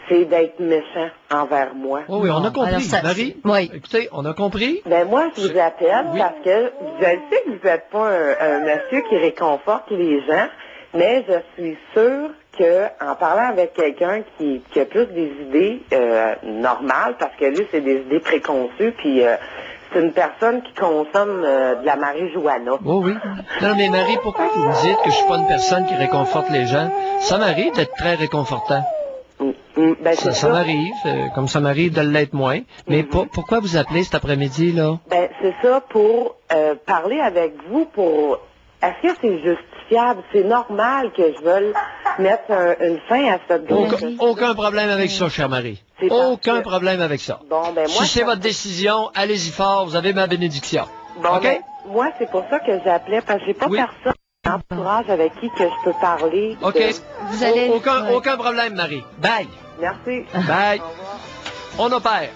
c'est d'être méchant envers moi. Oui, on a compris. Alors, Marie, écoutez, on a compris. Ben moi, je vous appelle parce que je sais que vous n'êtes pas un monsieur qui réconforte les gens, mais je suis sûre que en parlant avec quelqu'un qui a plus des idées normales, parce que lui, c'est des idées préconçues, puis c'est une personne qui consomme de la marijuana. Oh oui. Non, mais Marie, pourquoi vous me dites que je suis pas une personne qui réconforte les gens? Ça m'arrive d'être très réconfortant. Ben, ça m'arrive, comme ça m'arrive de l'être moins. Mais pourquoi vous appelez cet après-midi, là? Ben, c'est ça, pour parler avec vous, pour... Est-ce que c'est justifiable? C'est normal que je veuille mettre une fin à cette grossesse? Aucun problème avec ça, chère Marie. Aucun problème avec ça. Bon, ben, moi, si c'est votre décision, allez-y fort, vous avez ma bénédiction. Bon, OK? ben, moi, c'est pour ça que j'appelais, parce que j'ai pas personne dans l'entourage avec qui que je peux parler. OK. Vous allez... Aucun problème, Marie. Bye. Merci. Bye. On opère.